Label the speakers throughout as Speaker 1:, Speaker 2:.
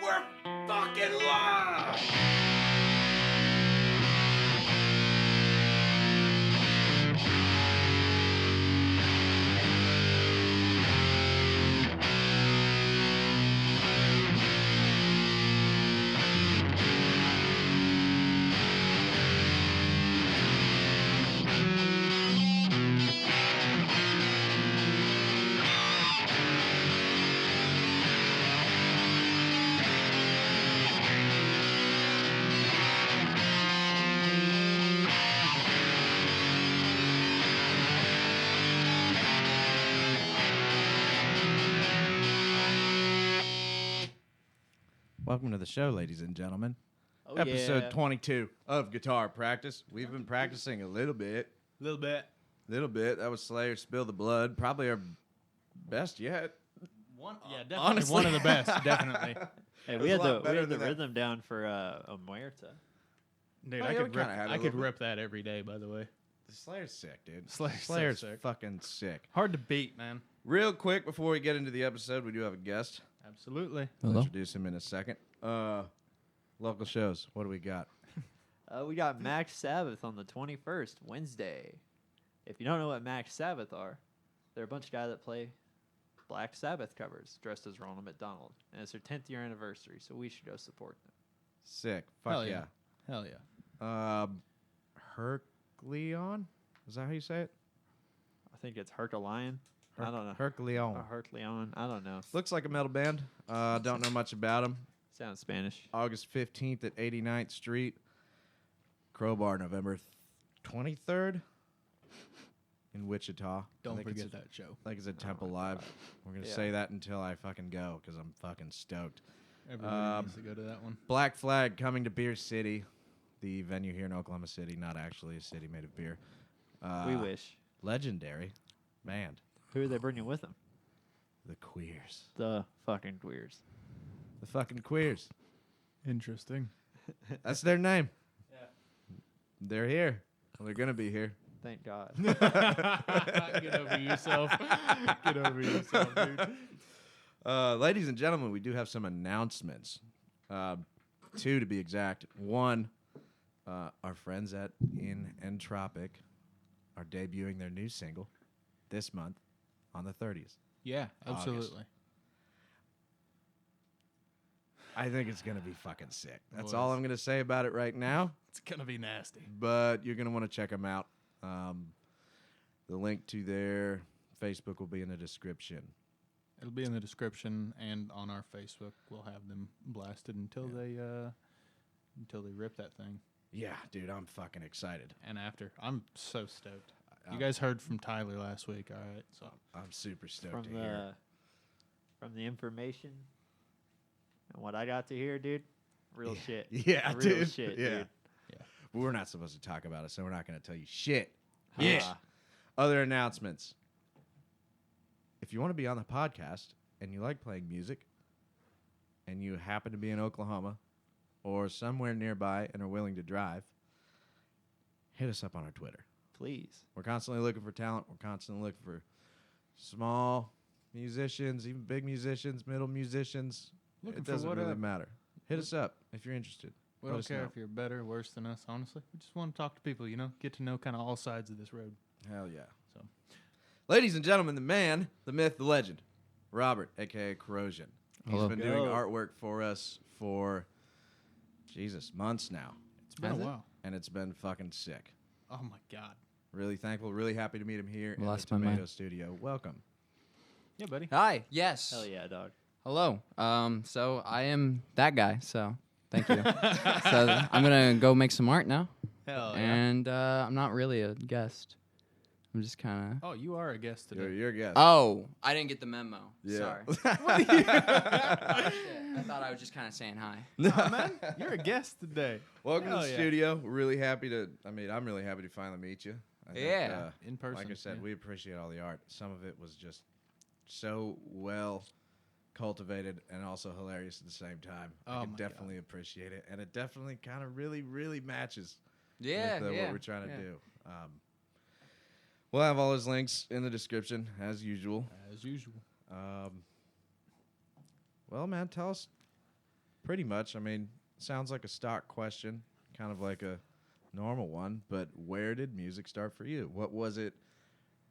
Speaker 1: We're fucking live!
Speaker 2: Welcome to the show, ladies and gentlemen.
Speaker 3: Oh,
Speaker 2: Episode
Speaker 3: yeah.
Speaker 2: 22 of Guitar Practice. We've been practicing a little bit.
Speaker 3: Little bit.
Speaker 2: That was Slayer, Spill the Blood. Probably our best yet.
Speaker 3: Yeah, definitely
Speaker 2: honestly.
Speaker 3: one of the best. Definitely.
Speaker 2: It
Speaker 3: Hey,
Speaker 2: was
Speaker 3: we
Speaker 2: a
Speaker 3: had
Speaker 2: lot
Speaker 3: the
Speaker 2: better than that.
Speaker 3: rhythm down for a Muerta.
Speaker 4: Dude,
Speaker 2: Oh,
Speaker 4: I
Speaker 2: yeah,
Speaker 4: could
Speaker 2: we
Speaker 4: rip.
Speaker 2: kinda had it a
Speaker 4: I could
Speaker 2: little bit.
Speaker 4: rip that every day. By the way,
Speaker 2: The Slayer's sick, dude.
Speaker 4: Slayer's so
Speaker 2: Slayer's
Speaker 4: sick.
Speaker 2: fucking sick.
Speaker 4: hard to beat, man.
Speaker 2: Real quick, before we get into the episode, we do have a guest.
Speaker 4: Absolutely.
Speaker 2: I'll introduce him in a second. Local shows. What do we got?
Speaker 3: We got Max Sabbath on the 21st, Wednesday. If you don't know what Max Sabbath are, they're a bunch of guys that play Black Sabbath covers dressed as Ronald McDonald. And it's their 10th year anniversary, so we should go support them.
Speaker 2: Sick. Fuck
Speaker 4: Hell
Speaker 2: yeah.
Speaker 4: yeah. Hell yeah.
Speaker 2: HERKLEION? Is that how you say it?
Speaker 3: I think it's HERKLEIon. I don't know.
Speaker 2: HERKLEION.
Speaker 3: Or HERKLEIon. I don't know.
Speaker 2: Looks like a metal band. Don't know much about them.
Speaker 3: Sounds Spanish.
Speaker 2: August 15th at 89th Street. CROWBAR, November 23rd in Wichita.
Speaker 4: Don't
Speaker 2: I think
Speaker 4: forget
Speaker 2: it's
Speaker 4: that show.
Speaker 2: I think it's at Temple Live. We're going to
Speaker 3: Yeah.
Speaker 2: say that until I fucking go because I'm fucking stoked.
Speaker 4: Everybody needs to go to that one.
Speaker 2: Black Flag coming to Beer City, the venue here in Oklahoma City. Not actually a city made of beer.
Speaker 3: We wish.
Speaker 2: Legendary band.
Speaker 3: Who are they bringing with them?
Speaker 2: The Queers.
Speaker 3: The fucking queers.
Speaker 2: The fucking Queers.
Speaker 4: Interesting.
Speaker 2: That's their name. Yeah. They're here. Well, they're going to be here.
Speaker 3: Thank God.
Speaker 4: Get over yourself. Get over yourself, dude.
Speaker 2: Ladies and gentlemen, we do have some announcements. Two to be exact. One, our friends at ENTROPIC are debuting their new single this month on the 30th.
Speaker 4: Yeah,
Speaker 2: August.
Speaker 4: absolutely.
Speaker 2: I think it's going to be fucking sick. That's
Speaker 4: Boys.
Speaker 2: all I'm going to say about it right now,
Speaker 4: It's gonna be nasty.
Speaker 2: but you're going to want to check them out. The link to their Facebook will be in the description.
Speaker 4: It'll be in the description and on our Facebook. We'll have them blasted until they rip that thing.
Speaker 2: Yeah, dude, I'm fucking excited.
Speaker 4: And after, I'm so stoked.
Speaker 2: I'm-
Speaker 4: You guys heard from Tyler last week, all right? So
Speaker 2: I'm super stoked
Speaker 3: from
Speaker 2: to hear.
Speaker 3: from the information and what I got to hear, dude, real shit.
Speaker 2: Yeah,
Speaker 3: real
Speaker 2: dude.
Speaker 3: shit,
Speaker 2: Yeah.
Speaker 3: dude.
Speaker 2: But we're not supposed to talk about it, so we're not going to tell you shit.
Speaker 3: Yeah.
Speaker 2: Other announcements. If you want to be on the podcast and you like playing music and you happen to be in Oklahoma or somewhere nearby and are willing to drive, hit us up on our Twitter.
Speaker 3: Please.
Speaker 2: We're constantly looking for talent. We're constantly looking for small musicians, even big musicians, middle musicians.
Speaker 4: Looking
Speaker 2: It
Speaker 4: for
Speaker 2: doesn't really
Speaker 4: whatever.
Speaker 2: matter. Hit us up if you're interested.
Speaker 4: we
Speaker 2: Let
Speaker 4: don't
Speaker 2: us
Speaker 4: care
Speaker 2: know.
Speaker 4: if you're better or worse than us, honestly. We just want to talk to people, get to know kind of all sides of this road.
Speaker 2: Hell yeah.
Speaker 4: So,
Speaker 2: Ladies and gentlemen, the man, the myth, the legend, Robert, a.k.a. Crosion.
Speaker 5: Hello.
Speaker 2: He's been doing
Speaker 3: Go.
Speaker 2: artwork for us for, months now.
Speaker 4: it's been
Speaker 5: Has
Speaker 4: a
Speaker 5: it?
Speaker 4: while.
Speaker 2: And it's been fucking sick.
Speaker 4: Oh my God.
Speaker 2: Really thankful, really happy to meet him here in the
Speaker 5: Lost my
Speaker 2: Tomato
Speaker 5: mind.
Speaker 2: Studio. Welcome.
Speaker 4: Yeah, buddy.
Speaker 5: Hi. Yes.
Speaker 3: Hell yeah, dog.
Speaker 5: Hello. So I am that guy. So thank you. So I'm gonna go make some art now,
Speaker 4: Hell yeah.
Speaker 5: and I'm not really a guest. I'm just kind of.
Speaker 4: Oh, you are a guest today.
Speaker 2: You're a guest.
Speaker 5: Oh, I didn't get the memo.
Speaker 2: Yeah.
Speaker 5: Sorry. Shit, I thought I was just kind of saying hi.
Speaker 4: Nah, man, you're a guest today.
Speaker 2: Welcome to
Speaker 4: Hell
Speaker 2: the
Speaker 4: yeah.
Speaker 2: studio. We're really happy to, I'm really happy to finally meet you. I think,
Speaker 5: Yeah.
Speaker 4: In person.
Speaker 2: like I said,
Speaker 4: yeah.
Speaker 2: we appreciate all the art. Some of it was just so well cultivated and also hilarious at the same time. I
Speaker 4: Oh
Speaker 2: can
Speaker 4: my
Speaker 2: definitely appreciate it, and it definitely kind of really, really matches
Speaker 5: Yeah,
Speaker 2: with
Speaker 5: yeah.
Speaker 2: what we're trying to
Speaker 5: yeah.
Speaker 2: do. We'll have all his links in the description as usual.
Speaker 4: As usual.
Speaker 2: Well, man, tell us Pretty much. I mean, sounds like a stock question, kind of like a normal one. But where did music start for you? What was it?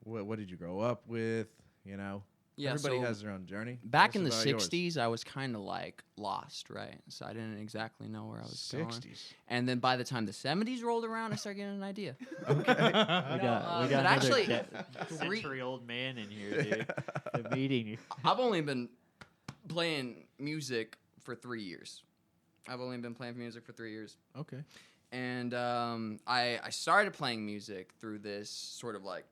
Speaker 2: What did you grow up with? You know,
Speaker 5: Yeah,
Speaker 2: everybody
Speaker 5: so
Speaker 2: has their own journey.
Speaker 5: Back
Speaker 2: Tell
Speaker 5: in the
Speaker 2: us about yours.
Speaker 5: 60s, I was kind of like lost, right? So I didn't exactly know where I was going.
Speaker 2: 60s.
Speaker 5: And then by the time the 70s rolled around, I started getting an idea.
Speaker 3: We got
Speaker 5: but
Speaker 3: another
Speaker 5: actually,
Speaker 3: century-old man in here, dude. The meeting.
Speaker 5: I've only been playing music for 3 years.
Speaker 4: Okay.
Speaker 5: And I started playing music through this sort of like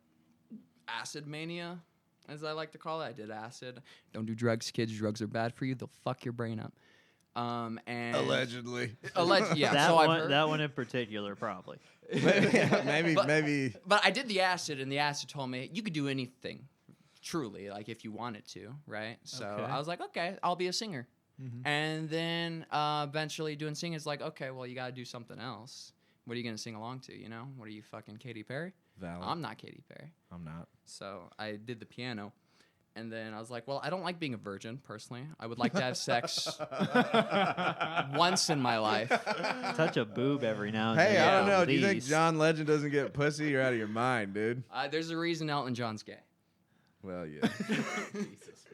Speaker 5: acid mania, as I like to call it. I did acid. Don't do drugs, kids. Drugs are bad for you. They'll fuck your brain up. And
Speaker 2: Allegedly.
Speaker 5: yeah.
Speaker 3: That
Speaker 5: so
Speaker 3: one,
Speaker 5: I've heard.
Speaker 3: that one in particular, probably.
Speaker 2: maybe.
Speaker 5: But I did the acid, and the acid told me you could do anything, truly, like if you wanted to, right? So
Speaker 4: Okay.
Speaker 5: I was like, okay, I'll be a singer.
Speaker 4: Mm-hmm.
Speaker 5: And then eventually doing singing is like, okay, well, you got to do something else. What are you going to sing along to, you know? What are you, fucking Katy Perry?
Speaker 2: Valid.
Speaker 5: I'm not Katy Perry.
Speaker 2: I'm not.
Speaker 5: So I did the piano. And then I was like, well, I don't like being a virgin, personally. I would like to have sex once in my life.
Speaker 3: Touch a boob every now and
Speaker 2: Hey,
Speaker 3: then.
Speaker 2: I don't know. Do you think
Speaker 3: please.
Speaker 2: John Legend doesn't get pussy? You're out of your mind, dude.
Speaker 5: There's a reason Elton John's gay.
Speaker 2: Well, yeah.
Speaker 5: Jesus,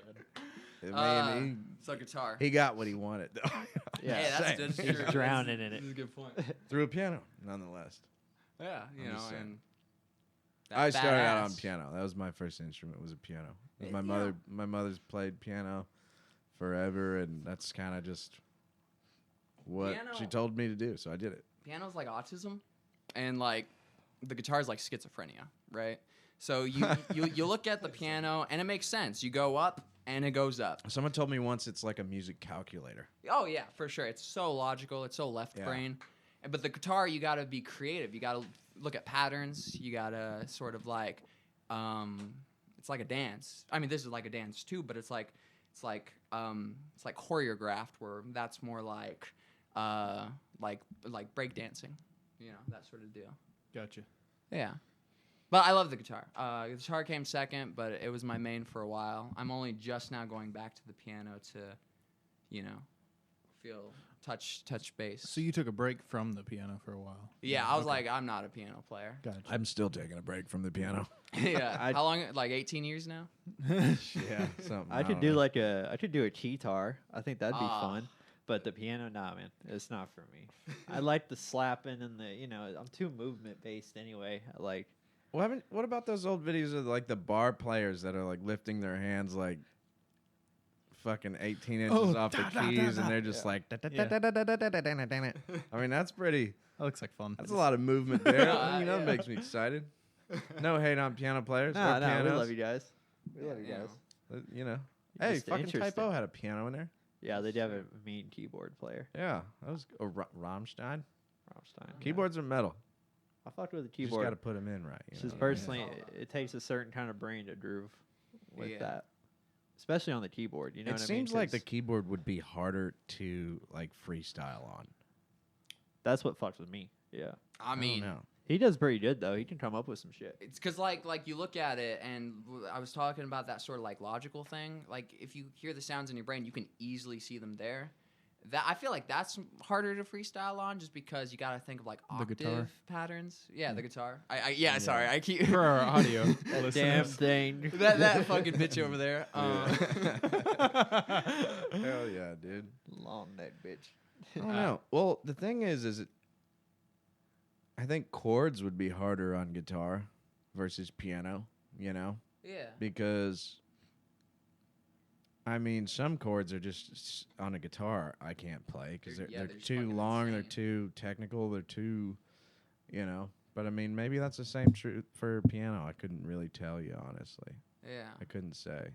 Speaker 5: man.
Speaker 2: I mean,
Speaker 5: So guitar.
Speaker 2: he got what he wanted, though.
Speaker 3: Yeah,
Speaker 5: Hey, that's
Speaker 2: Same.
Speaker 5: true.
Speaker 3: He's drowning in it.
Speaker 5: That's a good point.
Speaker 2: Through a piano, nonetheless.
Speaker 5: Yeah, you
Speaker 2: I'm
Speaker 5: know,
Speaker 2: just saying.
Speaker 5: and that
Speaker 2: I started out on
Speaker 5: badass-
Speaker 2: piano. That was my first instrument. Was a piano.
Speaker 5: Yeah.
Speaker 2: My mother's played piano forever, and that's kind of just what
Speaker 5: Piano-
Speaker 2: she told me to do. So I did it.
Speaker 5: Piano's like autism, and like the guitar's like schizophrenia, right? So you look at the piano, and it makes sense. You go up, and it goes up.
Speaker 2: Someone told me once it's like a music calculator.
Speaker 5: Oh yeah, for sure. It's so logical. It's so left
Speaker 2: Yeah.
Speaker 5: brain. But the guitar, you got to be creative. You got to look at patterns. You got to sort of like, it's like a dance. I mean, this is like a dance too, but it's like choreographed, where that's more like breakdancing, you know, that sort of deal.
Speaker 4: Gotcha.
Speaker 5: Yeah. But I love the guitar. The guitar came second, but it was my main for a while. I'm only just now going back to the piano to, you know, feel touch bass.
Speaker 4: So you took a break from the piano for a while.
Speaker 5: Yeah, I was like, I'm not a piano player.
Speaker 4: Gotcha.
Speaker 2: I'm still taking a break from the piano.
Speaker 5: Yeah.
Speaker 3: I-
Speaker 5: How long? Like 18 years now?
Speaker 2: Yeah, something.
Speaker 3: I could
Speaker 2: don't
Speaker 3: do
Speaker 2: know.
Speaker 3: I could do a guitar. I think that'd be
Speaker 5: Ah.
Speaker 3: fun. But the piano, nah, man, it's not for me. I like the slapping and the, you know, I'm too movement based anyway. I like,
Speaker 2: What about those old videos of like the bar players that are like lifting their hands like fucking 18 inches
Speaker 4: Oh,
Speaker 2: off the
Speaker 4: da, da, da,
Speaker 2: keys,
Speaker 4: da.
Speaker 2: and they're just
Speaker 3: Yeah.
Speaker 2: like.
Speaker 4: Yeah.
Speaker 2: I mean, that's pretty.
Speaker 4: That looks like fun.
Speaker 2: That's a lot of movement there.
Speaker 5: Yeah,
Speaker 2: You know,
Speaker 5: yeah.
Speaker 2: it makes me excited. No hate on piano players.
Speaker 3: nah,
Speaker 2: or
Speaker 3: nah, we
Speaker 2: pianos.
Speaker 3: love you guys. We love you
Speaker 5: Yeah.
Speaker 3: guys.
Speaker 2: You know. Hey,
Speaker 3: Just
Speaker 2: fucking
Speaker 3: interesting.
Speaker 2: Typo had a piano in there.
Speaker 3: Yeah, they do have a mean keyboard player.
Speaker 2: Yeah, that was a Rammstein.
Speaker 3: Rammstein.
Speaker 2: Keyboards are metal.
Speaker 3: I fucked with the
Speaker 2: You just got
Speaker 3: keyboard.
Speaker 2: to put them in right. You
Speaker 3: Just
Speaker 2: know?
Speaker 3: personally,
Speaker 5: Yeah.
Speaker 3: it takes a certain kind of brain to groove with
Speaker 5: Yeah.
Speaker 3: that, especially on the keyboard. You know
Speaker 2: It
Speaker 3: what I mean?
Speaker 2: seems like the
Speaker 3: 'Cause
Speaker 2: keyboard would be harder to like freestyle on.
Speaker 3: that's what fucks with me. Yeah,
Speaker 5: I mean,
Speaker 2: no.
Speaker 3: he does pretty good though. He can come up with some shit.
Speaker 5: it's because like you look at it, and I was talking about that sort of like logical thing. Like if you hear the sounds in your brain, you can easily see them there. That I feel like that's harder to freestyle on, just because you got to think of like
Speaker 4: The guitar.
Speaker 5: octave patterns. Yeah, the guitar. Sorry, I keep
Speaker 4: For our audio
Speaker 3: Damn
Speaker 4: listeners.
Speaker 3: thing.
Speaker 5: that fucking bitch over there.
Speaker 2: Hell yeah, dude.
Speaker 3: Long neck bitch.
Speaker 2: I don't know. Well, the thing is it? I think chords would be harder on guitar versus piano. You know,
Speaker 5: Yeah.
Speaker 2: because I mean, some chords are just on a guitar I can't play because
Speaker 5: They're-
Speaker 2: they're,
Speaker 5: yeah,
Speaker 2: they're
Speaker 5: they're just
Speaker 2: too
Speaker 5: fucking
Speaker 2: long, they're
Speaker 5: insane.
Speaker 2: too technical, they're too, you know. But I mean, maybe that's the same truth for piano. I couldn't really tell you honestly.
Speaker 5: Yeah.
Speaker 2: I couldn't say.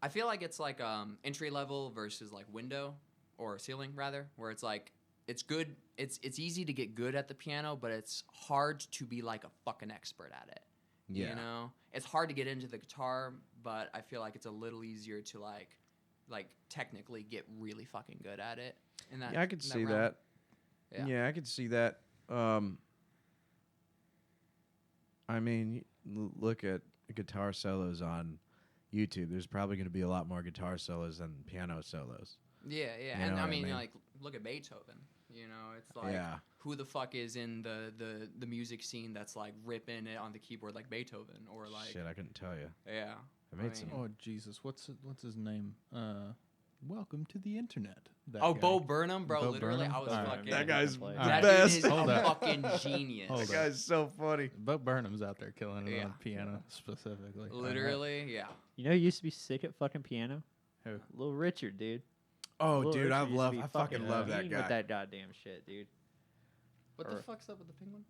Speaker 5: I feel like it's like entry level versus like window or ceiling rather, where it's like it's good. It's easy to get good at the piano, but it's hard to be like a fucking expert at it.
Speaker 2: Yeah.
Speaker 5: You know, it's hard to get into the guitar, but I feel like it's a little easier to like technically get really fucking good at it. In that,
Speaker 2: Yeah, I could
Speaker 5: in
Speaker 2: see
Speaker 5: realm.
Speaker 2: that.
Speaker 5: Yeah.
Speaker 2: Yeah, I could see that. I mean, look at guitar solos on YouTube. There's probably going to be a lot more guitar solos than piano solos.
Speaker 5: Yeah, yeah,
Speaker 2: You
Speaker 5: and
Speaker 2: know
Speaker 5: I
Speaker 2: what I
Speaker 5: mean,
Speaker 2: mean?
Speaker 5: like look at Beethoven. You know, it's like
Speaker 2: Yeah.
Speaker 5: who the fuck is in the music scene that's like ripping it on the keyboard like Beethoven or like
Speaker 2: Shit, I couldn't tell you.
Speaker 5: yeah.
Speaker 2: I made some.
Speaker 4: Oh Jesus, what's his name? Welcome to the internet. That
Speaker 5: Oh,
Speaker 4: guy.
Speaker 5: Bo Burnham, bro.
Speaker 4: Bo
Speaker 5: Literally,
Speaker 4: Burnham?
Speaker 5: I was
Speaker 4: All right.
Speaker 5: fucking.
Speaker 2: That guy's
Speaker 3: Play.
Speaker 2: the
Speaker 5: That
Speaker 2: best.
Speaker 5: dude is
Speaker 4: Hold
Speaker 5: a
Speaker 4: up.
Speaker 5: fucking genius.
Speaker 4: Hold
Speaker 2: That
Speaker 4: up.
Speaker 2: guy's so funny.
Speaker 4: Bo Burnham's out there killing it
Speaker 5: Yeah.
Speaker 4: on piano specifically.
Speaker 5: Literally, yeah.
Speaker 3: You know, who used to be sick at fucking piano.
Speaker 4: Who?
Speaker 3: Little Richard, dude.
Speaker 2: Oh,
Speaker 3: Lil
Speaker 2: dude,
Speaker 3: Richard
Speaker 2: I
Speaker 3: used to
Speaker 2: love.
Speaker 3: be
Speaker 2: I fucking love that
Speaker 3: mean
Speaker 2: guy.
Speaker 3: with that goddamn shit, dude.
Speaker 5: What the
Speaker 3: Or-
Speaker 5: fuck's up with the penguin?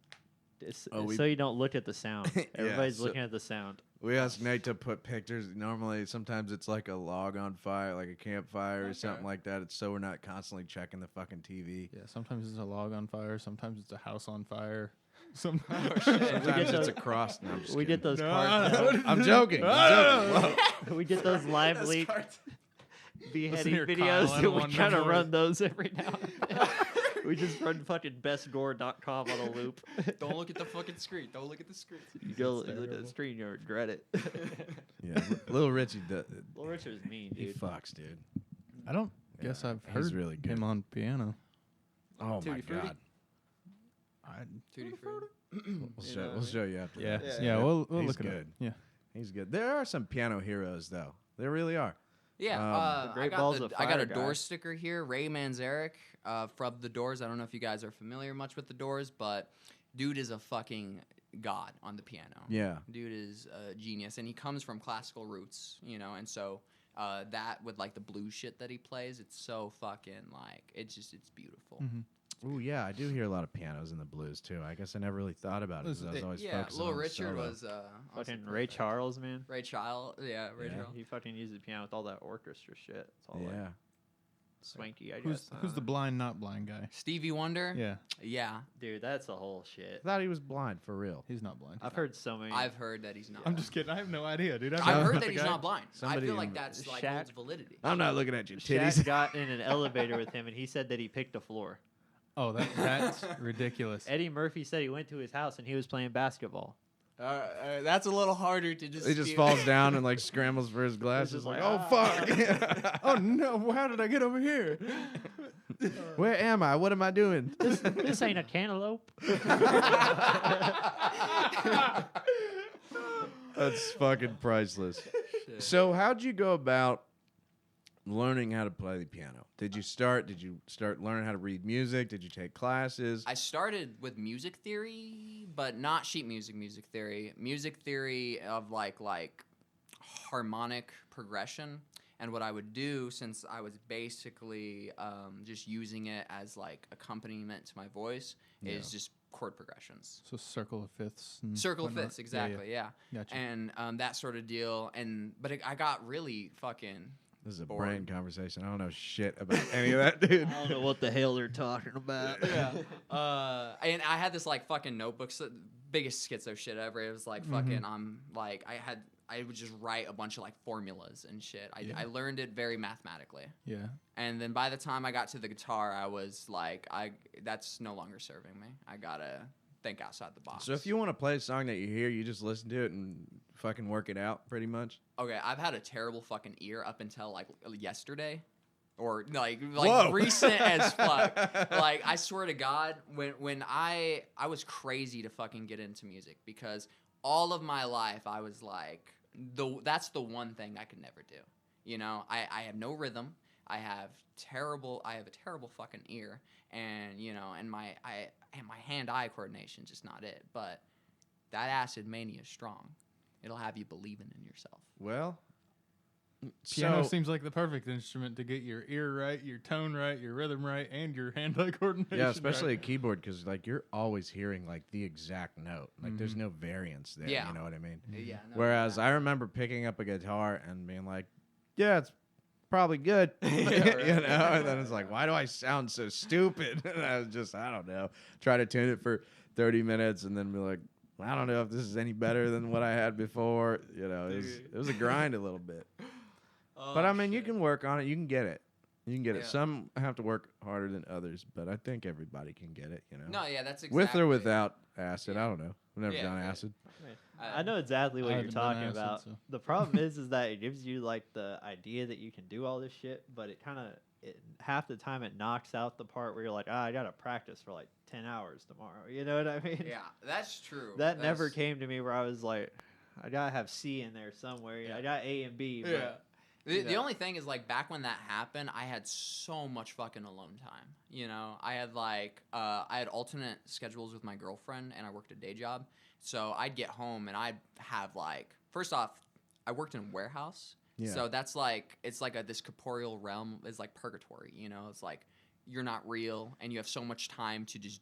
Speaker 3: So you don't look at the sound.
Speaker 2: Yeah,
Speaker 3: Everybody's
Speaker 2: so-
Speaker 3: looking at the sound.
Speaker 2: We asked Nate to put pictures. Normally, sometimes it's like a log on fire, like a campfire or something
Speaker 5: Okay.
Speaker 2: like that. It's so we're not constantly checking the fucking TV.
Speaker 4: Yeah, sometimes it's a log on fire. Sometimes it's a house on fire. Some
Speaker 2: Sometimes
Speaker 3: did
Speaker 2: it's
Speaker 3: those-
Speaker 2: a cross. No, I'm just
Speaker 3: We
Speaker 2: kidding.
Speaker 3: did those
Speaker 4: No,
Speaker 3: cartoons.
Speaker 2: I'm joking. I'm joking. Whoa.
Speaker 3: We did those live leak beheading
Speaker 4: here, Kyle,
Speaker 3: videos,
Speaker 4: I
Speaker 3: and
Speaker 4: don't
Speaker 3: we
Speaker 4: want no
Speaker 3: kind of
Speaker 4: more.
Speaker 3: run those every now and then. We just run fucking bestgore.com on a loop.
Speaker 5: Don't look at the fucking screen. Don't look at the screen.
Speaker 3: You go
Speaker 4: That's
Speaker 3: look at the
Speaker 4: terrible.
Speaker 3: screen, you'll regret it.
Speaker 2: Yeah, Little Richie,
Speaker 3: Little Richard is mean,
Speaker 2: he
Speaker 3: dude.
Speaker 2: fucks, dude.
Speaker 4: I don't guess
Speaker 2: Yeah,
Speaker 4: I've
Speaker 2: he's
Speaker 4: heard
Speaker 2: really good.
Speaker 4: him on piano.
Speaker 2: Oh my
Speaker 5: Tutti Frutti?
Speaker 2: god.
Speaker 5: Tutti Frutti.
Speaker 2: We'll show you after.
Speaker 4: Yeah,
Speaker 2: this.
Speaker 4: yeah. We'll
Speaker 2: He's
Speaker 4: look it
Speaker 2: good.
Speaker 4: up. Yeah.
Speaker 2: He's good. There are some piano heroes though. There really are.
Speaker 5: Yeah,
Speaker 2: The
Speaker 3: Great
Speaker 5: I
Speaker 3: Balls
Speaker 5: got
Speaker 3: of
Speaker 5: I got
Speaker 3: Fire
Speaker 5: a
Speaker 3: guy.
Speaker 5: Doors sticker here. Ray Manzarek from the Doors. I don't know if you guys are familiar much with the Doors, but dude is a fucking god on the piano.
Speaker 2: Yeah.
Speaker 5: Dude is a genius, and he comes from classical roots, you know, and so that with like the blues shit that he plays, it's so fucking like it's beautiful.
Speaker 4: Mm-hmm.
Speaker 2: Ooh, yeah, I do hear a lot of pianos in the blues too. I guess I never really thought about it because I was always
Speaker 5: Yeah,
Speaker 2: focusing
Speaker 5: Little
Speaker 2: on the
Speaker 5: Richard
Speaker 2: solo.
Speaker 5: was
Speaker 3: Fucking
Speaker 5: awesome.
Speaker 3: Ray Charles, man.
Speaker 5: Ray Child, yeah, Ray
Speaker 2: Yeah.
Speaker 5: Charles.
Speaker 3: He fucking uses the piano with all that orchestra shit. It's all
Speaker 2: Yeah.
Speaker 3: like swanky, I
Speaker 4: Who's
Speaker 3: guess.
Speaker 4: who's the blind, not blind guy?
Speaker 5: Stevie Wonder.
Speaker 4: Yeah,
Speaker 5: Yeah,
Speaker 3: Dude, that's a whole
Speaker 2: I
Speaker 3: shit.
Speaker 2: thought he was blind for real.
Speaker 4: he's not blind.
Speaker 3: I've heard so many.
Speaker 5: I've heard that he's not.
Speaker 4: I'm just kidding. I have no idea, dude.
Speaker 5: I've
Speaker 2: No.
Speaker 5: heard that he's not blind.
Speaker 2: Somebody
Speaker 5: I feel like
Speaker 2: in-
Speaker 5: that's like
Speaker 3: Shaq-
Speaker 5: holds validity.
Speaker 2: I'm not looking at your
Speaker 3: Shaq
Speaker 2: titties.
Speaker 3: got in an elevator with him, and he said that he picked a floor.
Speaker 4: Oh, that's ridiculous.
Speaker 3: Eddie Murphy said he went to his house and he was playing basketball.
Speaker 5: That's a little harder to dispute.
Speaker 2: He just falls down and like scrambles for his glasses.
Speaker 3: just
Speaker 2: Like,
Speaker 3: like,
Speaker 2: oh fuck!
Speaker 4: Oh no! How did I get over here?
Speaker 2: Where am I? What am I doing?
Speaker 3: This ain't a cantaloupe.
Speaker 2: That's fucking priceless. So, how'd you go about learning how to play the piano? Did you start learning how to read music? Did you take classes?
Speaker 5: I started with music theory, but not sheet music theory. Music theory of like harmonic progression. And what I would do, since I was basically just using it as like accompaniment to my voice, is just chord progressions.
Speaker 4: So circle of fifths. And
Speaker 5: Circle of
Speaker 4: whatnot.
Speaker 5: fifths, exactly, yeah.
Speaker 4: Gotcha.
Speaker 5: And that sort of deal. But I got really fucking.
Speaker 2: This is a
Speaker 5: bored.
Speaker 2: brain conversation. I don't know shit about any of that, dude.
Speaker 3: I don't know what the hell they're talking about.
Speaker 5: Yeah. And I had this like fucking notebook, biggest schizo shit ever. It was like fucking. I would just write a bunch of like formulas and shit. I learned it very mathematically.
Speaker 4: Yeah.
Speaker 5: And then by the time I got to the guitar, I was like, that's no longer serving me. I gotta think outside the box.
Speaker 2: So, if you want to play a song that you hear, you just listen to it and fucking work it out, pretty much.
Speaker 5: Okay, I've had a terrible fucking ear up until like yesterday, or like
Speaker 2: Whoa.
Speaker 5: recent as fuck. Like I swear to God, when I was crazy to fucking get into music because all of my life I was like, that's the one thing I could never do. You know, I have no rhythm. I have a terrible fucking ear, and you know, and my hand-eye coordination just not it. But that acid mania is strong. It'll have you believing in yourself.
Speaker 2: Well,
Speaker 4: Piano
Speaker 2: so
Speaker 4: seems like the perfect instrument to get your ear right, your tone right, your rhythm right, and your hand-eye coordination.
Speaker 2: yeah, especially
Speaker 4: right.
Speaker 2: a keyboard because like you're always hearing like the exact note. Like there's no variance there.
Speaker 5: Yeah.
Speaker 2: You know what I mean?
Speaker 5: Yeah. No,
Speaker 2: Whereas
Speaker 5: yeah.
Speaker 2: I remember picking up a guitar and being like, yeah, it's probably good.
Speaker 5: Yeah, right.
Speaker 2: You know? And then it's like, why do I sound so stupid? And I was just, I don't know, try to tune it for 30 minutes and then be like, I don't know if this is any better than what I had before. You know, it was a grind a little bit. But I mean, you can work on it. You can get it. You can get it.
Speaker 5: Yeah.
Speaker 2: Some have to work harder than others, but I think everybody can get it, you know.
Speaker 5: No, yeah, that's exactly.
Speaker 2: With or without acid, I don't know. I've never
Speaker 5: Yeah,
Speaker 2: done
Speaker 5: yeah.
Speaker 2: acid.
Speaker 3: I know exactly what
Speaker 4: I
Speaker 3: you're
Speaker 4: haven't done
Speaker 3: talking
Speaker 4: acid,
Speaker 3: about.
Speaker 4: so.
Speaker 3: The problem is that it gives you like the idea that you can do all this shit, but it kind of half the time it knocks out the part where you're like, I gotta practice for like 10 hours tomorrow. You know what I mean?
Speaker 5: Yeah, that's true.
Speaker 3: That never came to me where I was like, I gotta have C in there somewhere. You know, I got A and B.
Speaker 5: Yeah.
Speaker 3: But,
Speaker 5: The only thing is, like, back when that happened, I had so much fucking alone time. You know, I had I had alternate schedules with my girlfriend, and I worked a day job. So I'd get home and I'd have first off, I worked in a warehouse.
Speaker 2: Yeah.
Speaker 5: So that's it's like this corporeal realm is like purgatory. You know, it's like you're not real, and you have so much time to just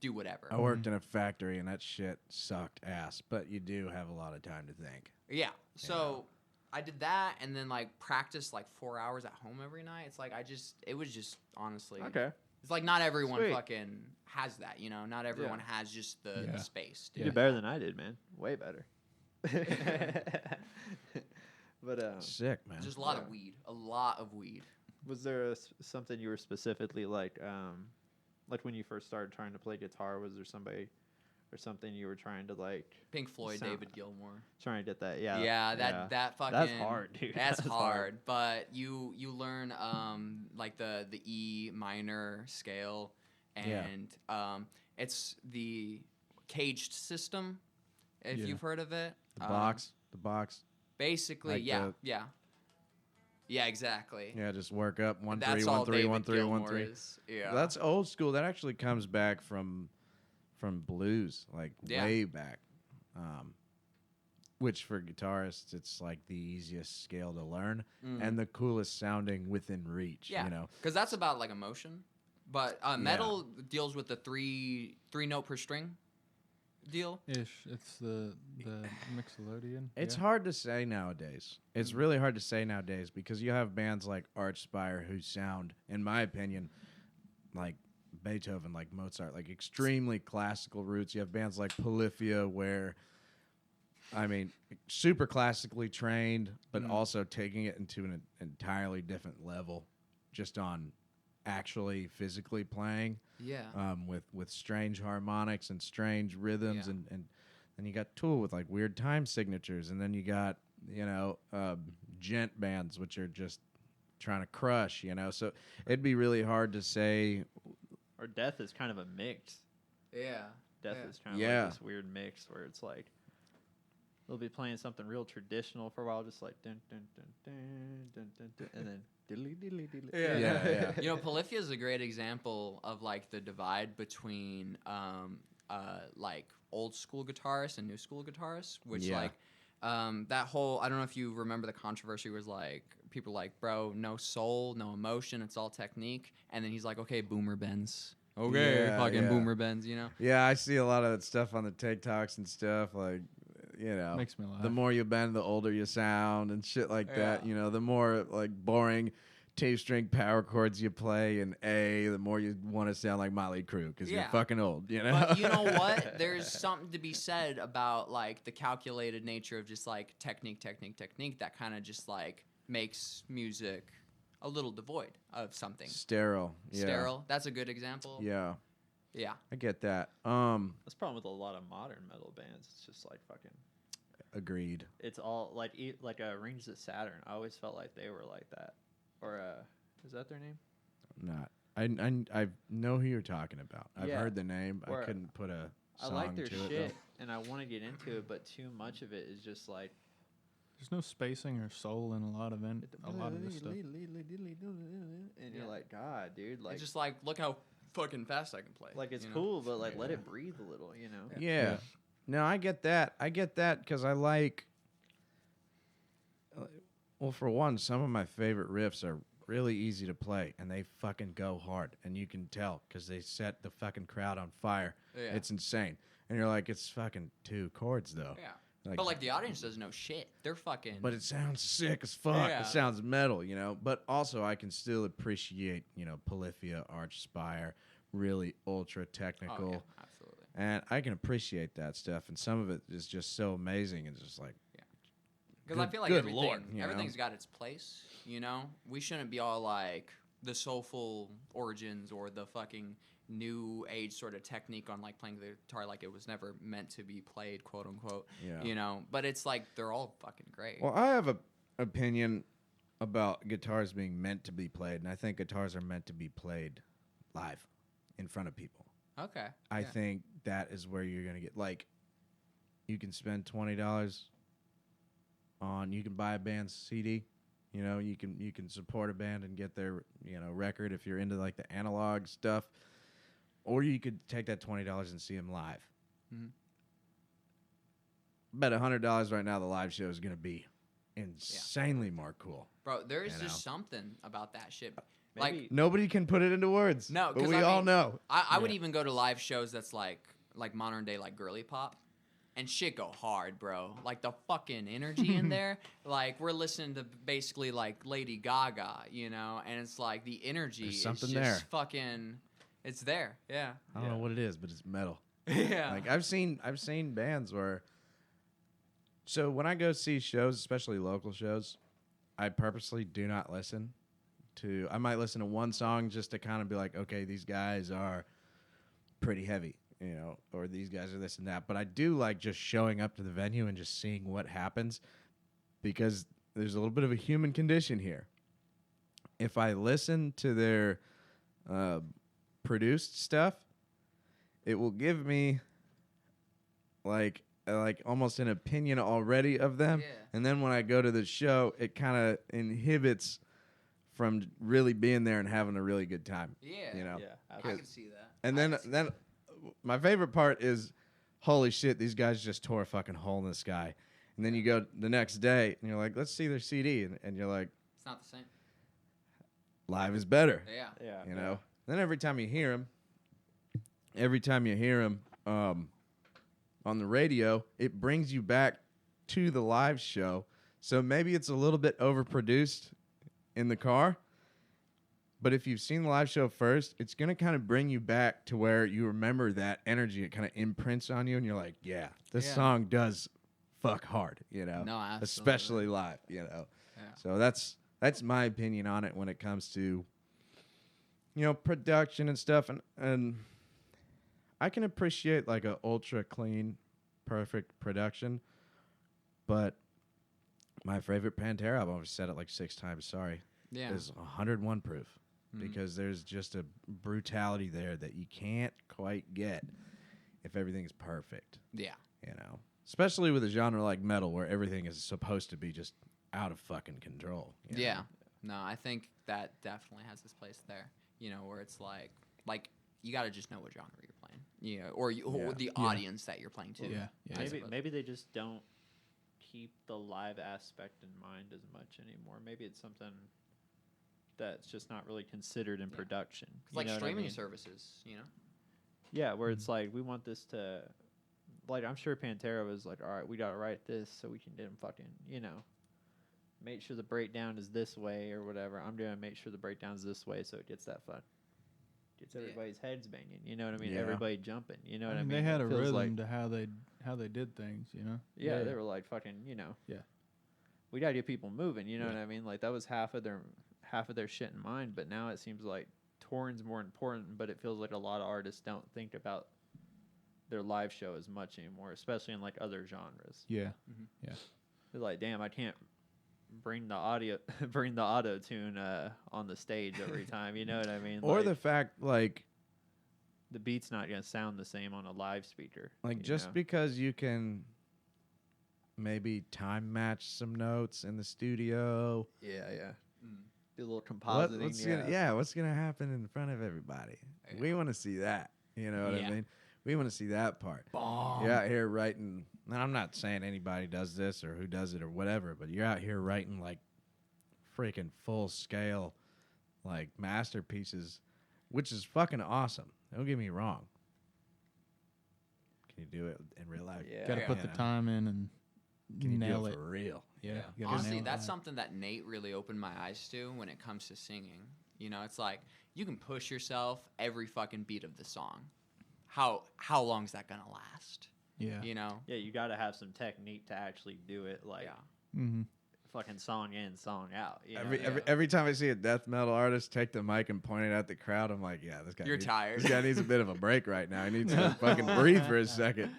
Speaker 5: do whatever.
Speaker 2: I worked in a factory, and that shit sucked ass. But you do have a lot of time to think.
Speaker 5: Yeah. So I did that, and then practiced 4 hours at home every night. It's like it was just honestly
Speaker 3: okay.
Speaker 5: It's like not everyone
Speaker 3: Sweet.
Speaker 5: fucking has that, you know. Not everyone has just the space.
Speaker 3: You did better than I did, man. Way better. But
Speaker 2: Sick, man.
Speaker 5: Just a lot of weed. A lot of weed.
Speaker 3: was there something you were specifically like when you first started trying to play guitar? Was there somebody or something you were trying to
Speaker 5: Pink Floyd,
Speaker 3: sound-
Speaker 5: David Gilmour.
Speaker 3: trying to get that? Yeah.
Speaker 5: Yeah, that fucking.
Speaker 3: That's hard, dude.
Speaker 5: That's
Speaker 3: That's
Speaker 5: hard.
Speaker 3: hard.
Speaker 5: But you learn the E minor scale, and it's the caged system. If you've heard of it,
Speaker 2: The box.
Speaker 5: Basically, yeah, exactly.
Speaker 2: Yeah, just work up 1
Speaker 5: That's
Speaker 2: 3
Speaker 5: all
Speaker 2: 1 3
Speaker 5: David
Speaker 2: 1 3 1
Speaker 5: Gilmour
Speaker 2: 3.
Speaker 5: is. Yeah,
Speaker 2: That's old school. That actually comes back from blues, way back. Which for guitarists, it's the easiest scale to learn and the coolest sounding within reach.
Speaker 5: Yeah,
Speaker 2: You know,
Speaker 5: because that's about emotion. But metal deals with the three note per string deal.
Speaker 4: Ish. It's the Mixolydian.
Speaker 2: it's hard to say nowadays. It's really hard to say nowadays because you have bands like Archspire who sound, in my opinion, like Beethoven, like Mozart, extremely classical roots. You have bands like Polyphia where, super classically trained, but also taking it into an entirely different level just on actually physically playing.
Speaker 5: Yeah.
Speaker 2: With strange harmonics and strange rhythms, and then you got Tool with weird time signatures, and then you got gent bands which are just trying to crush. So it'd be really hard to say.
Speaker 3: Or Death is kind of a mix.
Speaker 5: Yeah.
Speaker 3: Death
Speaker 5: Yeah.
Speaker 3: is kind of
Speaker 2: Yeah.
Speaker 3: this weird mix where it's they'll be playing something real traditional for a while, just dun dun dun dun dun dun, dun and then diddly diddly diddly.
Speaker 2: Yeah.
Speaker 5: You know, Polyphia is a great example of the divide between old school guitarists and new school guitarists, which that whole, I don't know if you remember the controversy was people bro, no soul, no emotion, it's all technique, and then he's okay, boomer bends. Okay,
Speaker 2: Yeah,
Speaker 5: fucking
Speaker 2: yeah.
Speaker 5: boomer bends, you know.
Speaker 2: Yeah, I see a lot of that stuff on the TikToks and stuff.
Speaker 4: Makes me laugh.
Speaker 2: The more you bend, the older you sound and shit like that.
Speaker 5: Yeah.
Speaker 2: The more boring two-string power chords you play in A, the more you want to sound like Motley Crue because you're fucking old.
Speaker 5: But you know what? There's something to be said about the calculated nature of just technique that kind of just makes music a little devoid of something.
Speaker 2: Sterile. Yeah.
Speaker 5: Sterile. That's a good example.
Speaker 2: Yeah,
Speaker 5: Yeah.
Speaker 2: I get that.
Speaker 3: That's the problem with a lot of modern metal bands. It's just fucking.
Speaker 2: Agreed.
Speaker 3: It's all Rings of Saturn. I always felt like they were like that. Or is that their name?
Speaker 2: Not. I know who you're talking about. I've
Speaker 3: Yeah.
Speaker 2: heard the name. I
Speaker 3: Or-
Speaker 2: couldn't put a
Speaker 3: I
Speaker 2: song
Speaker 3: like their
Speaker 2: to it.
Speaker 3: shit,
Speaker 2: though.
Speaker 3: and I want to get into it, but too much of it is just
Speaker 4: There's no spacing or soul in a lot of this stuff.
Speaker 3: and you're like, God, dude,
Speaker 5: It's just look how fucking fast I can play.
Speaker 3: it's
Speaker 5: you know?
Speaker 3: cool, but let it breathe a little, you know.
Speaker 2: Yeah. No, I get that. I get that because I well, for one, some of my favorite riffs are really easy to play, and they fucking go hard, and you can tell because they set the fucking crowd on fire.
Speaker 5: Yeah.
Speaker 2: It's insane, and you're like, it's fucking 2 chords though.
Speaker 5: Yeah.
Speaker 2: Like-
Speaker 5: But the audience doesn't know shit. They're fucking.
Speaker 2: But it sounds sick as fuck.
Speaker 5: Yeah.
Speaker 2: It sounds metal, But also, I can still appreciate, Polyphia, Archspire, really ultra technical.
Speaker 5: Oh, yeah, absolutely.
Speaker 2: And I can appreciate that stuff, and some of it is just so amazing. It's just
Speaker 5: Because I feel like
Speaker 2: good
Speaker 5: everything,
Speaker 2: Lord, you know?
Speaker 5: everything's got its place, We shouldn't be all the soulful origins or the fucking new age sort of technique on playing the guitar it was never meant to be played, quote unquote.
Speaker 2: Yeah.
Speaker 5: But it's they're all fucking great.
Speaker 2: Well, I have a opinion about guitars being meant to be played, and I think guitars are meant to be played live in front of people.
Speaker 5: Okay.
Speaker 2: I
Speaker 5: yeah.
Speaker 2: think that is where you're gonna get like, you can spend $20 on, you can buy a band's CD, you know, you can support a band and get their, you know, record if you're into like the analog stuff, or you could take that $20 and see them live.
Speaker 5: Mhm.
Speaker 2: Bet $100 right now the live show is gonna be insanely more cool.
Speaker 5: Bro, there is
Speaker 2: You
Speaker 5: just
Speaker 2: know?
Speaker 5: something about that shit.
Speaker 3: Maybe-
Speaker 5: Like,
Speaker 2: Nobody can put it into words.
Speaker 5: No,
Speaker 2: but
Speaker 5: 'cause
Speaker 2: we
Speaker 5: I
Speaker 2: all
Speaker 5: mean,
Speaker 2: know.
Speaker 5: I would even go to live shows that's like modern day like girly pop, and shit go hard, bro. Like the fucking energy in there. Like we're listening to basically like Lady Gaga, you know, and it's like the energy
Speaker 2: There's
Speaker 5: is
Speaker 2: something
Speaker 5: just
Speaker 2: there.
Speaker 5: fucking. It's there, yeah.
Speaker 2: I don't know what it is, but it's metal.
Speaker 5: Yeah.
Speaker 2: Like I've seen bands where. So when I go see shows, especially local shows, I purposely do not listen to. I might listen to one song just to kind of be like, okay, these guys are pretty heavy, you know, or these guys are this and that. But I do like just showing up to the venue and just seeing what happens, because there's a little bit of a human condition here. If I listen to their produced stuff, it will give me like almost an opinion already of them.
Speaker 5: Yeah.
Speaker 2: And then when I go to the show, it kind of inhibits from really being there and having a really good time.
Speaker 5: Yeah.
Speaker 2: You know?
Speaker 3: Yeah,
Speaker 5: I
Speaker 3: absolutely.
Speaker 5: can see that.
Speaker 2: And
Speaker 5: I
Speaker 2: then
Speaker 5: can see
Speaker 2: then my favorite part is, holy shit, these guys just tore a fucking hole in the sky. And then you go the next day and you're like, let's see their CD. And you're like,
Speaker 5: it's not the same.
Speaker 2: live is better.
Speaker 5: Yeah.
Speaker 3: Yeah.
Speaker 2: You know? Then every time you hear them on the radio, it brings you back to the live show. So maybe it's a little bit overproduced in the car, but if you've seen the live show first, it's going to kind of bring you back to where you remember that energy. It kind of imprints on you, and you're like, yeah, this
Speaker 5: Yeah.
Speaker 2: song does fuck hard, you know?
Speaker 5: No, absolutely.
Speaker 2: Especially live, you know?
Speaker 5: Yeah.
Speaker 2: So that's my opinion on it when it comes to, you know, production and stuff. And I can appreciate like a ultra clean, perfect production, but my favorite Pantera album, I've said it like 6 times, sorry,
Speaker 5: Yeah.
Speaker 2: is 101 proof, because there's just a brutality there that you can't quite get if everything's perfect,
Speaker 5: Yeah.
Speaker 2: you know? Especially with a genre like metal where everything is supposed to be just out of fucking control. you know?
Speaker 5: Yeah. No, I think that definitely has its place there. You know, where it's like you got to just know what genre you're playing. You know, or
Speaker 2: Yeah.
Speaker 5: the audience that you're playing to.
Speaker 4: Yeah.
Speaker 3: Maybe they just don't keep the live aspect in mind as much anymore. Maybe it's something that's just not really considered in production.
Speaker 5: It's like
Speaker 3: You know what I
Speaker 5: streaming
Speaker 3: mean?
Speaker 5: services, you know?
Speaker 3: Yeah, where it's like we want this to, like I'm sure Pantera was like, all right, we gotta write this so we can get them fucking, you know, make sure the breakdown is this way or whatever. I'm gonna make sure the breakdown is this way so it gets that fun. Gets
Speaker 5: Yeah.
Speaker 3: everybody's heads banging. You know what I mean?
Speaker 2: Yeah.
Speaker 3: Everybody jumping. You know what I mean?
Speaker 4: They had
Speaker 3: It
Speaker 4: a
Speaker 3: feels
Speaker 4: rhythm
Speaker 3: like-
Speaker 4: to how they did things, you know.
Speaker 3: Yeah, they were like fucking, you know.
Speaker 4: Yeah.
Speaker 3: We gotta get people moving, you know
Speaker 4: Yeah.
Speaker 3: what I mean? Like that was half of their shit in mind, but now it seems like touring's more important, but it feels like a lot of artists don't think about their live show as much anymore, especially in like other genres.
Speaker 4: Yeah.
Speaker 3: They're like, damn, I can't bring the auto tune on the stage every time, you know what I mean?
Speaker 2: Or
Speaker 3: like,
Speaker 2: the fact, like
Speaker 3: the beat's not gonna sound the same on a live speaker.
Speaker 2: Like
Speaker 3: you
Speaker 2: just
Speaker 3: know?
Speaker 2: because you can maybe time match some notes in the studio.
Speaker 3: Yeah. Do a little
Speaker 2: What,
Speaker 3: compositing.
Speaker 2: what's gonna happen in front of everybody?
Speaker 5: Yeah.
Speaker 2: We want to see that. You know what
Speaker 5: Yeah.
Speaker 2: I mean? We want to see that part. You're out here writing. And I'm not saying anybody does this or who does it or whatever, but you're out here writing like freaking full scale, like masterpieces, which is fucking awesome. Don't get me wrong. Can you do it in real life?
Speaker 3: Yeah.
Speaker 4: Got to
Speaker 5: Yeah.
Speaker 4: put the time in and
Speaker 2: Can you
Speaker 4: nail
Speaker 2: do it
Speaker 4: it.
Speaker 2: for real?
Speaker 4: Yeah. you gotta
Speaker 5: Honestly,
Speaker 4: nail it
Speaker 5: that's
Speaker 4: live.
Speaker 5: something that Nate really opened my eyes to when it comes to singing. You know, it's like you can push yourself every fucking beat of the song. How long is that gonna last?
Speaker 4: Yeah.
Speaker 5: You know?
Speaker 3: Yeah, you got to have some technique to actually do it. Like,
Speaker 5: Yeah.
Speaker 4: Mm-hmm.
Speaker 3: fucking song in, song out. You know?
Speaker 2: Every time I see a death metal artist take the mic and point it at the crowd, I'm like, yeah, this guy.
Speaker 5: You're tired.
Speaker 2: This guy needs a bit of a break right now. He needs to fucking breathe for a second.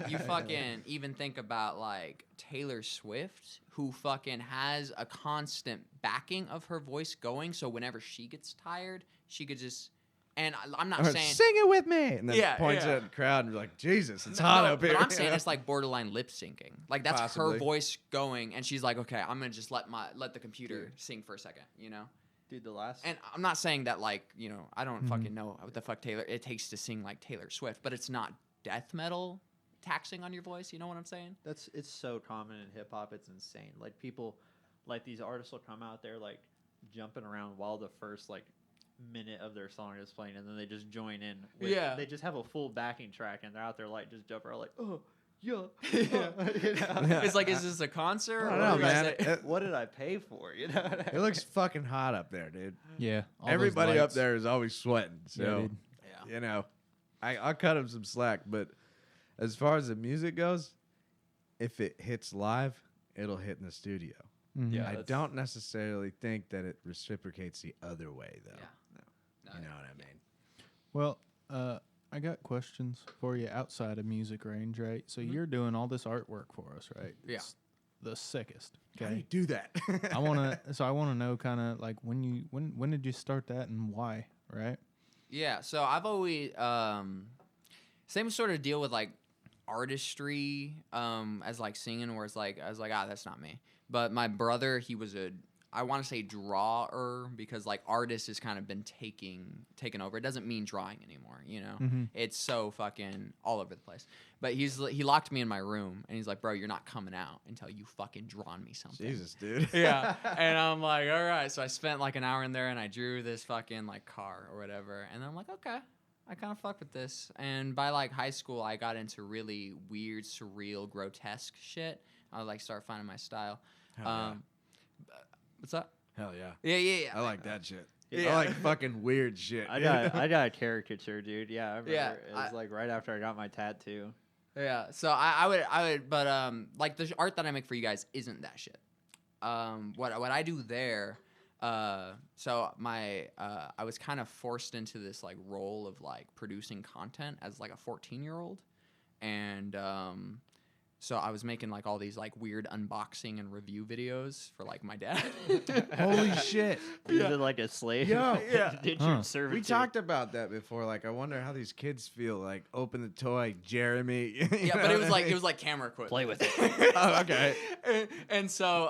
Speaker 5: You fucking even think about like Taylor Swift, who fucking has a constant backing of her voice going, so whenever she gets tired, she could just. And I'm not
Speaker 2: Or
Speaker 5: saying
Speaker 2: sing it with me, and then
Speaker 5: Yeah,
Speaker 2: points
Speaker 5: yeah.
Speaker 2: at the crowd and be like, Jesus, it's hot up here.
Speaker 5: But I'm saying it's like borderline lip syncing. Like that's
Speaker 2: Possibly.
Speaker 5: her voice going, and she's like, okay, I'm gonna just let the computer sing for a second, you know.
Speaker 3: Dude, the last.
Speaker 5: And I'm not saying that like I don't fucking know what the fuck it takes to sing like Taylor Swift, but it's not death metal taxing on your voice. You know what I'm saying?
Speaker 3: It's so common in hip hop. It's insane. Like people, like these artists will come out there like jumping around while the first like minute of their song is playing, and then they just join in.
Speaker 5: Yeah.
Speaker 3: They just have a full backing track, and they're out there like just jumping around like, oh yeah.
Speaker 5: Yeah.
Speaker 3: You know?
Speaker 5: It's like, is this a concert?
Speaker 2: I don't
Speaker 5: or
Speaker 2: know,
Speaker 5: what do you guys
Speaker 2: man.
Speaker 5: say?
Speaker 3: What did I pay for? You know.
Speaker 2: It looks fucking hot up there, dude.
Speaker 4: Yeah. all those
Speaker 2: Everybody up
Speaker 4: lights.
Speaker 2: there is always sweating. So,
Speaker 4: Yeah, dude.
Speaker 5: Yeah.
Speaker 2: you know, I'll cut him some slack. But as far as the music goes, if it hits live, it'll hit in the studio.
Speaker 4: Mhm.
Speaker 3: Yeah.
Speaker 2: I
Speaker 3: that's-
Speaker 2: don't necessarily think that it reciprocates the other way, though.
Speaker 5: Yeah.
Speaker 2: You know what I mean?
Speaker 4: Well, I got questions for you outside of music range, right? So you're doing all this artwork for us, right?
Speaker 5: Yeah.
Speaker 4: It's the sickest.
Speaker 2: How do you
Speaker 4: Okay.
Speaker 2: do that?
Speaker 4: I wanna know kind of like when did you start that and why, right?
Speaker 5: Yeah, so I've always same sort of deal with like artistry as like singing, where it's like I was like, that's not me. But my brother, he was I want to say drawer, because like artist has kind of been taken over. It doesn't mean drawing anymore, you know.
Speaker 4: Mhm.
Speaker 5: It's so fucking all over the place. But he locked me in my room and he's like, bro, you're not coming out until you fucking drawn me something.
Speaker 2: Jesus, dude.
Speaker 5: Yeah. And I'm like, all right. So I spent like an hour in there and I drew this fucking like car or whatever. And I'm like, okay, I kind of fuck with this. And by like high school, I got into really weird, surreal, grotesque shit. I would like start finding my style.
Speaker 2: Hell yeah.
Speaker 5: What's up?
Speaker 2: Hell yeah.
Speaker 5: Yeah.
Speaker 2: I like that shit.
Speaker 5: Yeah.
Speaker 2: I like fucking weird shit.
Speaker 3: I got a caricature, dude. Yeah, I remember.
Speaker 5: Yeah,
Speaker 3: It was like right after I got my tattoo.
Speaker 5: Yeah. So I would, but like the art that I make for you guys isn't that shit. What I do there, so I was kind of forced into this like role of like producing content as like a 14-year-old, and so I was making like all these like weird unboxing and review videos for like my dad.
Speaker 2: Holy shit.
Speaker 3: You did like a slave.
Speaker 2: Yo.
Speaker 5: Yeah.
Speaker 3: Did
Speaker 4: Huh.
Speaker 3: your servitude.
Speaker 2: We talked about that before. Like, I wonder how these kids feel. Like, open the toy, Jeremy. You
Speaker 5: Yeah,
Speaker 2: know
Speaker 5: but it
Speaker 2: what
Speaker 5: was
Speaker 2: I
Speaker 5: like
Speaker 2: mean?
Speaker 5: camera equipment.
Speaker 3: Play with it.
Speaker 2: Oh, okay.
Speaker 5: And so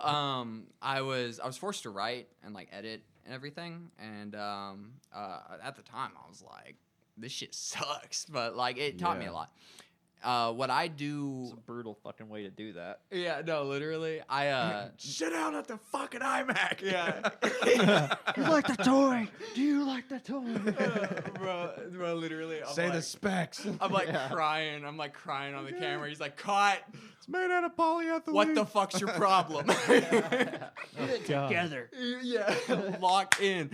Speaker 5: I was forced to write and like edit and everything. And at the time I was like, this shit sucks, but like it taught me a
Speaker 2: Yeah.
Speaker 5: lot. What I do.
Speaker 3: It's a brutal fucking way to do that.
Speaker 5: Yeah, no, literally. I
Speaker 2: Sit down at the fucking iMac.
Speaker 5: yeah.
Speaker 3: You like the toy? Do you like the toy?
Speaker 5: bro, literally. I'm
Speaker 2: Say
Speaker 5: like,
Speaker 2: the specs.
Speaker 5: I'm like
Speaker 3: Yeah.
Speaker 5: crying. I'm like crying on the camera. He's like, cut.
Speaker 2: It's made out of polyethylene.
Speaker 5: What the fuck's your problem?
Speaker 3: Together.
Speaker 5: Yeah, lock in.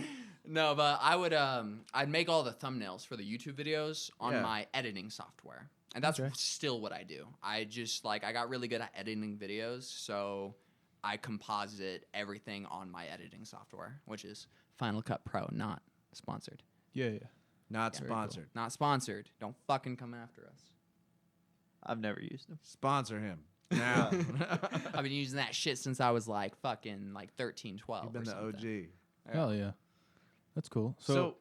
Speaker 5: No, but I would I'd make all the thumbnails for the YouTube videos on
Speaker 2: Yeah.
Speaker 5: my editing software. And that's
Speaker 4: Okay.
Speaker 5: still what I do. I just like I got really good at editing videos, so I composite everything on my editing software, which is Final Cut Pro, not sponsored.
Speaker 4: Yeah.
Speaker 2: Not
Speaker 5: Very
Speaker 2: sponsored.
Speaker 5: Not sponsored. Don't fucking come after us.
Speaker 3: I've never used them.
Speaker 2: Sponsor him. Now.
Speaker 5: I've been using that shit since I was like fucking like 13, 12
Speaker 2: You've been
Speaker 5: or
Speaker 2: the
Speaker 5: something.
Speaker 2: OG.
Speaker 4: Hell yeah. That's cool.
Speaker 2: So,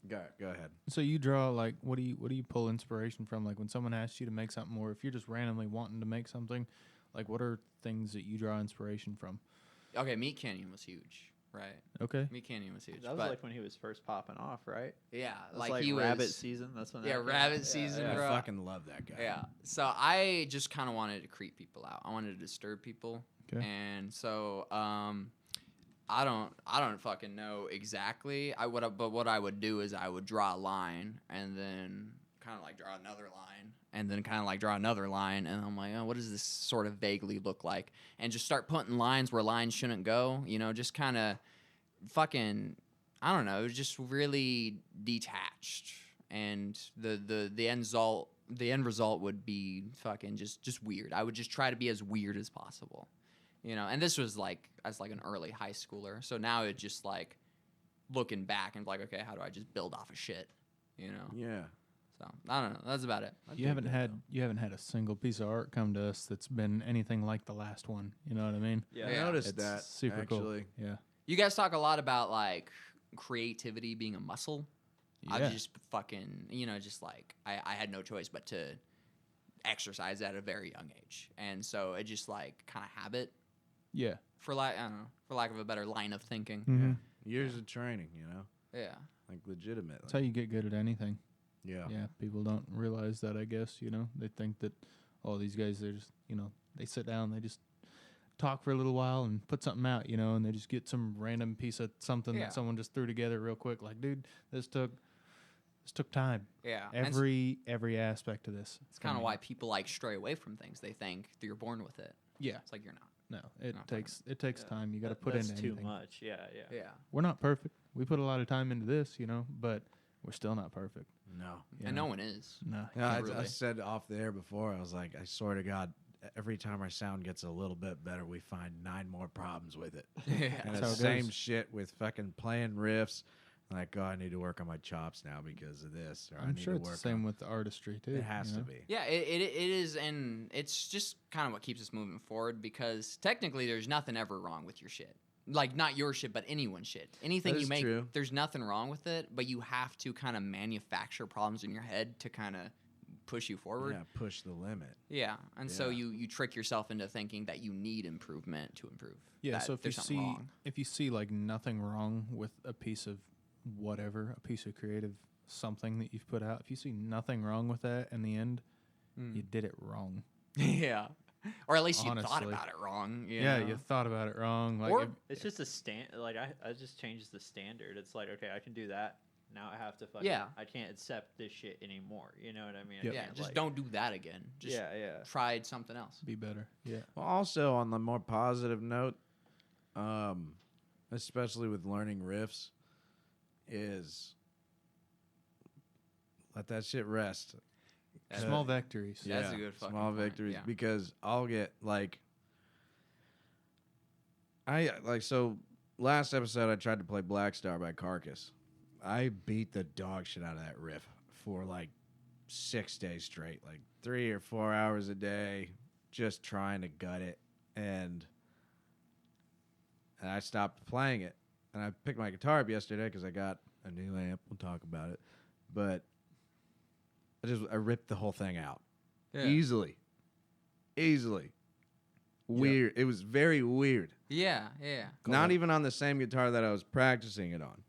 Speaker 2: go ahead.
Speaker 4: So you draw like what do you pull inspiration from? Like when someone asks you to make something, or if you're just randomly wanting to make something, like what are things that you draw inspiration from?
Speaker 5: Okay, Meat Canyon was huge, right?
Speaker 4: Okay.
Speaker 5: Meat Canyon was huge.
Speaker 3: That was
Speaker 5: but
Speaker 3: like when he was first popping off, right?
Speaker 5: yeah,
Speaker 3: It was
Speaker 5: like,
Speaker 3: like
Speaker 5: he
Speaker 3: rabbit
Speaker 5: was
Speaker 3: season. That's when.
Speaker 5: yeah,
Speaker 3: that came
Speaker 5: rabbit
Speaker 3: out.
Speaker 5: season,
Speaker 2: I
Speaker 5: bro.
Speaker 2: fucking love that guy.
Speaker 5: Yeah. So I just kind of wanted to creep people out. I wanted to disturb people.
Speaker 4: Okay.
Speaker 5: And so I don't fucking know exactly. But what I would do is I would draw a line and then kind of like draw another line and then kind of like draw another line, and I'm like, oh, what does this sort of vaguely look like? And just start putting lines where lines shouldn't go. You know, just kind of fucking, I don't know, just really detached. And the end result would be fucking just weird. I would just try to be as weird as possible. you know. And this was like as like an early high schooler, so now it's just like looking back and like, okay, how do I just build off of shit, you know?
Speaker 2: Yeah.
Speaker 5: So I don't know. That's about it.
Speaker 4: You haven't had a single piece of art come to us that's been anything like the last one. You know what I mean?
Speaker 3: Yeah.
Speaker 2: I
Speaker 5: Yeah.
Speaker 2: noticed
Speaker 4: It's
Speaker 2: that.
Speaker 4: super
Speaker 2: actually.
Speaker 4: cool. Yeah.
Speaker 5: You guys talk a lot about like creativity being a muscle.
Speaker 4: Yeah.
Speaker 5: I just fucking, you know, just like I had no choice but to exercise at a very young age, and so it just like kind of habit
Speaker 4: Yeah.
Speaker 5: for like I don't know, for lack of a better line of thinking.
Speaker 4: Mhm.
Speaker 2: Years of training, you know,
Speaker 5: Yeah.
Speaker 2: like legitimately.
Speaker 4: That's how you get good at anything.
Speaker 2: Yeah.
Speaker 4: Yeah, people don't realize that, I guess, you know. They think that, oh, these guys, they're just, you know, they sit down, they just talk for a little while and put something out, you know, and they just get some random piece of something
Speaker 5: Yeah.
Speaker 4: that someone just threw together real quick. Like, dude, this took time.
Speaker 5: Yeah. And
Speaker 4: Every aspect of this.
Speaker 5: it's kind of why people like stray away from things. They think that you're born with it.
Speaker 4: Yeah.
Speaker 5: It's like you're not.
Speaker 4: No, it
Speaker 5: Not
Speaker 4: takes
Speaker 3: Yeah.
Speaker 4: time. You got to put
Speaker 3: That's
Speaker 4: into
Speaker 3: too
Speaker 4: anything.
Speaker 3: much. Yeah.
Speaker 5: Yeah.
Speaker 4: We're not perfect. We put a lot of time into this, you know, but we're still not perfect.
Speaker 2: No.
Speaker 4: you
Speaker 5: And
Speaker 4: know?
Speaker 5: no one is.
Speaker 4: No.
Speaker 2: Yeah, I
Speaker 5: really.
Speaker 2: said off the air before. I was like, I swear to God, every time our sound gets a little bit better, we find 9 more problems with it.
Speaker 5: Yeah.
Speaker 2: And
Speaker 4: That's
Speaker 2: the
Speaker 4: how it
Speaker 2: same
Speaker 4: goes.
Speaker 2: shit with fucking playing riffs. Like, oh, I need to work on my chops now because of this. Or I
Speaker 4: I'm
Speaker 2: need
Speaker 4: sure
Speaker 2: to
Speaker 4: it's the
Speaker 2: work
Speaker 4: same
Speaker 2: on.
Speaker 4: with the artistry, too.
Speaker 2: It has
Speaker 4: you
Speaker 2: to
Speaker 4: know?
Speaker 2: be.
Speaker 5: Yeah, it is, and it's just kind of what keeps us moving forward because technically there's nothing ever wrong with your shit. Like, not your shit, but anyone's shit. Anything
Speaker 2: That
Speaker 5: you
Speaker 2: is
Speaker 5: make,
Speaker 2: true.
Speaker 5: there's nothing wrong with it, but you have to kind of manufacture problems in your head to kind of push you forward.
Speaker 2: Yeah, push the limit.
Speaker 5: Yeah, and so
Speaker 2: Yeah.
Speaker 5: you trick yourself into thinking that you need improvement to improve.
Speaker 4: Yeah,
Speaker 5: that
Speaker 4: so
Speaker 5: there's something wrong.
Speaker 4: if you see like nothing wrong with a piece of whatever, a piece of creative something that you've put out, if you see nothing wrong with that in the end, you did it wrong.
Speaker 5: Yeah, or at least you thought
Speaker 4: Honestly.
Speaker 5: about it wrong. You
Speaker 4: Yeah,
Speaker 5: know?
Speaker 4: you thought about it wrong. Like
Speaker 5: Or-
Speaker 4: if-
Speaker 3: It's just a like I just changed the standard. It's like, okay, I can do that. Now I have to fucking
Speaker 5: Yeah.
Speaker 3: I can't accept this shit anymore. You know what I mean? I
Speaker 4: Yep.
Speaker 5: Yeah,
Speaker 3: can't,
Speaker 5: just
Speaker 3: like-
Speaker 5: don't do that again. Just
Speaker 3: Yeah.
Speaker 5: tried something else.
Speaker 4: be better. Yeah.
Speaker 2: Well, also on the more positive note, especially with learning riffs, is let that shit rest.
Speaker 4: Small victories.
Speaker 5: That's a good fucking
Speaker 2: small
Speaker 5: point,
Speaker 2: victories
Speaker 5: yeah.
Speaker 2: because I'll get like so last episode I tried to play Black Star by Carcass. I beat the dog shit out of that riff for like 6 days straight, like 3 or 4 hours a day, just trying to gut it, and I stopped playing it. And I picked my guitar up yesterday because I got a new amp. We'll talk about it, but I ripped the whole thing out easily. Weird. It was very weird.
Speaker 5: Yeah.
Speaker 2: Not even on the same guitar that I was practicing it on.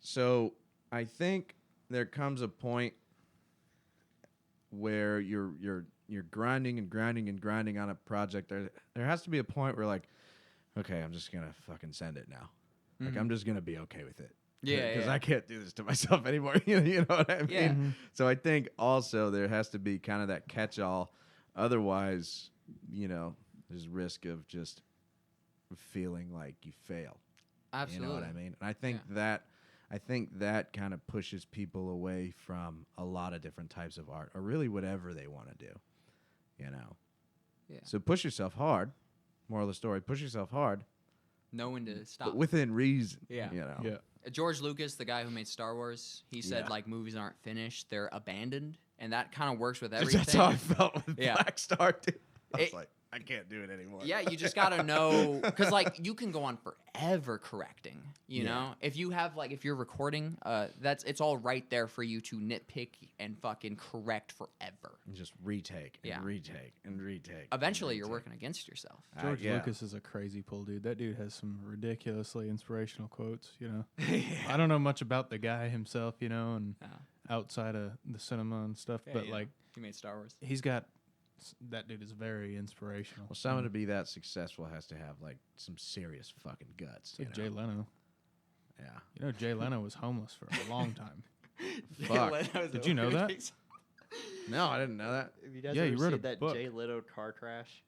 Speaker 2: So I think there comes a point where you're grinding and grinding and grinding on a project. There has to be a point where like, okay, I'm just gonna fucking send it now. Like I'm just gonna be okay with it.
Speaker 5: Yeah,
Speaker 2: Because
Speaker 5: yeah.
Speaker 2: I can't do this to myself anymore. You know what I mean?
Speaker 5: Yeah.
Speaker 2: So I think also there has to be kind of that catch-all. Otherwise, you know, there's risk of just feeling like you fail.
Speaker 5: Absolutely.
Speaker 2: You know what I mean? And I think that kind of pushes people away from a lot of different types of art, or really whatever they want to do. You know.
Speaker 5: Yeah.
Speaker 2: So push yourself hard. Moral of the story: push yourself hard,
Speaker 5: Know when to stop.
Speaker 2: but within reason.
Speaker 5: Yeah.
Speaker 2: You know.
Speaker 4: Yeah.
Speaker 5: George Lucas, the guy who made Star Wars, he said
Speaker 2: Yeah.
Speaker 5: like movies aren't finished; they're abandoned, and that kind of works with everything.
Speaker 2: That's how I felt with
Speaker 5: Yeah.
Speaker 2: Black Star. Too. I was
Speaker 5: It-
Speaker 2: like, I can't do it anymore.
Speaker 5: Yeah, you just gotta know because like you can go on forever correcting. You
Speaker 2: Yeah.
Speaker 5: know, if you have like if you're recording, it's all right there for you to nitpick and fucking correct forever.
Speaker 2: And just retake and
Speaker 5: Yeah.
Speaker 2: retake and retake.
Speaker 5: Eventually,
Speaker 2: and
Speaker 5: you're
Speaker 2: retake.
Speaker 5: working against yourself.
Speaker 4: George
Speaker 2: yeah.
Speaker 4: Lucas is a crazy pull dude. That dude has some ridiculously inspirational quotes, you know. I don't know much about the guy himself, you know, and outside of the cinema and stuff, but like
Speaker 5: he made Star Wars.
Speaker 4: he's got that dude is very inspirational.
Speaker 2: Well, someone to be that successful has to have like some serious fucking guts. You
Speaker 4: Like
Speaker 2: know?
Speaker 4: Jay Leno.
Speaker 2: Yeah.
Speaker 4: You know, Jay Leno was homeless for a long time.
Speaker 2: Fuck.
Speaker 4: Did you know that?
Speaker 2: No, I didn't know that.
Speaker 3: Have you guys
Speaker 4: Yeah,
Speaker 3: ever
Speaker 4: you wrote
Speaker 3: seen
Speaker 4: a
Speaker 3: that
Speaker 4: book.
Speaker 3: Jay Leno car crash?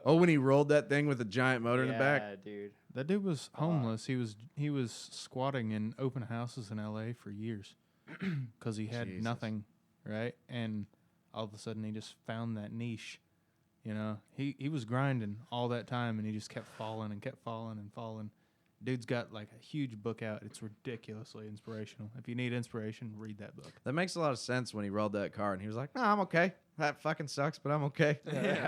Speaker 2: Oh, when he rolled that thing with a giant motor in the back.
Speaker 3: Yeah, dude.
Speaker 4: That dude was homeless. He was squatting in open houses in L.A. for years because he had
Speaker 2: Jesus.
Speaker 4: nothing, right? And all of a sudden, he just found that niche, You know, he was grinding all that time, and he just kept falling and kept falling and falling. Dude's got like a huge book out. It's ridiculously inspirational. If you need inspiration, read that book.
Speaker 2: That makes a lot of sense when he rolled that car and he was like, "No, I'm okay. That fucking sucks, but I'm okay."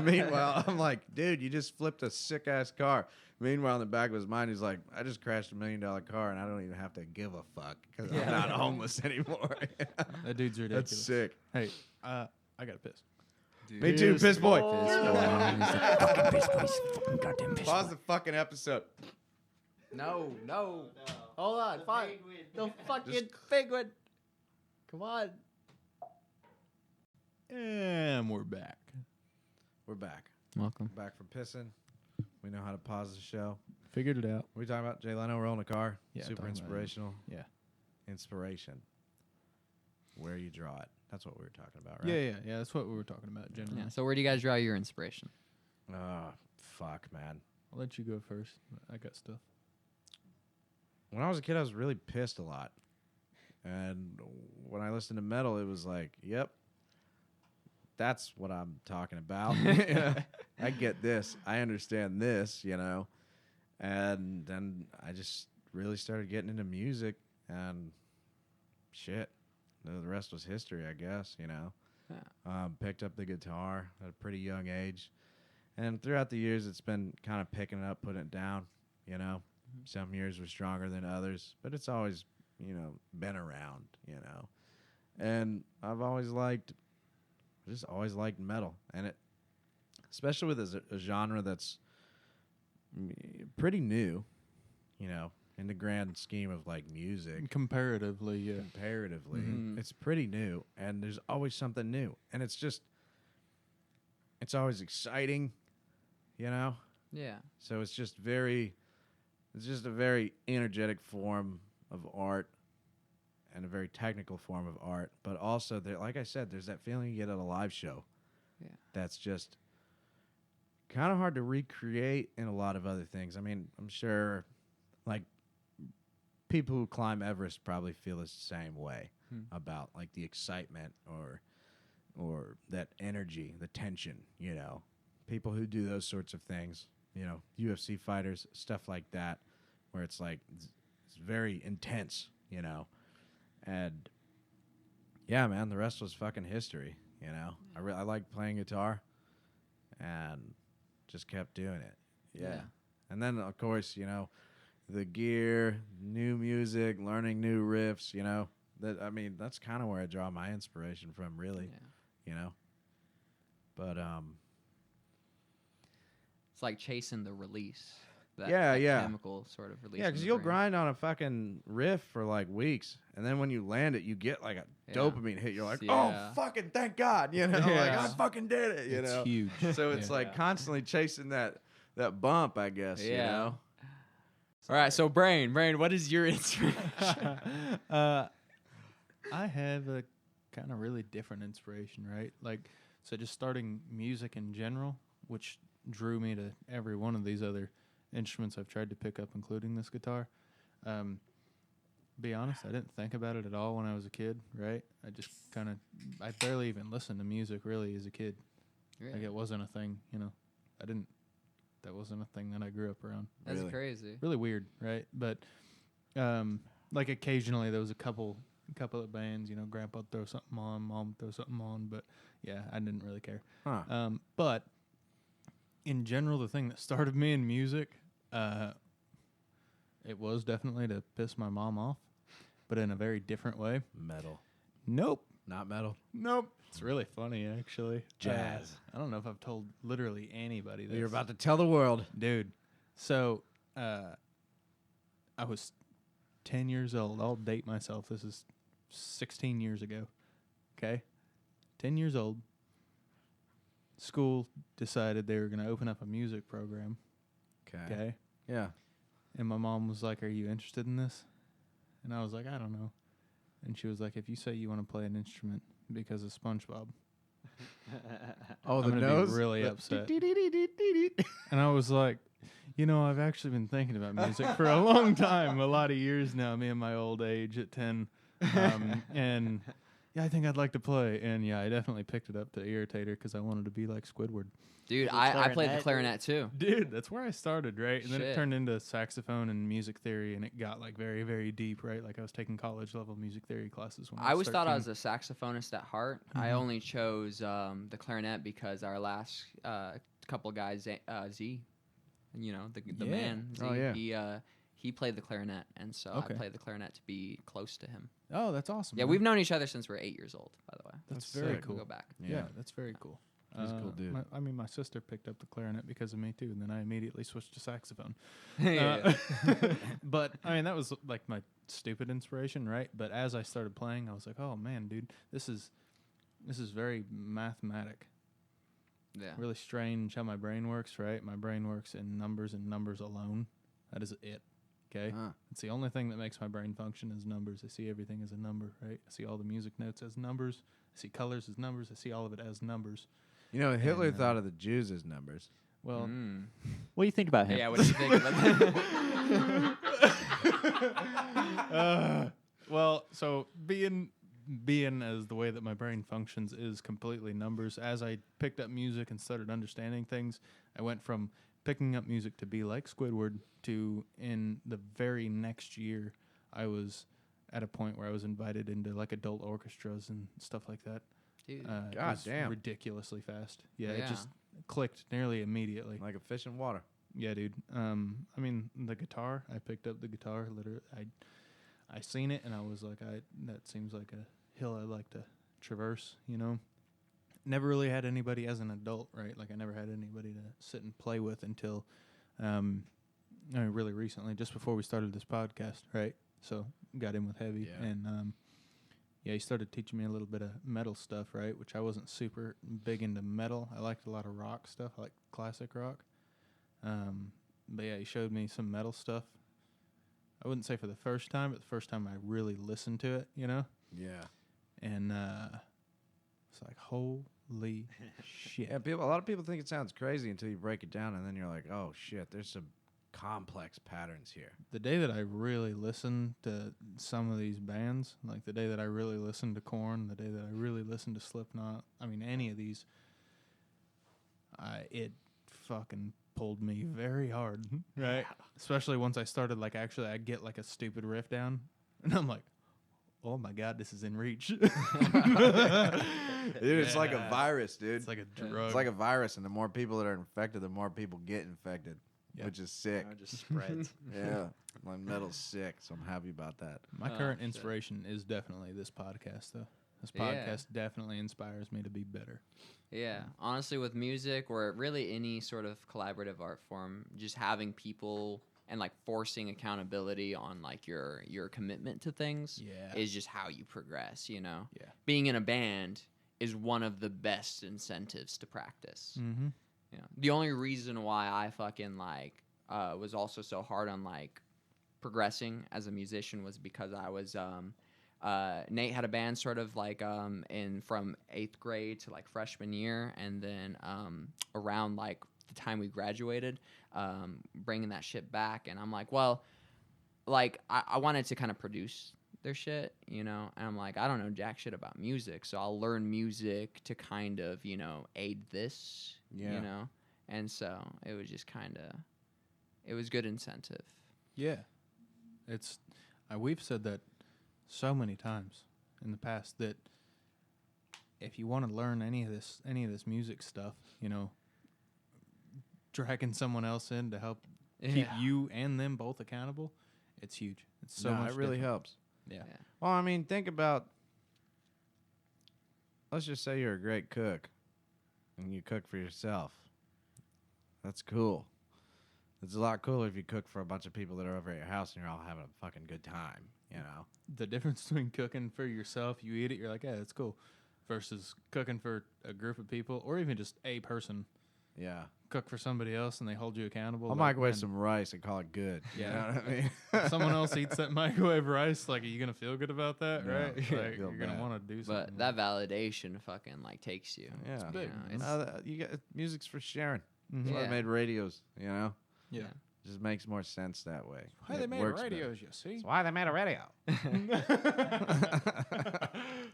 Speaker 2: Meanwhile, I'm like, "Dude, you just flipped a sick ass car." Meanwhile, in the back of his mind, he's like, "I just crashed $1 million car and I don't even have to give a fuck because I'm not homeless anymore."
Speaker 4: That dude's ridiculous.
Speaker 2: That's sick.
Speaker 4: Hey, I got to piss.
Speaker 5: Dude.
Speaker 2: Me too, piss boy.
Speaker 5: Fucking piss boy. He's a fucking goddamn piss
Speaker 2: Pause
Speaker 5: boy.
Speaker 2: the fucking episode.
Speaker 5: No.
Speaker 3: Hold on, fine. The fucking penguin. Come on.
Speaker 4: And we're back.
Speaker 2: We're back.
Speaker 5: Welcome.
Speaker 2: Back from pissing. We know how to pause the show.
Speaker 4: Figured it out.
Speaker 2: What are we talking about? Jay Leno rolling a car.
Speaker 4: Yeah,
Speaker 2: Super
Speaker 4: talking about it.
Speaker 2: inspirational.
Speaker 4: Yeah.
Speaker 2: Inspiration. Where you draw it. That's what we were talking about, right?
Speaker 4: Yeah. That's what we were talking about generally.
Speaker 5: Yeah. So where do you guys draw your inspiration?
Speaker 2: Oh, fuck, man.
Speaker 4: I'll let you go first. I got stuff.
Speaker 2: When I was a kid, I was really pissed a lot. And when I listened to metal, it was like, yep, that's what I'm talking about. I get this. I understand this, you know. And then I just really started getting into music, and shit, the rest was history, I guess, you know.
Speaker 5: Yeah.
Speaker 2: Picked up the guitar at a pretty young age. And throughout the years, it's been kind of picking it up, putting it down, you know. Some years were stronger than others, but it's always, you know, been around, you know. And I've always liked metal, and it, especially with a genre that's pretty new, you know, in the grand scheme of like music.
Speaker 4: Comparatively, yeah.
Speaker 2: Comparatively,
Speaker 5: Mhm.
Speaker 2: it's pretty new, and there's always something new, and it's always exciting, you know.
Speaker 5: Yeah.
Speaker 2: So it's just a very energetic form of art and a very technical form of art. But also, there, like I said, there's that feeling you get at a live show.
Speaker 5: Yeah.
Speaker 2: That's just kind of hard to recreate in a lot of other things. I mean, I'm sure, like, people who climb Everest probably feel the same way about, like, the excitement or that energy, the tension, you know. People who do those sorts of things, you know, UFC fighters, stuff like that, where it's like, it's very intense, you know. And yeah, man, the rest was fucking history, you know. I liked playing guitar and just kept doing it. Yeah. And then, of course, you know, the gear, new music, learning new riffs, you know. That's kind of where I draw my inspiration from, really, you know. But
Speaker 5: it's like chasing the release. That chemical sort of release.
Speaker 2: Yeah, because
Speaker 5: in the
Speaker 2: you'll
Speaker 5: brain.
Speaker 2: grind on a fucking riff for like weeks, and then when you land it, you get like a dopamine hit. You're like,
Speaker 5: Yeah.
Speaker 2: oh, fucking thank God, you know, like I fucking did it, you
Speaker 4: It's
Speaker 2: know.
Speaker 4: huge.
Speaker 2: So it's like constantly chasing that bump, I guess, you
Speaker 5: Yeah.
Speaker 2: know.
Speaker 5: All right, so Brain, what is your inspiration?
Speaker 4: I have a kind of really different inspiration, right? Like, so just starting music in general, which drew me to every one of these other instruments I've tried to pick up, including this guitar. Be honest, I didn't think about it at all when I was a kid, right? I barely even listened to music really as a kid.
Speaker 5: Really?
Speaker 4: Like, it wasn't a thing, you know. That wasn't a thing that I grew up around.
Speaker 5: That's
Speaker 2: Really?
Speaker 5: crazy.
Speaker 4: Really weird, right? But like occasionally there was a couple of bands, you know, Grandpa would throw something on, Mom would throw something on, but yeah, I didn't really care.
Speaker 2: Huh.
Speaker 4: But in general, the thing that started me in music, it was definitely to piss my mom off, but in a very different way.
Speaker 2: Metal,
Speaker 4: Nope.
Speaker 2: not metal.
Speaker 4: It's really funny, actually.
Speaker 2: Jazz.
Speaker 4: I don't know if I've told literally anybody this.
Speaker 2: You're about to tell the world.
Speaker 4: Dude, so I was 10 years old. I'll date myself. This is 16 years ago. Okay? 10 years old. School decided they were going to open up a music program. Okay?
Speaker 2: Yeah.
Speaker 4: And my mom was like, "Are you interested in this?" And I was like, "I don't know." And she was like, "If you say you want to play an instrument because of SpongeBob,
Speaker 2: Oh,
Speaker 4: I'm gonna be really upset." And I was like, "You know, I've actually been thinking about music for a long time, a lot of years now, me and my old age at 10. And yeah, I think I'd like to play. And yeah, I definitely picked it up to irritate her because I wanted to be like Squidward.
Speaker 5: Dude,
Speaker 3: The
Speaker 5: I played the
Speaker 3: clarinet,
Speaker 5: clarinet too.
Speaker 4: Dude, that's where I started, right? And then it
Speaker 5: Shit.
Speaker 4: turned into saxophone and music theory, and it got like very, very deep, right? Like I was taking college level music theory classes when
Speaker 5: I always
Speaker 4: was
Speaker 5: thought I
Speaker 4: 13.
Speaker 5: was a saxophonist at heart. I
Speaker 4: Mhm.
Speaker 5: only chose the clarinet because our last couple guys, Z, you know, the
Speaker 4: Yeah.
Speaker 5: man, Z,
Speaker 2: Oh, yeah.
Speaker 5: he played the clarinet, and so
Speaker 4: Okay.
Speaker 5: I played the clarinet to be close to him.
Speaker 4: Oh, that's awesome.
Speaker 5: Yeah,
Speaker 4: man.
Speaker 5: we've known each other since we were 8 years old, by the way.
Speaker 4: That's
Speaker 2: That's
Speaker 4: very
Speaker 2: sick.
Speaker 4: cool.
Speaker 5: We'll go back.
Speaker 4: Yeah, that's very cool.
Speaker 2: He's a cool dude.
Speaker 4: My sister picked up the clarinet because of me too, and then I immediately switched to saxophone.
Speaker 5: Yeah.
Speaker 4: But I mean, that was like my stupid inspiration, right? But as I started playing, I was like, oh man, dude, this is very mathematic.
Speaker 5: Yeah.
Speaker 4: Really strange how my brain works, right? My brain works in numbers and numbers alone. That is it. Okay?
Speaker 2: Huh.
Speaker 4: It's the only thing that makes my brain function is numbers. I see everything as a number, right? I see all the music notes as numbers. I see colors as numbers. I see all of it as numbers.
Speaker 2: You know, Hitler
Speaker 4: And,
Speaker 2: thought of the Jews as numbers.
Speaker 4: Well,
Speaker 5: Mm.
Speaker 3: What do you think about him?
Speaker 5: Yeah, what do you think about that?
Speaker 4: well, so being as the way that my brain functions is completely numbers. As I picked up music and started understanding things, I went from picking up music to be like Squidward to in the very next year, I was at a point where I was invited into like adult orchestras and stuff like that.
Speaker 5: Dude.
Speaker 4: It
Speaker 2: God
Speaker 4: was
Speaker 2: damn.
Speaker 4: ridiculously fast. Yeah,
Speaker 5: Yeah.
Speaker 4: it just clicked nearly immediately.
Speaker 2: Like a fish in water.
Speaker 4: Yeah, dude. I mean, the guitar. I picked up the guitar. Literally, I seen it and I was like, that seems like a hill I'd like to traverse. You know. Never really had anybody as an adult, right? Like I never had anybody to sit and play with until, I mean, really recently, just before we started this podcast, right? So got in with Heavy
Speaker 2: Yeah.
Speaker 4: and yeah, he started teaching me a little bit of metal stuff, right? Which I wasn't super big into metal. I liked a lot of rock stuff, I like classic rock. But yeah, he showed me some metal stuff. I wouldn't say for the first time, but the first time I really listened to it, you know?
Speaker 2: Yeah.
Speaker 4: And it's like, holy shit.
Speaker 2: Yeah, a lot of people think it sounds crazy until you break it down, and then you're like, oh, shit, there's some complex patterns here.
Speaker 4: The day that I really listened to some of these bands, like the day that I really listened to Korn, the day that I really listened to Slipknot, I mean, any of these, it fucking pulled me very hard, right? Especially once I started, like, actually, I get, like, a stupid riff down, and I'm like, oh, my God, this is in reach.
Speaker 2: Dude, it's like a
Speaker 4: Yeah.
Speaker 2: virus, dude.
Speaker 4: It's like a drug.
Speaker 2: It's like a virus, and the more people that are infected, the more people get infected,
Speaker 4: Yeah.
Speaker 2: which is sick.
Speaker 3: It just spreads.
Speaker 2: Yeah, my metal's sick, so I'm happy about that.
Speaker 4: My
Speaker 5: Oh,
Speaker 4: current
Speaker 5: shit.
Speaker 4: inspiration is definitely this podcast, though. This
Speaker 5: Yeah.
Speaker 4: podcast definitely inspires me to be better.
Speaker 5: Yeah, honestly, with music or really any sort of collaborative art form, just having people and like forcing accountability on like your commitment to things
Speaker 4: Yeah.
Speaker 5: is just how you progress. You know,
Speaker 4: Yeah.
Speaker 5: being in a band is one of the best incentives to practice.
Speaker 4: Mm-hmm.
Speaker 5: You know, the only reason why I fucking like was also so hard on like progressing as a musician was because I was Nate had a band sort of like in from 8th grade to like freshman year, and then around like the time we graduated, bringing that shit back, and I'm like, well, like I wanted to kind of produce their shit, you know, and I'm like, I don't know jack shit about music, so I'll learn music to kind of, you know, aid this,
Speaker 2: Yeah.
Speaker 5: you know, and so it was just kind of, it was good incentive.
Speaker 4: Yeah. It's we've said that so many times in the past that if you want to learn any of this music stuff, you know, dragging someone else in to help keep you and them both accountable, it's huge. It's so
Speaker 2: No,
Speaker 4: much
Speaker 2: it really
Speaker 4: different.
Speaker 2: helps.
Speaker 4: Yeah.
Speaker 5: Yeah.
Speaker 2: Well, I mean, think about, let's just say you're a great cook and you cook for yourself. That's cool. It's a lot cooler if you cook for a bunch of people that are over at your house and you're all having a fucking good time, you know?
Speaker 4: The difference between cooking for yourself, you eat it, you're like, yeah, that's cool, versus cooking for a group of people or even just a person.
Speaker 2: Yeah.
Speaker 4: Cook for somebody else and they hold you accountable.
Speaker 2: I'll
Speaker 4: like,
Speaker 2: microwave
Speaker 4: man,
Speaker 2: some rice and call it good.
Speaker 4: Yeah.
Speaker 2: You know what I mean?
Speaker 4: if someone else eats that microwave rice, like, are you gonna feel good about that,
Speaker 2: No,
Speaker 4: right?
Speaker 2: I
Speaker 4: Like,
Speaker 2: feel
Speaker 4: you're gonna
Speaker 2: bad.
Speaker 4: want to do something.
Speaker 5: But that validation fucking like takes you.
Speaker 2: Yeah.
Speaker 4: big.
Speaker 5: You know, it's,
Speaker 2: You get music's for sharing.
Speaker 4: Mhm.
Speaker 2: That's why I
Speaker 5: Yeah.
Speaker 2: made radios, you know?
Speaker 4: Yeah.
Speaker 2: Just makes more sense that way.
Speaker 4: Why
Speaker 2: It
Speaker 4: they made
Speaker 2: works
Speaker 4: radios, you see?
Speaker 2: better. Why they made a radio?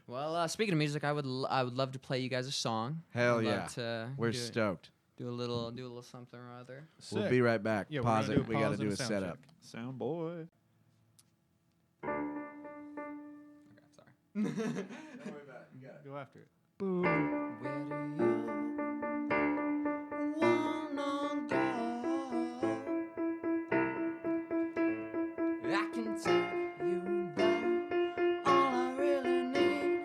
Speaker 5: Well, speaking of music, I would love to play you guys a song.
Speaker 2: Hell
Speaker 5: I'd
Speaker 2: yeah.
Speaker 5: love to
Speaker 2: We're
Speaker 5: do,
Speaker 2: stoked.
Speaker 5: do a little something or other.
Speaker 2: We'll
Speaker 4: Sick.
Speaker 2: be right back.
Speaker 4: Yeah, we're
Speaker 2: Pause
Speaker 4: gonna
Speaker 2: it.
Speaker 4: do
Speaker 2: We
Speaker 4: a
Speaker 2: got to
Speaker 4: pause
Speaker 2: do
Speaker 4: and
Speaker 2: a
Speaker 4: sound
Speaker 2: setup.
Speaker 4: check.
Speaker 3: Sound boy.
Speaker 5: Okay, sorry.
Speaker 4: Go after it.
Speaker 5: Where do you wanna go? I can take you there. All I really need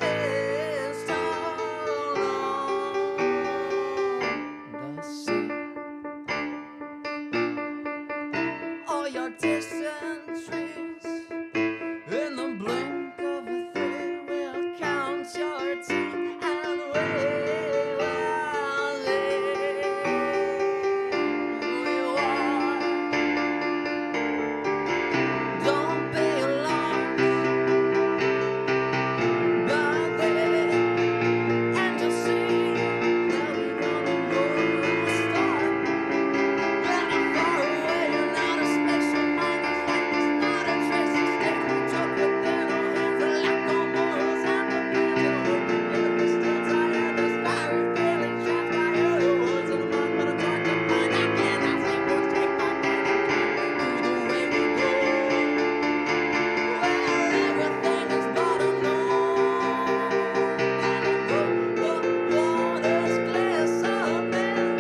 Speaker 5: is time on the sea. All your distant trees, in the blink of a three, will count your teeth and we will live. We walk. Don't be alarmed by this, and you'll see that we're gonna go a star. Getting far away and out of space, your mind is like there's not a trace of state. We took within our hands a lack of morals and opinions. Working yet we're still tired. This fiery feeling transpired. The words in the mouth, but it's hard to find. I cannot seem to take my mind and turn through the way we go. Where everything is but unknown. And the waters glistening.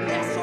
Speaker 5: Yes, so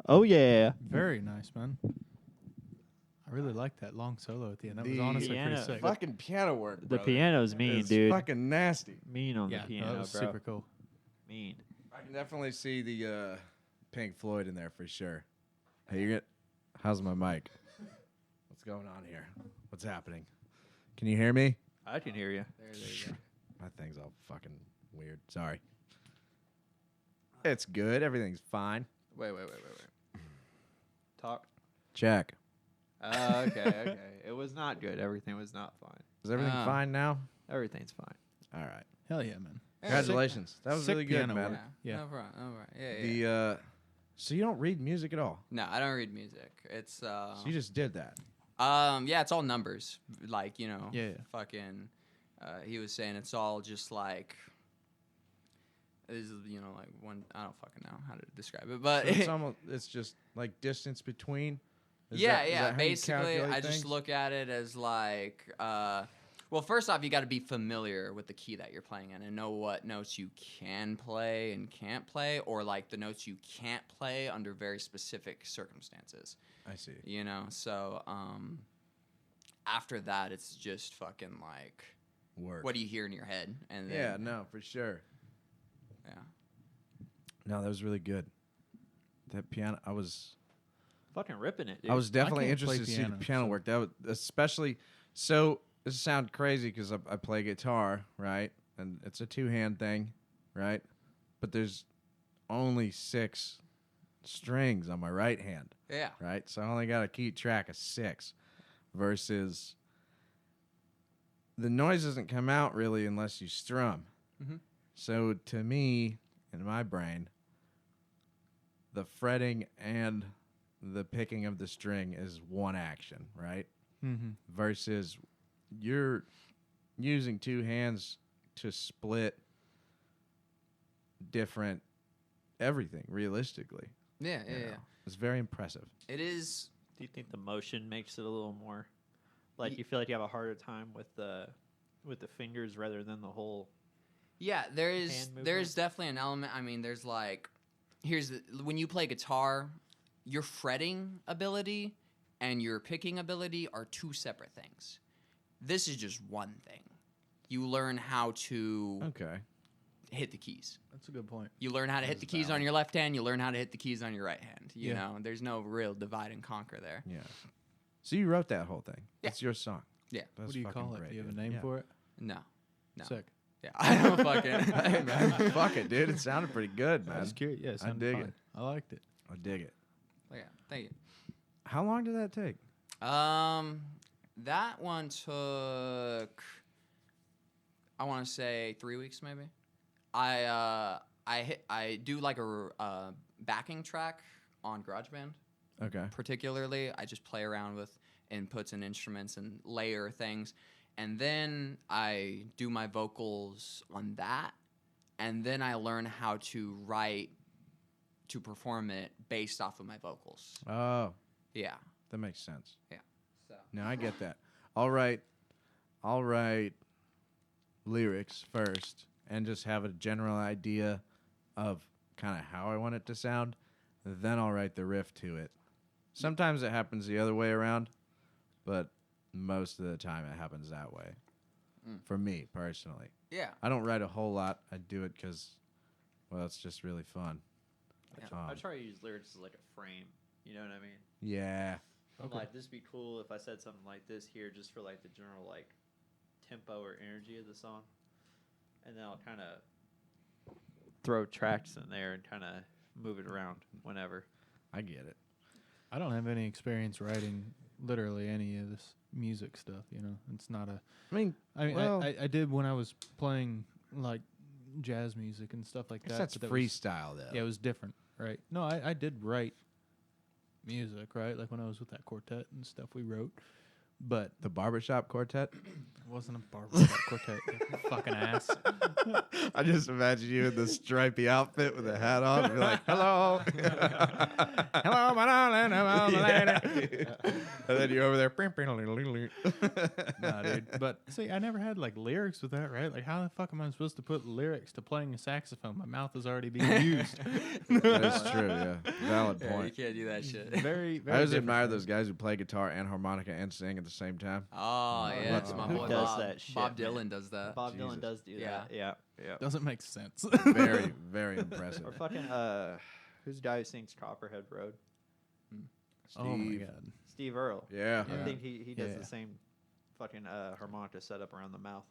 Speaker 3: Oh yeah.
Speaker 4: Very nice, man. I really like that long solo at the end. That was
Speaker 2: The
Speaker 4: honestly pretty
Speaker 3: piano-
Speaker 4: sick.
Speaker 2: Fucking piano work,
Speaker 3: The
Speaker 2: brother.
Speaker 3: piano's mean,
Speaker 2: It's
Speaker 3: dude.
Speaker 2: fucking nasty.
Speaker 3: Mean on
Speaker 4: Yeah,
Speaker 3: the
Speaker 4: no,
Speaker 3: piano,
Speaker 4: that was
Speaker 3: bro.
Speaker 4: super cool.
Speaker 3: Mean.
Speaker 2: I can definitely see the Pink Floyd in there for sure. Hey, you get? How's my mic? What's going on here? What's happening? Can you hear me?
Speaker 3: I can hear you.
Speaker 5: There you go.
Speaker 2: My thing's all fucking weird. Sorry. It's good. Everything's fine.
Speaker 5: Wait.
Speaker 3: Talk.
Speaker 2: Check.
Speaker 3: Okay. It was not good. Everything was not fine.
Speaker 2: Is everything
Speaker 5: Oh.
Speaker 2: fine now?
Speaker 3: Everything's fine.
Speaker 2: All right.
Speaker 4: Hell yeah, man.
Speaker 2: Congratulations. That was
Speaker 4: sick
Speaker 2: really good,
Speaker 4: piano
Speaker 2: man.
Speaker 4: work. Yeah.
Speaker 5: No problem. All right. Yeah.
Speaker 2: The so you don't read music at all.
Speaker 5: No, I don't read music. It's
Speaker 2: So you just did that.
Speaker 5: yeah, it's all numbers. Like, you know,
Speaker 4: Yeah.
Speaker 5: fucking he was saying it's all just like this is, you know, like one I don't fucking know how to describe it, but
Speaker 2: So it's just like distance between. Is
Speaker 5: yeah,
Speaker 2: that
Speaker 5: yeah.
Speaker 2: how you
Speaker 5: Basically,
Speaker 2: calculate
Speaker 5: I just
Speaker 2: things?
Speaker 5: look at it as like, well, first off, you got to be familiar with the key that you're playing in and know what notes you can play and can't play, or like the notes you can't play under very specific circumstances.
Speaker 2: I see.
Speaker 5: You know, so after that, it's just fucking like,
Speaker 2: Work.
Speaker 5: what do you hear in your head? And then,
Speaker 2: Yeah, no, for sure.
Speaker 5: yeah.
Speaker 2: No, that was really good. That piano, I was
Speaker 3: Fucking ripping it, dude.
Speaker 2: I was definitely
Speaker 4: can't play
Speaker 2: interested to see the
Speaker 4: piano,
Speaker 2: piano
Speaker 4: so-
Speaker 2: work. That was especially so. This sounds crazy because I play guitar, right? And it's a 2-hand thing, right? But there's only 6 strings on my right hand,
Speaker 5: Yeah.
Speaker 2: right? So I only got to keep track of 6 versus the noise doesn't come out really unless you strum.
Speaker 5: Mhm.
Speaker 2: So to me, in my brain, the fretting and the picking of the string is one action, right?
Speaker 4: Mm-hmm.
Speaker 2: Versus you're using 2 hands to split different everything realistically.
Speaker 5: Yeah,
Speaker 2: you
Speaker 5: yeah,
Speaker 2: know?
Speaker 5: yeah.
Speaker 2: It's very impressive.
Speaker 5: It is.
Speaker 3: Do you think the motion makes it a little more, like you feel like you have a harder time with the fingers rather than the whole?
Speaker 5: Yeah, there
Speaker 3: Hand
Speaker 5: is
Speaker 3: movement?
Speaker 5: definitely an element. I mean, there's like when you play guitar, your fretting ability and your picking ability are 2 separate things. This is just one thing. You learn how to
Speaker 2: Okay.
Speaker 5: hit the keys.
Speaker 4: That's a good point.
Speaker 5: You learn how to hit the keys on your left hand, you learn how to hit the keys on your right hand. You
Speaker 4: Yeah.
Speaker 5: know, there's no real divide and conquer there.
Speaker 2: Yeah. So you wrote that whole thing.
Speaker 5: Yeah.
Speaker 2: It's your song.
Speaker 5: Yeah.
Speaker 2: That's
Speaker 4: What do you
Speaker 2: fucking
Speaker 4: call it?
Speaker 2: great,
Speaker 4: Do you have a
Speaker 2: dude.
Speaker 4: name
Speaker 2: Yeah.
Speaker 4: for it?
Speaker 5: No. No.
Speaker 4: Sick.
Speaker 5: Yeah. I don't fucking
Speaker 2: Hey, man. Fuck it, dude. It sounded pretty good,
Speaker 4: I
Speaker 2: man.
Speaker 4: was curious. Yeah, it
Speaker 2: I
Speaker 4: sounded
Speaker 2: dig
Speaker 4: fun.
Speaker 2: it.
Speaker 4: I liked it.
Speaker 2: I dig it.
Speaker 5: Yeah, thank you.
Speaker 2: How long did that take?
Speaker 5: That one took, I want to say 3 weeks maybe. I do like a backing track on GarageBand.
Speaker 2: Okay.
Speaker 5: Particularly, I just play around with inputs and instruments and layer things, and then I do my vocals on that, and then I learn how to write to perform it based off of my vocals.
Speaker 2: Oh,
Speaker 5: Yeah.
Speaker 2: that makes sense.
Speaker 5: Yeah. So.
Speaker 2: No, I get that. I'll write lyrics first and just have a general idea of kind of how I want it to sound. Then I'll write the riff to it. Sometimes it happens the other way around, but most of the time it happens that way. For me, personally.
Speaker 5: Yeah.
Speaker 2: I don't write a whole lot. I do it because, well, it's just really fun.
Speaker 3: I try to use lyrics as like a frame. You know what I mean?
Speaker 2: Yeah.
Speaker 3: I'm like, this would be cool if I said something like this here, just for like the general like tempo or energy of the song, and then I'll kind of throw tracks in there and kind of move it around whenever.
Speaker 2: I get it.
Speaker 4: I don't have any experience writing literally any of this music stuff. You know, it's not a.
Speaker 2: I mean, well,
Speaker 4: I did when I was playing like jazz music and stuff like that.
Speaker 2: that's
Speaker 4: but that was-
Speaker 2: freestyle, though.
Speaker 4: Yeah, it was different, right? No, I did write music, right? Like when I was with that quartet and stuff we wrote. But
Speaker 2: The Barbershop Quartet.
Speaker 4: it wasn't a barbershop quartet, you fucking ass.
Speaker 2: I just imagine you in the stripy outfit with a hat on. And be like, hello.
Speaker 4: Hello, my darling. Hello, my lady.
Speaker 2: And then you're over there.
Speaker 4: Nah, dude. But see, I never had like lyrics with that, right? Like, how the fuck am I supposed to put lyrics to playing a saxophone? My mouth is already being used.
Speaker 2: That is true, yeah. Valid
Speaker 5: Yeah, you
Speaker 2: point.
Speaker 5: can't do that shit.
Speaker 4: Very, very.
Speaker 2: I always
Speaker 4: different
Speaker 2: admire
Speaker 4: thing.
Speaker 2: those guys who play guitar and harmonica and sing at the same time.
Speaker 5: Oh, yeah.
Speaker 2: What
Speaker 5: It's
Speaker 2: the
Speaker 5: my
Speaker 2: fuck?
Speaker 5: boy
Speaker 3: Who does
Speaker 5: Bob.
Speaker 3: that shit,
Speaker 5: Bob
Speaker 3: man?
Speaker 5: Dylan does that.
Speaker 3: Bob
Speaker 2: Jesus.
Speaker 3: Dylan does do
Speaker 5: Yeah.
Speaker 3: that. Yeah, yeah.
Speaker 4: Doesn't make sense.
Speaker 2: Very, very impressive.
Speaker 3: Or fucking who's the guy who sings Copperhead Road?
Speaker 4: Oh my
Speaker 2: Steve.
Speaker 4: god.
Speaker 3: Steve Earle.
Speaker 2: Yeah.
Speaker 3: I think he does
Speaker 4: Yeah.
Speaker 3: the same fucking harmonica setup around the mouth.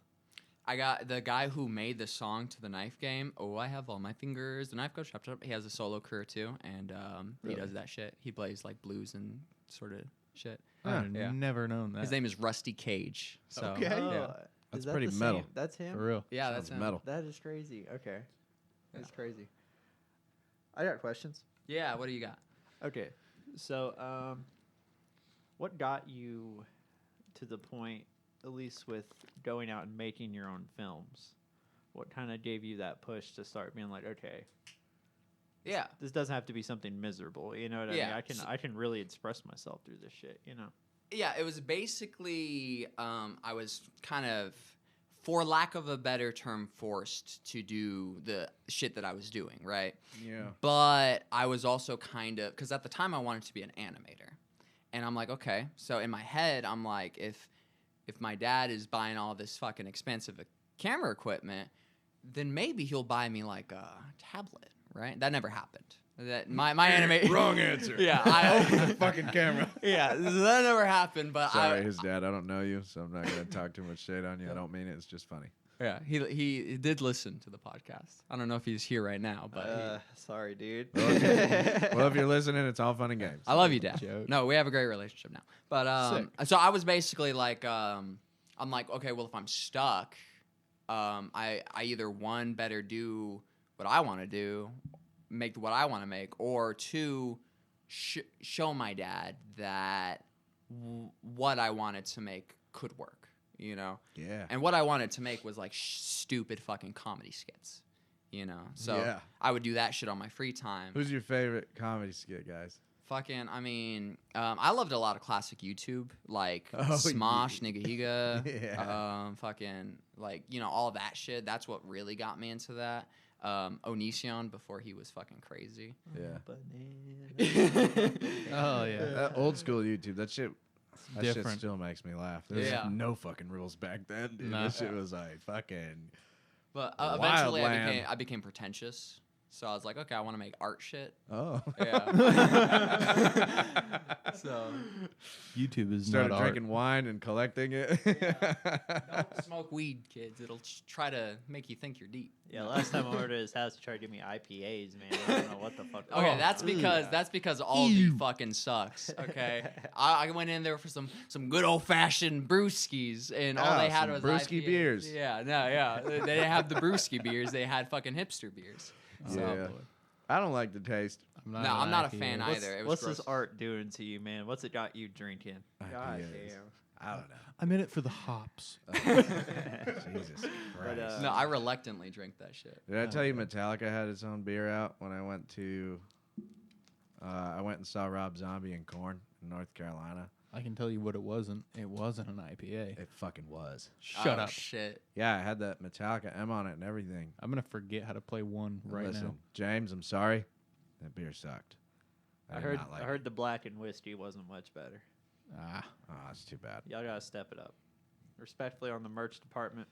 Speaker 5: I got the guy who made the song to the Knife Game. Oh, I have all my fingers. The knife goes chop chop. He has a solo career too, and he does that shit. He plays like blues and sort of shit.
Speaker 4: I've
Speaker 5: Yeah.
Speaker 4: never known that.
Speaker 5: His name is Rusty Cage. So,
Speaker 4: Okay.
Speaker 5: Yeah.
Speaker 2: That's
Speaker 3: is that
Speaker 2: pretty
Speaker 3: the
Speaker 2: metal.
Speaker 3: Same? That's him.
Speaker 4: For real.
Speaker 5: Yeah,
Speaker 2: Sounds
Speaker 5: that's him.
Speaker 2: metal.
Speaker 3: That is crazy. Okay, that's crazy. I got questions.
Speaker 5: Yeah, what do you got?
Speaker 3: Okay, so what got you to the point, at least with going out and making your own films? What kind of gave you that push to start being like, okay,
Speaker 5: Yeah.
Speaker 3: this doesn't have to be something miserable. You know what I
Speaker 5: Yeah,
Speaker 3: mean? I can really express myself through this shit. You know.
Speaker 5: Yeah, it was basically I was kind of, for lack of a better term, forced to do the shit that I was doing, right?
Speaker 2: Yeah.
Speaker 5: But I was also kind of, because at the time I wanted to be an animator. And I'm like, okay. So in my head, I'm like, if if my dad is buying all this fucking expensive camera equipment, then maybe he'll buy me like a tablet, right? That never happened. That my anime.
Speaker 2: Wrong answer.
Speaker 5: Yeah,
Speaker 2: Open the fucking camera.
Speaker 5: yeah, that never happened. But
Speaker 2: Sorry, his dad. I don't know you, so I'm not gonna talk too much shade on you. I don't mean it. It's just funny.
Speaker 5: yeah, he did listen to the podcast. I don't know if he's here right now, but
Speaker 3: Sorry, dude.
Speaker 2: Well, if you're listening, it's all fun and games.
Speaker 5: I love you, Dad.
Speaker 4: Joke.
Speaker 5: No, we have a great relationship now. But so I was basically like, I'm like, okay, well, if I'm stuck, I either one better do what I want to do, make what I want to make, or two, show my dad that what I wanted to make could work, you know?
Speaker 2: Yeah.
Speaker 5: And what I wanted to make was like stupid fucking comedy skits, you know? So
Speaker 2: Yeah.
Speaker 5: I would do that shit on my free time.
Speaker 2: Who's your favorite comedy skit, guys?
Speaker 5: Fucking, I mean, I loved a lot of classic YouTube, like
Speaker 2: Oh,
Speaker 5: Smosh, Nigga Higa,
Speaker 2: Yeah.
Speaker 5: fucking, like, you know, all that shit. That's what really got me into that. Onision before he was fucking crazy.
Speaker 2: Yeah.
Speaker 4: Oh yeah.
Speaker 2: That old school YouTube, that shit
Speaker 4: Different.
Speaker 2: still makes me laugh. There's
Speaker 5: Yeah.
Speaker 2: no fucking rules back then, dude.
Speaker 4: Nah.
Speaker 2: That shit was like fucking.
Speaker 5: But eventually
Speaker 2: Wildland.
Speaker 5: I became pretentious. So I was like, okay, I want to make art shit.
Speaker 2: Oh.
Speaker 5: Yeah. So
Speaker 4: YouTube is
Speaker 2: Started
Speaker 4: not art.
Speaker 2: drinking wine and collecting it.
Speaker 5: don't smoke weed, kids. It'll try to make you think you're deep.
Speaker 3: Yeah, last time I went to his house, he tried to give me IPAs, man. I don't know what the fuck.
Speaker 5: Okay,
Speaker 3: Oh,
Speaker 5: that's because Aldi fucking sucks. Okay, I went in there for some good old fashioned brewskis, and all they had
Speaker 2: some
Speaker 5: was
Speaker 2: brewski
Speaker 5: IPAs.
Speaker 2: beers.
Speaker 5: Yeah, no, yeah, they didn't have the brewski beers. They had fucking hipster beers.
Speaker 4: Oh,
Speaker 2: Yeah.
Speaker 4: boy.
Speaker 2: I don't like the taste.
Speaker 5: No, I'm not a fan
Speaker 4: IPA.
Speaker 5: either. It was
Speaker 3: What's
Speaker 5: gross.
Speaker 3: this art doing to you, man? What's it got you drinking? God
Speaker 2: IPAs. I don't know.
Speaker 4: I'm in it for the hops.
Speaker 2: Jesus
Speaker 3: But,
Speaker 2: Christ.
Speaker 5: No, I reluctantly drink that shit.
Speaker 2: Did I tell you Metallica had its own beer out when I went to? I went and saw Rob Zombie and Korn in North Carolina.
Speaker 4: I can tell you what it wasn't. It wasn't an IPA.
Speaker 2: It fucking was.
Speaker 4: Shut
Speaker 5: Oh,
Speaker 4: up.
Speaker 5: Shit.
Speaker 2: Yeah, I had that Metallica M on it and everything.
Speaker 4: I'm gonna forget how to play one right
Speaker 2: Listen,
Speaker 4: now.
Speaker 2: James, I'm sorry. That beer sucked.
Speaker 3: I
Speaker 2: did
Speaker 3: heard
Speaker 2: not like
Speaker 3: I heard the black and whiskey wasn't much better.
Speaker 4: Ah,
Speaker 2: Oh, that's too bad.
Speaker 3: Y'all gotta step it up. Respectfully on the merch department,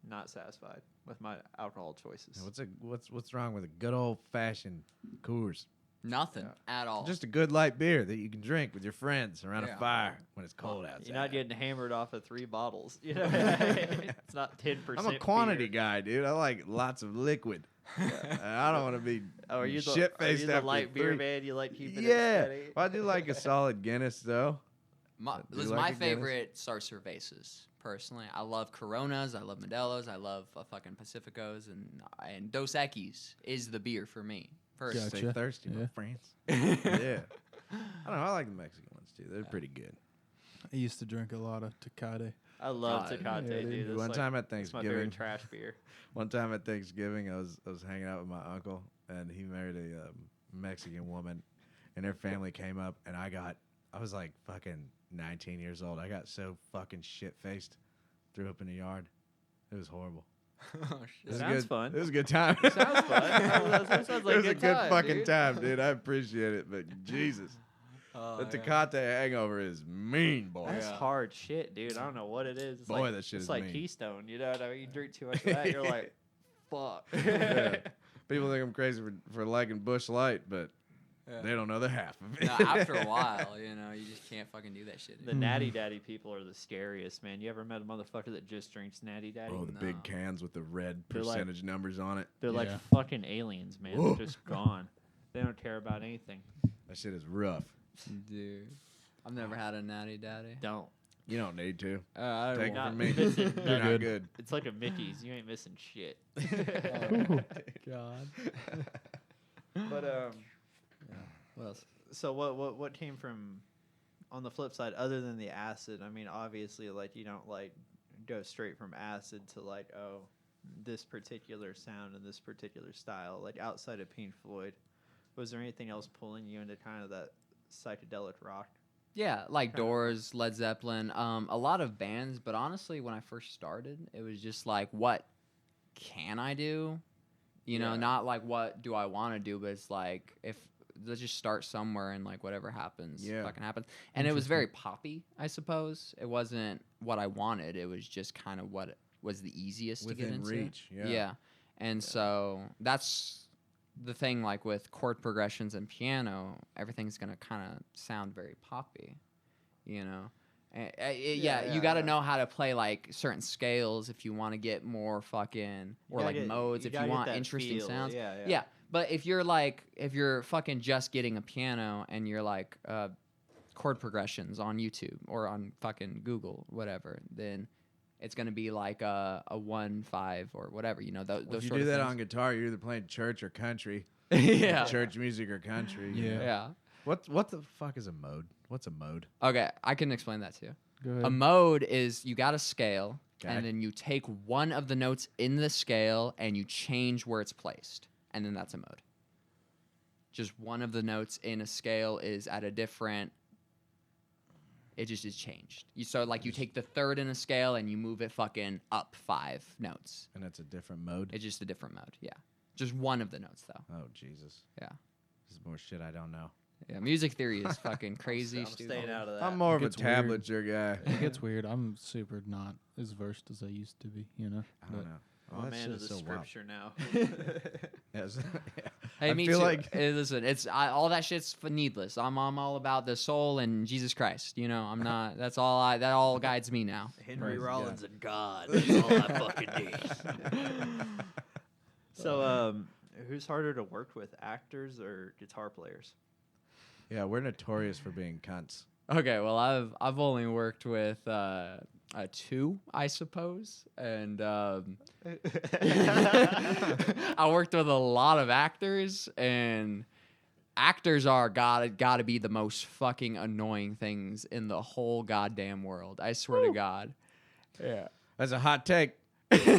Speaker 3: not satisfied with my alcohol choices.
Speaker 2: What's wrong with a good old fashioned Coors?
Speaker 5: Nothing at all.
Speaker 2: Just a good light beer that you can drink with your friends around
Speaker 5: Yeah.
Speaker 2: a fire when it's cold outside.
Speaker 3: You're not getting hammered off of 3 bottles. You know, it's not 10%.
Speaker 2: I'm a quantity
Speaker 3: beer.
Speaker 2: guy, dude. I like lots of liquid. I don't want to be
Speaker 3: Oh, are you the,
Speaker 2: shit
Speaker 3: are you
Speaker 2: faced
Speaker 3: the
Speaker 2: after
Speaker 3: light beer
Speaker 2: 3.
Speaker 3: man? You like keeping it
Speaker 2: Yeah,
Speaker 3: steady?
Speaker 2: well, I do like a solid Guinness though. Do you
Speaker 5: Listen,
Speaker 2: like
Speaker 5: my
Speaker 2: a Guinness?
Speaker 5: favorite are cervezas. Personally, I love Coronas, I love Modelos, I love fucking Pacificos, and Dos Equis is the beer for me. Personally.
Speaker 2: Stay
Speaker 4: Gotcha.
Speaker 2: thirsty, my
Speaker 4: Yeah.
Speaker 2: friends. Yeah, I don't know. I like the Mexican ones too. They're pretty good.
Speaker 4: I used to drink a lot of Tecate.
Speaker 3: I love
Speaker 5: God.
Speaker 3: Tecate,
Speaker 4: Yeah,
Speaker 3: dude.
Speaker 4: dude.
Speaker 3: That's
Speaker 2: One
Speaker 3: like,
Speaker 2: time at
Speaker 3: it's my
Speaker 2: Thanksgiving,
Speaker 3: favorite trash beer.
Speaker 2: One time at Thanksgiving, I was hanging out with my uncle, and he married a Mexican woman, and their family came up, and I was like fucking 19 years old. I got so fucking shit faced, threw up in the yard. It was horrible.
Speaker 5: Oh,
Speaker 2: It
Speaker 5: shit.
Speaker 2: was
Speaker 3: Sounds
Speaker 2: good.
Speaker 3: fun.
Speaker 2: It was a good time.
Speaker 3: Sounds fun. That sounds like
Speaker 2: it was
Speaker 3: a
Speaker 2: a
Speaker 3: good
Speaker 2: good
Speaker 3: time,
Speaker 2: fucking
Speaker 3: dude.
Speaker 2: time, dude. I appreciate it, but Jesus,
Speaker 5: Oh,
Speaker 2: the
Speaker 5: yeah.
Speaker 2: Tecate hangover is mean, boy.
Speaker 3: That's
Speaker 5: Yeah.
Speaker 3: hard shit, dude. I don't know what it is. It's
Speaker 2: Boy,
Speaker 3: like,
Speaker 2: that shit
Speaker 3: it's
Speaker 2: is
Speaker 3: like
Speaker 2: mean.
Speaker 3: Keystone. You know what I mean? You drink too much of that, you're like, fuck.
Speaker 2: Yeah. People think I'm crazy for liking Bush Light, but
Speaker 5: Yeah.
Speaker 2: they don't know the half of it.
Speaker 5: No, after a while, you know, you just can't fucking do that shit.
Speaker 3: The Natty Daddy people are the scariest, man. You ever met a motherfucker that just drinks Natty Daddy?
Speaker 2: Oh, the
Speaker 5: No.
Speaker 2: big cans with the red
Speaker 3: They're like-
Speaker 2: percentage numbers on it.
Speaker 3: They're like
Speaker 4: Yeah.
Speaker 3: fucking aliens, man.
Speaker 2: Whoa.
Speaker 3: They're just gone. They don't care about anything.
Speaker 2: That shit is rough.
Speaker 5: Dude, I've never had a natty daddy.
Speaker 3: Don't.
Speaker 2: You don't need to.
Speaker 5: I
Speaker 2: Take it
Speaker 3: Not
Speaker 2: from me.
Speaker 3: missing
Speaker 2: You're
Speaker 3: nothing.
Speaker 2: not good.
Speaker 3: It's like a Mickey's. You ain't missing shit.
Speaker 5: God.
Speaker 3: But
Speaker 5: What else?
Speaker 3: so what came from on the flip side other than the acid? I mean, obviously, like you don't like go straight from acid to like this particular sound and this particular style. Like outside of Pink Floyd, was there anything else pulling you into kind of that psychedelic rock?
Speaker 5: Yeah, like
Speaker 3: Kinda.
Speaker 5: Doors, Led Zeppelin, a lot of bands. But honestly, when I first started, it was just like, what can I do? You know,
Speaker 3: Yeah.
Speaker 5: not like what do I want to do, but it's like if let's just start somewhere and like whatever happens,
Speaker 2: Yeah.
Speaker 5: fucking happens. And it was very poppy, I suppose. It wasn't what I wanted. It was just kind of what was the easiest to get
Speaker 2: Within
Speaker 5: into.
Speaker 2: reach, yeah.
Speaker 5: And so that's the thing, like with chord progressions and piano, everything's gonna kind of sound very poppy, you know. You got to know how to play like certain scales if you want to get more fucking or like modes if you want interesting sounds. Yeah. But if you're fucking just getting a piano and you're like chord progressions on YouTube or on fucking Google, whatever, then it's gonna be like a 1-5 or whatever. You know, those
Speaker 2: If you
Speaker 5: sort
Speaker 2: do
Speaker 5: of
Speaker 2: that
Speaker 5: things.
Speaker 2: on guitar, you're either playing church or country.
Speaker 5: Yeah.
Speaker 2: Church music or country. you
Speaker 4: Yeah.
Speaker 2: know?
Speaker 5: Yeah.
Speaker 2: What the fuck is a mode? What's a mode?
Speaker 5: Okay, I can explain that to you.
Speaker 4: Go ahead.
Speaker 5: A mode is you got a scale,
Speaker 2: Okay.
Speaker 5: and then you take one of the notes in the scale and you change where it's placed, and then that's a mode. Just one of the notes in a scale is at a different. It just is changed. So like you take the third in a scale and you move it fucking up 5 notes.
Speaker 2: And that's a different mode.
Speaker 5: It's just a different mode. Yeah, just one of the notes though.
Speaker 2: Oh Jesus.
Speaker 5: Yeah.
Speaker 2: This is more shit I don't know.
Speaker 5: Yeah, music theory is fucking crazy.
Speaker 3: I'm
Speaker 5: stupid.
Speaker 3: staying out of that.
Speaker 2: I'm more of a
Speaker 4: gets weird.
Speaker 2: tablature guy.
Speaker 4: It gets weird. I'm super not as versed as I used to be, you know.
Speaker 2: I don't know.
Speaker 3: I'm a
Speaker 2: that
Speaker 3: man
Speaker 2: shit
Speaker 3: of the
Speaker 2: is so wild.
Speaker 3: scripture now.
Speaker 2: Yes. Yeah.
Speaker 5: Hey,
Speaker 2: I
Speaker 5: me
Speaker 2: feel
Speaker 5: too.
Speaker 2: like-
Speaker 5: Hey, listen, all that shit's needless. I'm all about the soul and Jesus Christ. You know, I'm not. That all guides me now.
Speaker 3: Henry
Speaker 2: Praise
Speaker 3: Rollins
Speaker 2: God.
Speaker 3: and God. That's all I fucking need. So, who's harder to work with, actors or guitar players?
Speaker 2: Yeah, we're notorious for being cunts.
Speaker 5: Okay, well, I've only worked with 2, I suppose, and I worked with a lot of actors, and actors are gotta be the most fucking annoying things in the whole goddamn world. I swear to God. Yeah.
Speaker 2: That's a hot take.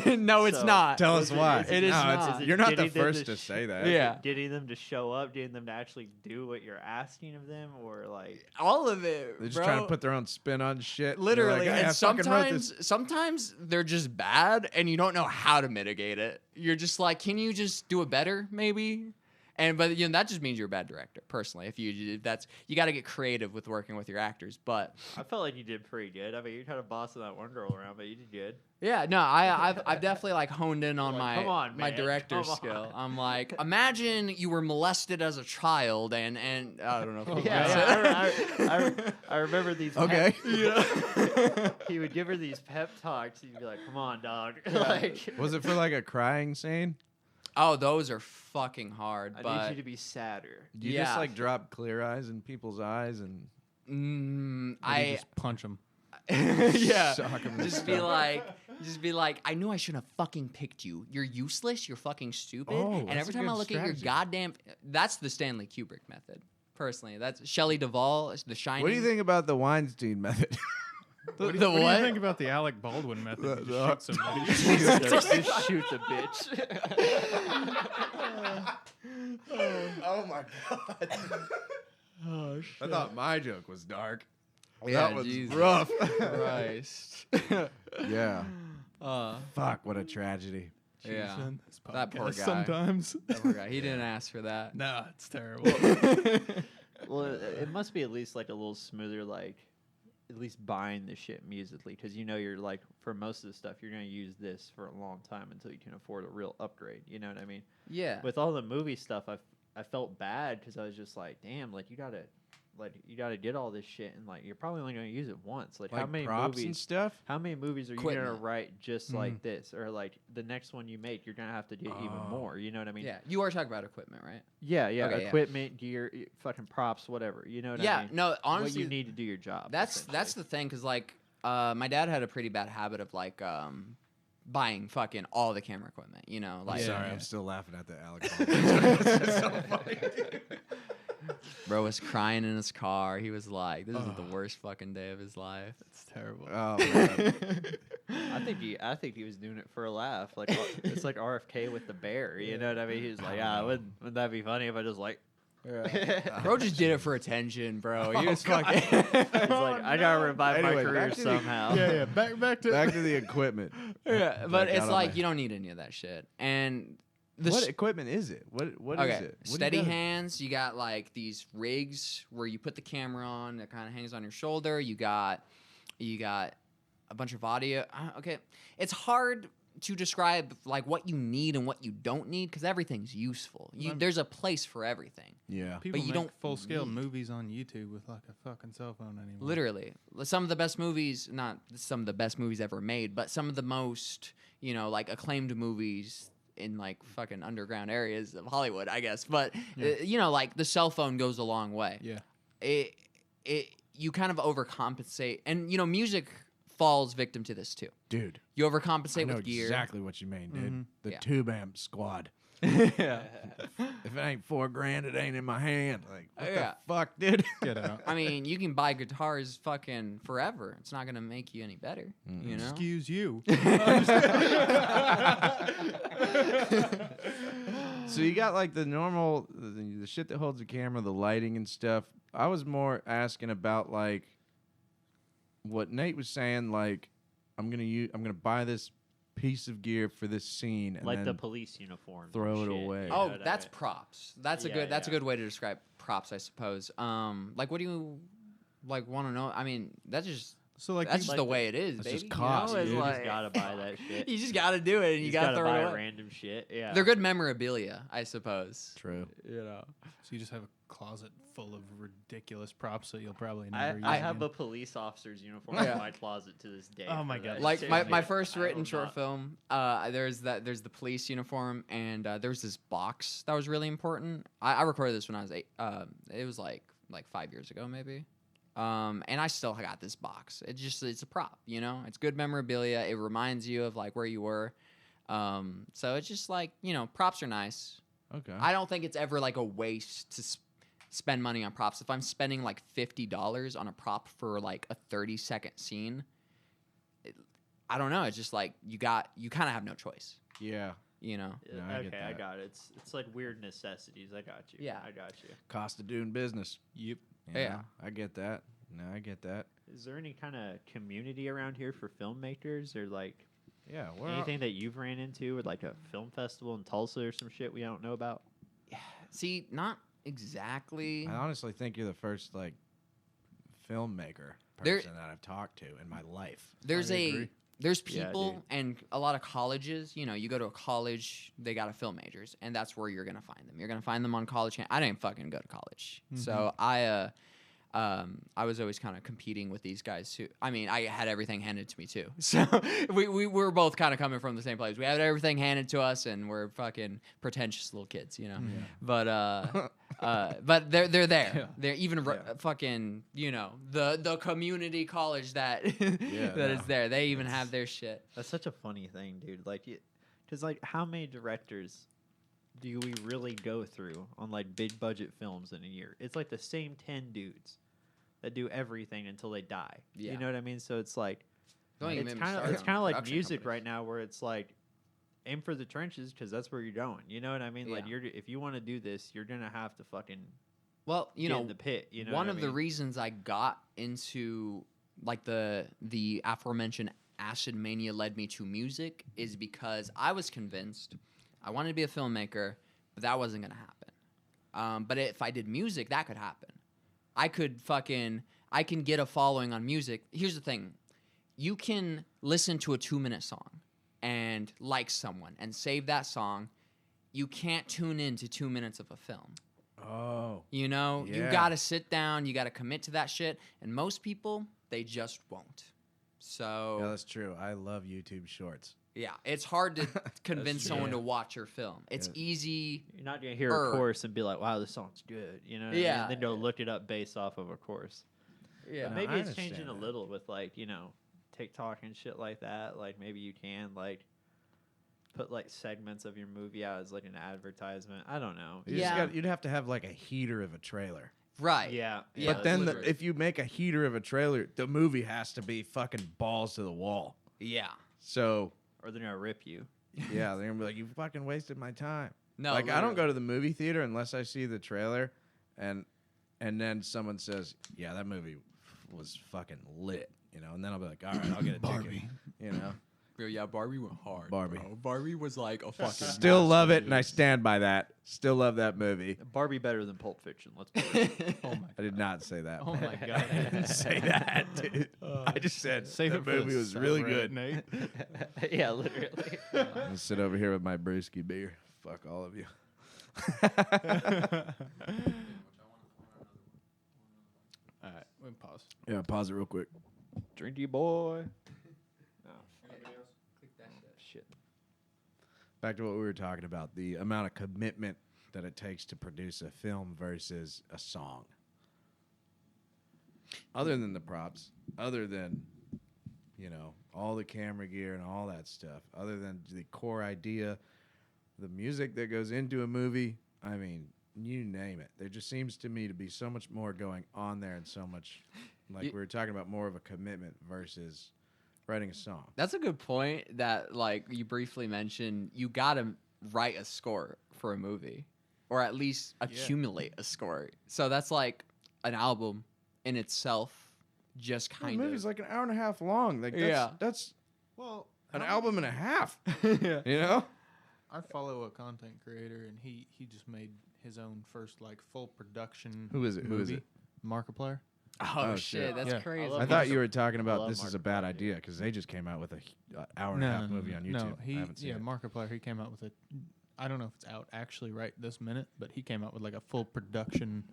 Speaker 5: No, it's
Speaker 3: So-
Speaker 5: not.
Speaker 2: Tell us why.
Speaker 5: It is
Speaker 2: No,
Speaker 5: not.
Speaker 3: Is it
Speaker 2: You're not the
Speaker 3: getting them
Speaker 2: first to say that.
Speaker 5: Yeah.
Speaker 3: Getting them to show up, getting them to actually do what you're asking of them, or like
Speaker 5: All of it.
Speaker 2: They're just
Speaker 5: bro.
Speaker 2: trying to put their own spin on shit. They're
Speaker 5: Literally,
Speaker 2: like, "Hey, I
Speaker 5: and
Speaker 2: fucking wrote this."
Speaker 5: sometimes they're just bad, and you don't know how to mitigate it. You're just like, can you just do it better, maybe? But you know that just means you're a bad director. Personally, you got to get creative with working with your actors. But
Speaker 3: I felt like you did pretty good. I mean, you're kind of bossing that one girl around, but you did good.
Speaker 5: yeah, no, I've definitely like honed in on
Speaker 3: Like, come on,
Speaker 5: my
Speaker 3: man,
Speaker 5: director
Speaker 3: come on.
Speaker 5: skill. I'm like, imagine you were molested as a child, and I don't know. If
Speaker 3: I remember these.
Speaker 2: Okay.
Speaker 3: He would give her these pep talks. And you'd be like, "Come on, dog." Like,
Speaker 2: Was it for like a crying scene?
Speaker 5: Oh, those are fucking hard.
Speaker 3: I
Speaker 5: but
Speaker 3: need you to be sadder.
Speaker 2: Do you just like drop clear eyes in people's eyes and
Speaker 4: Or do you just punch them.
Speaker 5: yeah.
Speaker 2: shock 'em in the
Speaker 5: Just be like, I knew I shouldn't have fucking picked you. You're useless. You're fucking stupid.
Speaker 2: Oh,
Speaker 5: and
Speaker 2: that's
Speaker 5: every
Speaker 2: a
Speaker 5: time I
Speaker 2: good
Speaker 5: look at your
Speaker 2: strategy.
Speaker 5: goddamn, that's the Stanley Kubrick method. Personally, that's Shelley Duvall, The Shining.
Speaker 2: What do you think about the Weinstein method?
Speaker 4: What do
Speaker 5: The
Speaker 4: you
Speaker 5: what?
Speaker 4: think about the Alec Baldwin method?
Speaker 2: The-
Speaker 4: You just shoot somebody.
Speaker 3: Just shoot the bitch.
Speaker 2: Oh my god!
Speaker 5: Oh
Speaker 2: I thought my joke was dark.
Speaker 5: Yeah,
Speaker 2: that was
Speaker 5: Jesus
Speaker 2: rough.
Speaker 5: Christ.
Speaker 2: Yeah.
Speaker 5: uh,
Speaker 2: Fuck! What a tragedy.
Speaker 5: yeah.
Speaker 4: This
Speaker 5: That poor
Speaker 4: podcast
Speaker 5: guy.
Speaker 4: Sometimes.
Speaker 5: That poor guy. He didn't ask for that.
Speaker 4: Nah, it's terrible.
Speaker 3: Well, it must be at least like a little smoother, like at least buying the shit musically, because you know you're like for most of the stuff you're gonna use this for a long time until you can afford a real upgrade. You know what I mean?
Speaker 5: Yeah.
Speaker 3: With all the movie stuff, I felt bad because I was just like, damn, like you gotta get all this shit, and like you're probably only gonna use it once. Like, how
Speaker 2: Like
Speaker 3: many
Speaker 2: props
Speaker 3: movies?
Speaker 2: and stuff.
Speaker 3: How many movies are you gonna
Speaker 5: Equipment.
Speaker 3: write just like this, or like the next one you make, you're gonna have to do even
Speaker 2: Oh.
Speaker 3: more. You know what I mean?
Speaker 5: Yeah. You are talking about equipment, right?
Speaker 3: Yeah,
Speaker 5: Okay, yeah.
Speaker 3: equipment, gear, fucking props, whatever. You know what I
Speaker 5: Yeah.
Speaker 3: mean?
Speaker 5: No, honestly,
Speaker 3: what you need to do your job.
Speaker 5: That's
Speaker 3: essentially.
Speaker 5: the thing, because like my dad had a pretty bad habit of like buying fucking all the camera equipment. You know, like
Speaker 2: Sorry,
Speaker 4: Yeah.
Speaker 2: I'm still laughing at the Alex. It's just so funny.
Speaker 5: bro was crying in his car. He was like, "This is the worst fucking day of his life."
Speaker 4: It's terrible.
Speaker 2: Oh man.
Speaker 3: I think he was doing it for a laugh. Like it's like RFK with the bear. You know what I mean? He was like, wouldn't that be funny if I just like.
Speaker 5: Bro just did it for attention, bro. He was fucking.
Speaker 3: He's like, I gotta revive
Speaker 2: Anyway,
Speaker 3: my career
Speaker 2: back to the-
Speaker 3: somehow.
Speaker 4: Yeah. Back to
Speaker 2: Back to the equipment.
Speaker 5: Yeah, but
Speaker 2: got
Speaker 5: it's
Speaker 2: on
Speaker 5: like
Speaker 2: my-
Speaker 5: you don't need any of that shit. And
Speaker 2: what equipment is it? What is it? What do you
Speaker 5: Steady
Speaker 2: got?
Speaker 5: hands. You got like these rigs where you put the camera on that kind of hangs on your shoulder. You got a bunch of audio. Okay, it's hard to describe like what you need and what you don't need because everything's useful. There's a place for everything.
Speaker 2: Yeah.
Speaker 4: People
Speaker 5: you
Speaker 4: make
Speaker 5: don't
Speaker 4: full-scale
Speaker 5: need-
Speaker 4: movies on YouTube with like a fucking cell phone anymore.
Speaker 5: Literally, some of the best movies, not some of the best movies ever made, but some of the most, like acclaimed movies in like fucking underground areas of Hollywood, I guess. But like the cell phone goes a long way.
Speaker 4: Yeah.
Speaker 5: You kind of overcompensate, and music falls victim to this too.
Speaker 2: Dude,
Speaker 5: You
Speaker 2: I
Speaker 5: overcompensate
Speaker 2: know
Speaker 5: with gear.
Speaker 2: exactly what you mean, dude.
Speaker 4: Mhm.
Speaker 2: The
Speaker 5: Yeah.
Speaker 2: tube amp squad.
Speaker 3: Yeah.
Speaker 2: If it ain't $4,000, it ain't in my hand. Like, what
Speaker 5: Yeah.
Speaker 2: the fuck, dude?
Speaker 4: Get out.
Speaker 5: I mean, you can buy guitars fucking forever. It's not gonna make you any better. You know.
Speaker 4: Excuse you.
Speaker 2: So you got like the normal, the shit that holds the camera, the lighting and stuff. I was more asking about like what Nate was saying. Like, I'm gonna buy this piece of gear for this scene and
Speaker 3: Like the
Speaker 2: then
Speaker 3: police uniform.
Speaker 2: throw it away.
Speaker 5: Oh, that's props. That's a
Speaker 3: Yeah,
Speaker 5: good. That's a
Speaker 3: yeah.
Speaker 5: good way to describe props, I suppose. Like, what do you like want to know? I mean, that's just
Speaker 4: So like,
Speaker 5: that's
Speaker 4: you-
Speaker 5: just the way it is,
Speaker 2: That's
Speaker 5: baby.
Speaker 2: just cost,
Speaker 5: It's
Speaker 2: dude.
Speaker 3: You
Speaker 5: like,
Speaker 3: just gotta buy that shit.
Speaker 5: you just gotta do it, and you gotta throw
Speaker 3: buy
Speaker 5: it away.
Speaker 3: random shit. Yeah.
Speaker 5: They're good memorabilia, I suppose.
Speaker 2: True.
Speaker 4: so you just have a closet full of ridiculous props that you'll probably
Speaker 3: I,
Speaker 4: never use.
Speaker 3: I have
Speaker 4: again.
Speaker 3: a police officer's uniform
Speaker 5: Yeah.
Speaker 3: in my closet to this day.
Speaker 4: Oh my
Speaker 3: for
Speaker 4: God.
Speaker 3: that
Speaker 5: Like
Speaker 3: shit.
Speaker 5: my
Speaker 3: Yeah.
Speaker 5: first
Speaker 3: I
Speaker 5: written
Speaker 3: will
Speaker 5: short
Speaker 3: not-
Speaker 5: film, there's the police uniform, and there's this box that was really important. I recorded this when I was 8. It was like 5 years ago, maybe. And I still got this box. It's a prop, It's good memorabilia. It reminds you of like where you were. So it's just like props are nice.
Speaker 2: Okay.
Speaker 5: I don't think it's ever like a waste to spend money on props. If I'm spending like $50 on a prop for like a 30-second scene, I don't know. It's just like you kind of have no choice,
Speaker 2: Yeah.
Speaker 3: Yeah,
Speaker 2: No, I get
Speaker 3: okay, I
Speaker 2: that.
Speaker 3: got it. It's like weird necessities. I got you.
Speaker 5: Yeah.
Speaker 3: I got you.
Speaker 2: Cost of doing business.
Speaker 4: Yep.
Speaker 5: Yeah.
Speaker 2: I get that. No, I get that.
Speaker 3: Is there any kind of community around here for filmmakers or like
Speaker 2: Yeah.
Speaker 3: anything that you've ran into with like a film festival in Tulsa or some shit we don't know about?
Speaker 5: See, not exactly.
Speaker 2: I honestly think you're the first like filmmaker
Speaker 5: There-
Speaker 2: person that I've talked to in my life.
Speaker 5: There's
Speaker 4: I agree.
Speaker 5: there's
Speaker 3: Yeah,
Speaker 5: people
Speaker 3: dude.
Speaker 5: and a lot of colleges. You go to a college, they got a film majors, and that's where you're gonna find them. You're gonna find them on college. I didn't fucking go to college, so I was always kind of competing with these guys who. I mean, I had everything handed to me too. So we were both kind of coming from the same place. We had everything handed to us, and we're fucking pretentious little kids, But but they're there.
Speaker 4: Yeah.
Speaker 5: They're even fucking the community college that
Speaker 2: Yeah,
Speaker 5: that
Speaker 2: no.
Speaker 5: is there. They even have their shit.
Speaker 3: That's such a funny thing, dude. Like, because like, how many directors do we really go through on like big budget films in a year? It's like the same 10 dudes that do everything until they die.
Speaker 5: Yeah.
Speaker 3: You know what I mean? So it's like
Speaker 5: Don't even
Speaker 3: it's
Speaker 5: get me
Speaker 3: kind of
Speaker 5: started
Speaker 3: it's
Speaker 5: on
Speaker 3: kind of like
Speaker 5: production
Speaker 3: music
Speaker 5: companies.
Speaker 3: right now, where it's like aim for the trenches because that's where you're going. You know what I mean? Like
Speaker 5: Yeah.
Speaker 3: if you want to do this, you're gonna have to fucking
Speaker 5: Well,
Speaker 3: get in the pit. You know
Speaker 5: one
Speaker 3: what
Speaker 5: of
Speaker 3: I
Speaker 5: the
Speaker 3: mean?
Speaker 5: reasons I got into like the aforementioned acid mania led me to music is because I was convinced I wanted to be a filmmaker, but that wasn't gonna happen. But if I did music, that could happen. I can get a following on music. Here's the thing: you can listen to a 2-minute song and like someone and save that song. You can't tune in to 2 minutes of a film.
Speaker 2: Oh.
Speaker 5: You
Speaker 2: Yeah.
Speaker 5: gotta sit down, you gotta commit to that shit, and most people they just won't. So
Speaker 2: Yeah, that's true. I love YouTube Shorts.
Speaker 5: yeah, it's hard to convince
Speaker 2: true.
Speaker 5: someone
Speaker 2: Yeah.
Speaker 5: to watch your film. It's
Speaker 2: Yeah.
Speaker 5: easy.
Speaker 3: You're not gonna hear
Speaker 5: Er.
Speaker 3: a chorus and be like, "Wow, this song's good." You know? What I mean?
Speaker 5: Yeah.
Speaker 3: Then go look it up based off of a chorus.
Speaker 5: Yeah,
Speaker 3: But
Speaker 2: No,
Speaker 3: maybe
Speaker 2: I
Speaker 3: it's changing
Speaker 2: understand
Speaker 3: a
Speaker 2: that.
Speaker 3: little with like TikTok and shit like that. Like maybe you can like put like segments of your movie out as like an advertisement. I don't know.
Speaker 2: You
Speaker 5: Yeah.
Speaker 2: you'd have to have like a heater of a trailer.
Speaker 5: right.
Speaker 3: Yeah.
Speaker 5: Yeah,
Speaker 2: But then
Speaker 5: literally.
Speaker 2: if you make a heater of a trailer, the movie has to be fucking balls to the wall.
Speaker 5: Yeah.
Speaker 2: So
Speaker 3: Or they're gonna rip you.
Speaker 2: yeah, they're gonna be like, "You fucking wasted my time."
Speaker 5: No,
Speaker 2: like I don't
Speaker 5: literally.
Speaker 2: go to the movie theater unless I see the trailer, and then someone says, "Yeah, that movie was fucking lit," and then I'll be like, "All right, I'll get a ticket,"
Speaker 5: Yeah, Barbie went hard.
Speaker 2: Barbie.
Speaker 5: Bro. Barbie was like a fucking.
Speaker 2: Still love it, and I
Speaker 5: masterpiece.
Speaker 2: stand by that. Still love that movie.
Speaker 3: Barbie better than Pulp Fiction. Let's be real.
Speaker 4: Oh my.
Speaker 2: I did not say that.
Speaker 4: Oh my god.
Speaker 2: I didn't say that, dude. I just said
Speaker 4: Save
Speaker 2: that
Speaker 4: it for the
Speaker 2: movie was really
Speaker 4: subreddit,
Speaker 2: good.
Speaker 4: Nate.
Speaker 3: Yeah, literally.
Speaker 2: I'm gonna sit over here with my brewski beer. Fuck all of you.
Speaker 4: All right, we can pause.
Speaker 2: Yeah, pause it real quick.
Speaker 3: Drinky boy. Shit.
Speaker 2: Back to what we were talking about, the amount of commitment that it takes to produce a film versus a song. Other than the props, other than, you know, all the camera gear and all that stuff, other than the core idea, the music that goes into a movie, I mean, you name it. There just seems to me to be so much more going on there and so much, like we were talking about, more of a commitment versus writing a song.
Speaker 5: That's a good point that, like, you briefly mentioned, you gotta write a score for a movie, or at least accumulate a score. So that's like an album in itself, just
Speaker 2: The
Speaker 5: kind of.
Speaker 2: movie's like an hour and a half long. Like that's
Speaker 4: Well,
Speaker 2: an album and a half.
Speaker 4: yeah.
Speaker 2: You know?
Speaker 4: I follow a content creator, and he just made his own first like full production.
Speaker 2: Who is it? Who is
Speaker 4: movie.
Speaker 2: it?
Speaker 4: Markiplier.
Speaker 5: Oh,
Speaker 2: Oh,
Speaker 5: shit,
Speaker 2: shit.
Speaker 5: that's
Speaker 4: Yeah.
Speaker 5: crazy.
Speaker 3: love
Speaker 2: I thought
Speaker 3: Markiplier.
Speaker 2: you were talking
Speaker 3: I
Speaker 2: about
Speaker 3: love
Speaker 2: this is a bad
Speaker 3: Markiplier,
Speaker 2: idea because they just came out with a hour and a half movie on YouTube.
Speaker 4: No,
Speaker 2: I haven't seen it.
Speaker 4: Markiplier. He came out with a. I don't know if it's out actually right this minute, but he came out with like a full production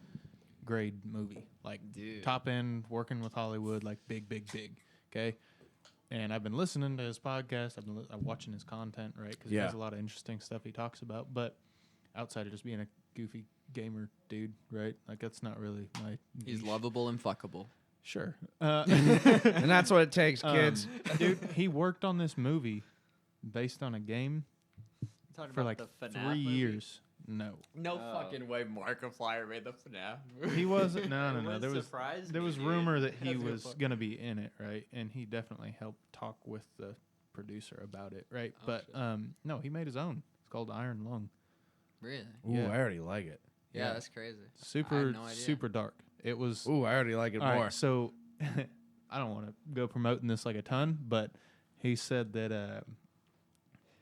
Speaker 4: grade movie, like
Speaker 5: Dude.
Speaker 4: top end, working with Hollywood, like big. Okay, and I've been listening to his podcast. I'm watching his content, right? Because he
Speaker 2: Yeah.
Speaker 4: has a lot of interesting stuff he talks about. But outside of just being a goofy gamer dude, right? Like that's not really my.
Speaker 5: He's
Speaker 4: niche.
Speaker 5: lovable and fuckable.
Speaker 4: Sure.
Speaker 2: And that's what it takes, kids.
Speaker 4: Dude, he worked on this movie based on a game
Speaker 3: Talking
Speaker 4: for
Speaker 3: about
Speaker 4: like
Speaker 3: the
Speaker 4: 3
Speaker 3: FNAF movie?
Speaker 4: years. No,
Speaker 5: No
Speaker 3: Oh.
Speaker 5: fucking way Markiplier made the FNAF.
Speaker 4: he wasn't. No.
Speaker 3: It
Speaker 4: There was
Speaker 3: surprised
Speaker 4: there
Speaker 3: me,
Speaker 4: was
Speaker 3: dude.
Speaker 4: rumor that he
Speaker 3: That's gonna
Speaker 4: was
Speaker 3: fuck-
Speaker 4: gonna be in it, right? And he definitely helped talk with the producer about it, right?
Speaker 5: Oh,
Speaker 4: But
Speaker 5: shit.
Speaker 4: no, he made his own. It's called Iron Lung.
Speaker 5: Really?
Speaker 2: Ooh,
Speaker 4: Yeah.
Speaker 2: I already like it.
Speaker 5: Yeah,
Speaker 4: Yeah.
Speaker 5: that's crazy.
Speaker 4: Super
Speaker 5: no idea.
Speaker 4: super dark. It was.
Speaker 2: Ooh, I already like it
Speaker 4: All
Speaker 2: more.
Speaker 4: right, so I don't want to go promoting this like a ton, but he said that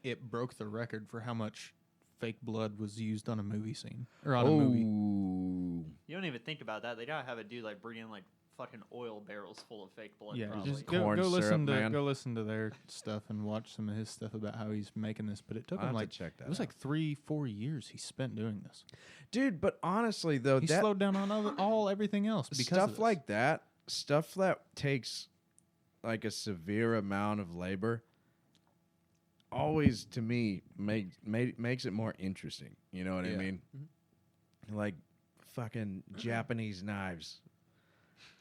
Speaker 4: it broke the record for how much fake blood was used on a movie scene or on a movie.
Speaker 2: Ooh.
Speaker 3: You don't even think about that. They gotta have a dude like bring in like fucking oil barrels full of fake blood.
Speaker 4: Yeah,
Speaker 3: probably.
Speaker 4: just
Speaker 2: Corn
Speaker 4: go
Speaker 2: syrup,
Speaker 4: listen to
Speaker 2: man.
Speaker 4: go listen to their stuff and watch some of his stuff about how he's making this. But it took
Speaker 2: I'll
Speaker 4: him
Speaker 2: have
Speaker 4: like
Speaker 2: to check that
Speaker 4: it was
Speaker 2: out.
Speaker 4: like 3-4 years he spent doing this.
Speaker 2: Dude, but honestly though,
Speaker 4: He
Speaker 2: that
Speaker 4: slowed down on all everything else because of
Speaker 2: stuff
Speaker 4: this.
Speaker 2: like that, stuff that takes like a severe amount of labor, always to me makes it more interesting. You know what I
Speaker 4: Yeah.
Speaker 2: mean? Like fucking Japanese knives.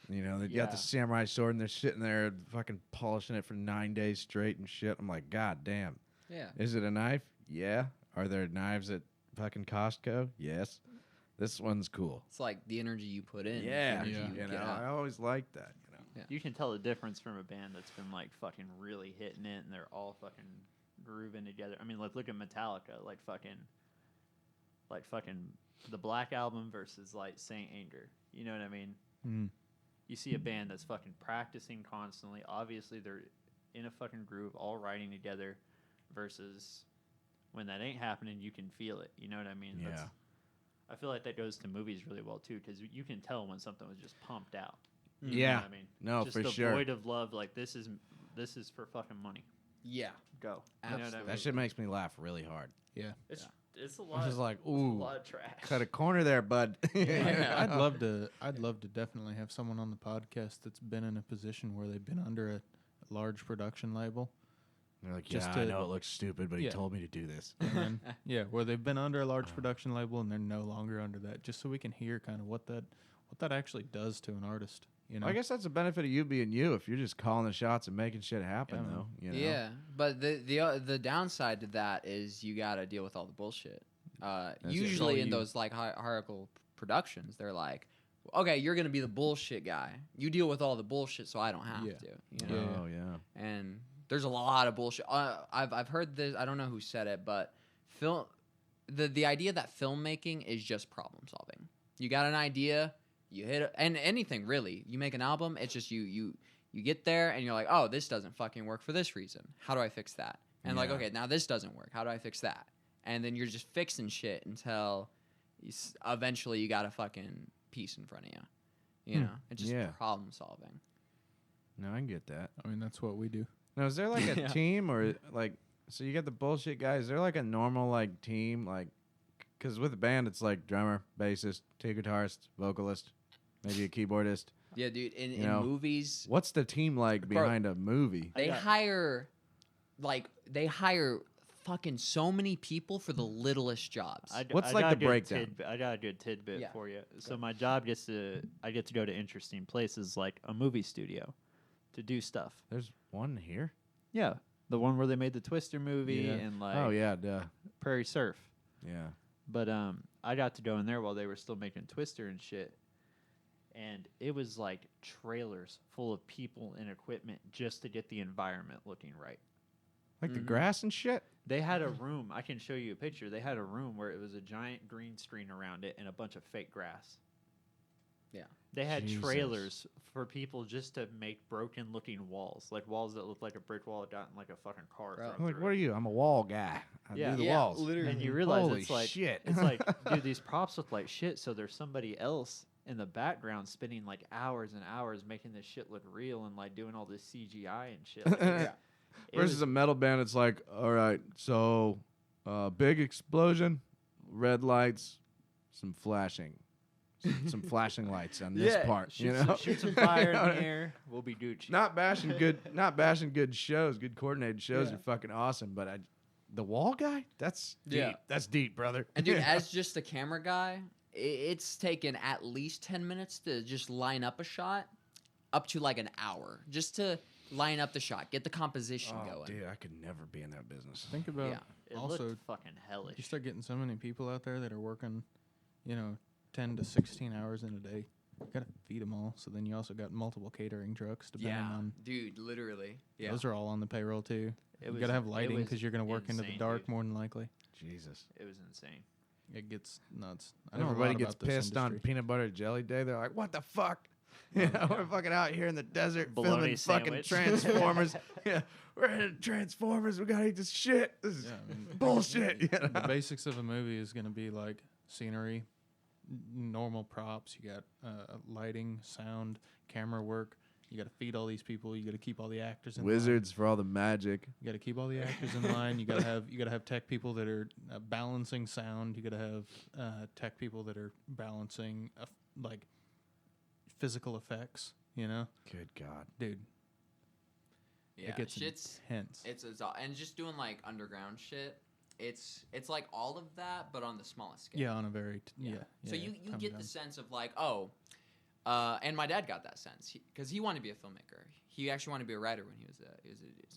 Speaker 2: You know, they got
Speaker 3: Yeah.
Speaker 2: the samurai sword and they're sitting there fucking polishing it for 9 days straight and shit. I'm like, God damn.
Speaker 5: Yeah.
Speaker 2: Is it a knife? Yeah. Are there knives at fucking Costco? Yes. This one's cool.
Speaker 5: It's like the energy you put in.
Speaker 2: Yeah.
Speaker 5: the energy
Speaker 4: Yeah.
Speaker 5: you
Speaker 2: You
Speaker 5: get
Speaker 2: know,
Speaker 5: out.
Speaker 2: I always like that. You know.
Speaker 3: You can tell the difference from a band that's been like fucking really hitting it and they're all fucking grooving together. I mean, like look at Metallica, like fucking the Black Album versus like Saint Anger. You know what I mean?
Speaker 4: Mm.
Speaker 3: You see a band that's fucking practicing constantly. Obviously, they're in a fucking groove, all writing together. Versus when that ain't happening, you can feel it. You know what I mean?
Speaker 2: Yeah.
Speaker 3: I feel like that goes to movies really well too, because you can tell when something was just pumped out.
Speaker 5: Mm.
Speaker 3: You know
Speaker 2: Yeah.
Speaker 3: what I mean,
Speaker 2: No,
Speaker 3: just
Speaker 2: for
Speaker 3: the
Speaker 2: sure.
Speaker 3: void of love. Like this is for fucking money.
Speaker 5: Yeah.
Speaker 3: Go. You know what I
Speaker 5: Absolutely.
Speaker 3: mean?
Speaker 2: That shit makes me laugh really hard.
Speaker 4: Yeah.
Speaker 3: It's a
Speaker 2: I'm
Speaker 3: lot.
Speaker 2: just like,
Speaker 3: it's a
Speaker 2: ooh,
Speaker 3: lot of trash.
Speaker 2: cut a corner there, bud.
Speaker 4: I'd love to definitely have someone on the podcast that's been in a position where they've been under a large production label.
Speaker 2: They're like,
Speaker 4: Just
Speaker 2: yeah, I
Speaker 4: to-
Speaker 2: know it looks stupid, but he
Speaker 4: Yeah.
Speaker 2: told me to do this.
Speaker 4: And then, yeah, where they've been under a large production label and they're no longer under that, just so we can hear kind of what that actually does to an artist. You know,
Speaker 2: I guess that's the benefit of you being you. If you're just calling the shots and making shit happen,
Speaker 4: Yeah, man.
Speaker 2: though. You know?
Speaker 5: Yeah, but the downside to that is you got to deal with all the bullshit. Usually
Speaker 2: all
Speaker 5: in
Speaker 2: you.
Speaker 5: those like hierarchical productions, they're like, okay, you're gonna be the bullshit guy. You deal with all the bullshit, so I don't have
Speaker 4: Yeah.
Speaker 5: to. You know?
Speaker 2: Oh yeah.
Speaker 5: And there's a lot of bullshit. I've heard this. I don't know who said it, but the idea that filmmaking is just problem solving. You got an idea, you hit it, and anything really. You make an album, it's just you You get there and you're like, oh, this doesn't fucking work for this reason. How do I fix that? And like,
Speaker 2: Yeah.
Speaker 5: okay, now this doesn't work. How do I fix that? And then you're just fixing shit until eventually you got a fucking piece in front of you. You know, it's just
Speaker 2: Yeah.
Speaker 5: problem solving.
Speaker 2: No, I can get that.
Speaker 4: I mean, that's what we do.
Speaker 2: Now, is there like a
Speaker 5: Yeah.
Speaker 2: team or like, so you got the bullshit guys? Is there like a normal like team? Like, because with a band, it's like drummer, bassist, two guitarists, vocalist, maybe a keyboardist.
Speaker 5: Yeah, dude. In
Speaker 2: know,
Speaker 5: movies,
Speaker 2: What's the team like
Speaker 5: Bro,
Speaker 2: behind a movie?
Speaker 5: they hire fucking so many people for the littlest jobs.
Speaker 2: What's
Speaker 3: I
Speaker 2: like
Speaker 3: got
Speaker 2: the
Speaker 3: a good
Speaker 2: breakdown?
Speaker 3: I got a good tidbit
Speaker 5: Yeah.
Speaker 3: for you. So my job I get to go to interesting places like a movie studio to do stuff.
Speaker 2: There's one here.
Speaker 3: Yeah, the one where they made the Twister movie
Speaker 4: Yeah.
Speaker 3: and like
Speaker 2: Oh yeah, duh.
Speaker 3: Prairie Surf.
Speaker 2: Yeah.
Speaker 3: But I got to go in there while they were still making Twister and shit. And it was like trailers full of people and equipment just to get the environment looking right.
Speaker 2: Like the
Speaker 5: Mhm.
Speaker 2: grass and shit.
Speaker 3: They had a room, I can show you a picture. They had a room where it was a giant green screen around it and a bunch of fake grass.
Speaker 5: Yeah.
Speaker 3: They had
Speaker 2: Jesus.
Speaker 3: trailers for people just to make broken looking walls, like walls that looked like a brick wall had gotten like a fucking car.
Speaker 5: Bro.
Speaker 3: thrown
Speaker 2: I'm like,
Speaker 3: through
Speaker 2: what are
Speaker 3: it.
Speaker 2: you? I'm a wall guy. I
Speaker 3: Yeah.
Speaker 2: do the
Speaker 5: Yeah,
Speaker 2: walls.
Speaker 5: literally.
Speaker 3: And you realize
Speaker 2: Holy
Speaker 3: it's like
Speaker 2: shit.
Speaker 3: it's like, dude, these props look like shit. So there's somebody else in the background spending like hours and hours making this shit look real and like doing all this CGI and shit. Like,
Speaker 5: Yeah.
Speaker 3: it
Speaker 2: Versus
Speaker 3: was-
Speaker 2: a metal band, it's like, all right, so big explosion, red lights, some flashing, some flashing lights on this
Speaker 5: Yeah,
Speaker 2: part.
Speaker 3: shoot,
Speaker 2: You
Speaker 3: some,
Speaker 2: know,
Speaker 3: shoot some fire
Speaker 2: You know
Speaker 3: in
Speaker 2: what
Speaker 3: the
Speaker 2: I mean?
Speaker 3: air. We'll be Gucci.
Speaker 2: Not bashing good shows. Good coordinated shows
Speaker 5: Yeah.
Speaker 2: are fucking awesome. But the wall guy, that's deep.
Speaker 5: Yeah.
Speaker 2: That's deep, brother.
Speaker 5: And dude, as just a camera guy, it's taken at least 10 minutes to just line up a shot, up to like an hour, just to line up the shot, get the composition
Speaker 2: oh,
Speaker 5: going.
Speaker 2: dude, I could never be in that business.
Speaker 4: Think about
Speaker 5: Yeah.
Speaker 3: It
Speaker 4: also,
Speaker 3: looked fucking hellish.
Speaker 4: you start getting so many people out there that are working, 10 to 16 hours in a day. You gotta feed them all. So then you also got multiple catering trucks depending
Speaker 5: Yeah,
Speaker 4: on.
Speaker 5: dude, literally. Yeah.
Speaker 4: Those are all on the payroll too.
Speaker 3: It
Speaker 4: You
Speaker 3: was-
Speaker 4: gotta have
Speaker 3: it
Speaker 4: lighting
Speaker 3: was
Speaker 4: because you're gonna work into the
Speaker 3: insane,
Speaker 4: dark
Speaker 3: dude.
Speaker 4: more than likely.
Speaker 2: Jesus.
Speaker 3: It was insane.
Speaker 4: It gets nuts. I know a
Speaker 2: Everybody
Speaker 4: lot
Speaker 2: gets
Speaker 4: about this
Speaker 2: pissed on
Speaker 4: industry.
Speaker 2: peanut butter jelly day. They're like, "What the fuck?" We're fucking out here in the desert
Speaker 3: Bologna
Speaker 2: filming fucking
Speaker 3: sandwich.
Speaker 2: Transformers. Yeah, we're in Transformers. We gotta eat this shit. This is
Speaker 4: Yeah, I mean,
Speaker 2: bullshit. You know?
Speaker 4: the basics of a movie is going to be like scenery, normal props. You got lighting, sound, camera work. You got to feed all these people. You got to keep all the actors in line.
Speaker 2: Wizards for all the magic.
Speaker 4: You got to keep all the actors in line. You got to have tech people that are balancing sound. You got to have tech people that are balancing like physical effects.
Speaker 2: Good God.
Speaker 4: Dude,
Speaker 5: Yeah,
Speaker 4: it gets
Speaker 5: shit's
Speaker 4: intense.
Speaker 5: it's all, and just doing like underground shit. It's like all of that, but on the smallest scale.
Speaker 4: Yeah, on a very
Speaker 5: So you
Speaker 4: come
Speaker 5: get
Speaker 4: down.
Speaker 5: the sense of like, oh, and my dad got that sense because he wanted to be a filmmaker. He actually wanted to be a writer when he was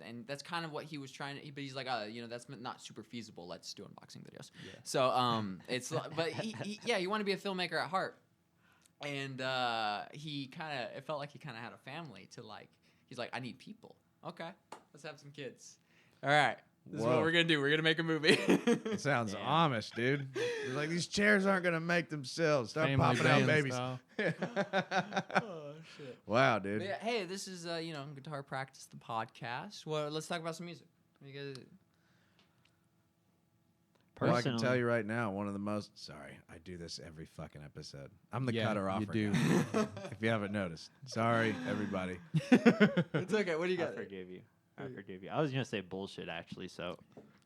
Speaker 5: and that's kind of what he was trying to. But he's like, that's not super feasible. Let's do unboxing videos.
Speaker 4: Yeah.
Speaker 5: So it's but he wanted to be a filmmaker at heart, and it felt like he kind of had a family to like. He's like, I need people. Okay, let's have some kids. All right. This is what
Speaker 2: Whoa.
Speaker 5: we're gonna do. We're gonna make a movie.
Speaker 2: It sounds
Speaker 3: Damn.
Speaker 2: Amish, dude. It's like these chairs aren't gonna make themselves. Start
Speaker 4: Family
Speaker 2: popping out
Speaker 4: band
Speaker 2: babies.
Speaker 4: style.
Speaker 5: Oh shit.
Speaker 2: Wow, dude.
Speaker 5: But yeah, hey, this is Guitar Practice, the podcast. Well, let's talk about some music. You guys,
Speaker 2: Well, I can
Speaker 3: Personally-
Speaker 2: tell you right now, one of the most. Sorry, I do this every fucking episode. I'm the
Speaker 4: Yeah,
Speaker 2: cutter
Speaker 4: you
Speaker 2: offer
Speaker 4: do.
Speaker 2: guy, if you haven't noticed. Sorry, everybody.
Speaker 5: it's okay. What do you
Speaker 3: I
Speaker 5: got?
Speaker 3: forgive you. I forgive you. I was gonna say bullshit actually, so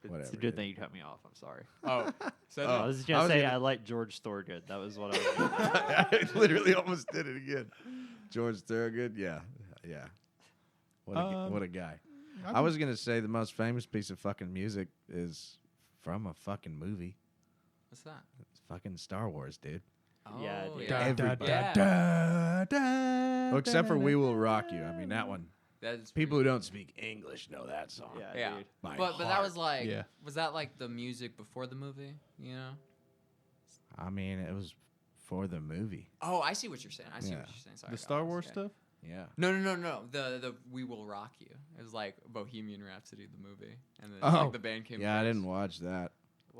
Speaker 3: it's
Speaker 2: Whatever,
Speaker 3: a good
Speaker 2: dude.
Speaker 3: thing you cut me off. I'm sorry.
Speaker 5: Oh, so
Speaker 2: Oh.
Speaker 3: I was just
Speaker 2: I
Speaker 3: gonna
Speaker 2: was
Speaker 3: say
Speaker 2: gonna-
Speaker 3: I like George Thorogood. That was what I was. Gonna
Speaker 2: I literally almost did it again. George Thorogood, yeah. What a guy. I was gonna say the most famous piece of fucking music is from a fucking movie.
Speaker 5: what's that?
Speaker 2: It's fucking Star Wars, dude.
Speaker 3: Yeah,
Speaker 5: Oh,
Speaker 3: dude.
Speaker 5: yeah.
Speaker 2: Everybody.
Speaker 5: Yeah.
Speaker 2: Well, except for "We Will Rock You." I mean, that one.
Speaker 5: That's
Speaker 2: People who don't speak English know that song.
Speaker 3: yeah,
Speaker 5: Yeah.
Speaker 3: dude.
Speaker 2: By
Speaker 5: But that
Speaker 2: heart.
Speaker 5: was like,
Speaker 4: Yeah.
Speaker 5: was that like the music before the movie? You know?
Speaker 2: I mean, it was for the movie.
Speaker 5: Oh, I see what you're saying. I see
Speaker 2: Yeah.
Speaker 5: what you're saying. Sorry,
Speaker 4: The Star
Speaker 5: guys.
Speaker 4: Wars
Speaker 5: Yeah.
Speaker 4: stuff?
Speaker 2: Yeah.
Speaker 5: No. The We Will Rock You. It was like Bohemian Rhapsody, the movie, and then
Speaker 2: Oh.
Speaker 5: like the band came.
Speaker 2: Yeah, I
Speaker 5: first.
Speaker 2: didn't watch that.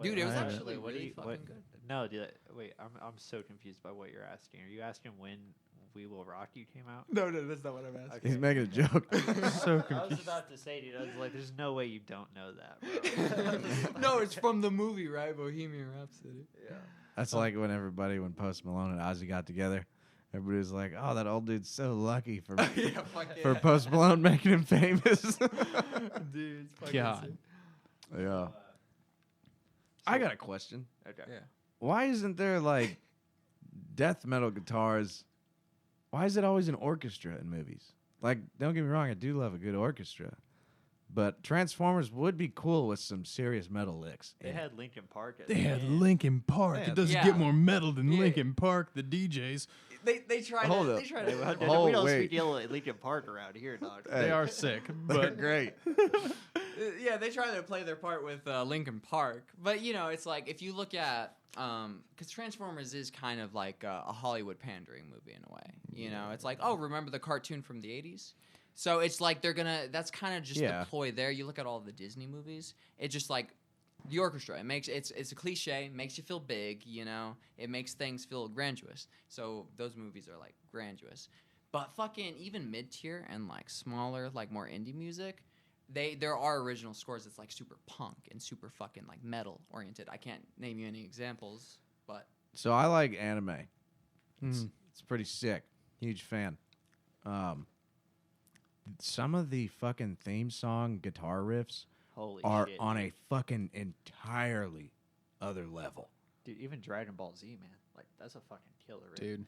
Speaker 5: Dude, it was
Speaker 4: I haven't.
Speaker 5: actually
Speaker 3: What do
Speaker 5: really
Speaker 3: you-
Speaker 5: fucking
Speaker 3: what-
Speaker 5: good.
Speaker 3: No, dude. Wait, I'm so confused by what you're asking. Are you asking when We Will Rock You came out?
Speaker 5: No, that's not what I'm asking.
Speaker 2: He's making a joke.
Speaker 4: So
Speaker 3: I was
Speaker 4: confused.
Speaker 3: about to say, dude, I was like, there's no way you don't know that, bro.
Speaker 5: No, it's from the movie, right? Bohemian Rhapsody.
Speaker 3: Yeah.
Speaker 2: That's like when Post Malone and Ozzy got together. Everybody was like, "Oh, that old dude's so lucky for
Speaker 5: Yeah, fuck
Speaker 2: for
Speaker 5: yeah.
Speaker 2: Post Malone making him famous."
Speaker 5: Dude, it's fucking
Speaker 4: God.
Speaker 5: sick.
Speaker 2: Yeah. I got a question.
Speaker 3: Okay.
Speaker 5: Yeah.
Speaker 2: Why isn't there like death metal guitars? Why is it always an orchestra in movies? Like, don't get me wrong, I do love a good orchestra, but Transformers would be cool with some serious metal licks.
Speaker 3: They
Speaker 2: in it.
Speaker 3: had Linkin Park. At
Speaker 4: They
Speaker 3: the
Speaker 4: had
Speaker 3: end.
Speaker 4: Linkin Park.
Speaker 2: Yeah.
Speaker 4: It doesn't
Speaker 5: Yeah.
Speaker 4: get more metal than
Speaker 5: Yeah.
Speaker 4: Linkin Park. The DJs,
Speaker 5: They tried
Speaker 2: Hold
Speaker 5: to.
Speaker 2: up.
Speaker 5: They tried
Speaker 3: Hey,
Speaker 5: to.
Speaker 3: well, dude,
Speaker 2: Oh,
Speaker 3: we don't
Speaker 2: wait.
Speaker 3: speak ill at Linkin Park around here, dog.
Speaker 2: Hey.
Speaker 4: they are sick.
Speaker 2: They're
Speaker 4: But
Speaker 2: great.
Speaker 5: Yeah, they try to play their part with Linkin Park, but you know, it's like if you look at because Transformers is kind of like a Hollywood pandering movie in a way. You know, it's like, oh, remember the cartoon from the '80s? So it's like they're gonna. That's kind of just
Speaker 2: Yeah.
Speaker 5: the ploy there. You look at all the Disney movies. It's just like the orchestra. It makes it's a cliche. Makes you feel big. You know, it makes things feel grandiose. So those movies are like grandiose. But fucking even mid tier and like smaller, like more indie music. There are original scores that's like super punk and super fucking like metal oriented. I can't name you any examples, but
Speaker 2: So I like anime.
Speaker 4: Mm.
Speaker 2: It's pretty sick. Huge fan. Some of the fucking theme song guitar riffs
Speaker 3: Holy
Speaker 2: are
Speaker 3: shit.
Speaker 2: on
Speaker 3: dude.
Speaker 2: a fucking entirely other level.
Speaker 3: Dude, even Dragon Ball Z, man. Like, that's a fucking killer riff.
Speaker 4: dude,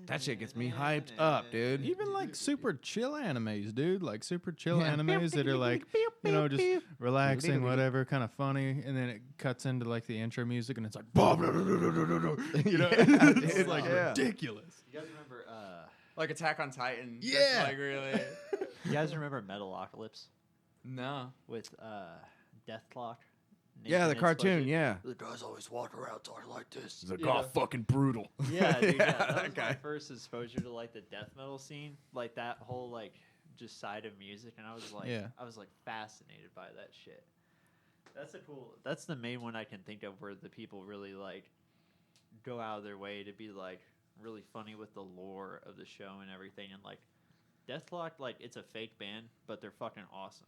Speaker 2: That shit gets me hyped up, dude.
Speaker 4: even like super chill animes, dude. Like super chill animes that are like, you know, just relaxing, whatever, kind of funny, and then it cuts into like the intro music, and it's like, you know, it's like
Speaker 2: Yeah.
Speaker 4: ridiculous.
Speaker 3: You guys remember,
Speaker 5: like Attack on Titan.
Speaker 4: Yeah.
Speaker 5: That's like really.
Speaker 3: you guys remember Metalocalypse
Speaker 5: No.
Speaker 3: with Deathclock?
Speaker 2: Yeah, the
Speaker 3: Nathan
Speaker 2: cartoon,
Speaker 3: Explosion?
Speaker 2: yeah.
Speaker 3: The guys always walk around talking like this.
Speaker 2: It's like,
Speaker 3: You
Speaker 2: oh,
Speaker 3: know?
Speaker 2: fucking brutal.
Speaker 3: Yeah, dude, yeah, that was
Speaker 2: that
Speaker 3: my
Speaker 2: guy.
Speaker 3: first exposure to like the death metal scene, like that whole like just side of music, and I was like,
Speaker 4: Yeah.
Speaker 3: I was like fascinated by that shit. That's the main one I can think of where the people really like go out of their way to be like really funny with the lore of the show and everything, and like Deathlock, like it's a fake band, but they're fucking awesome.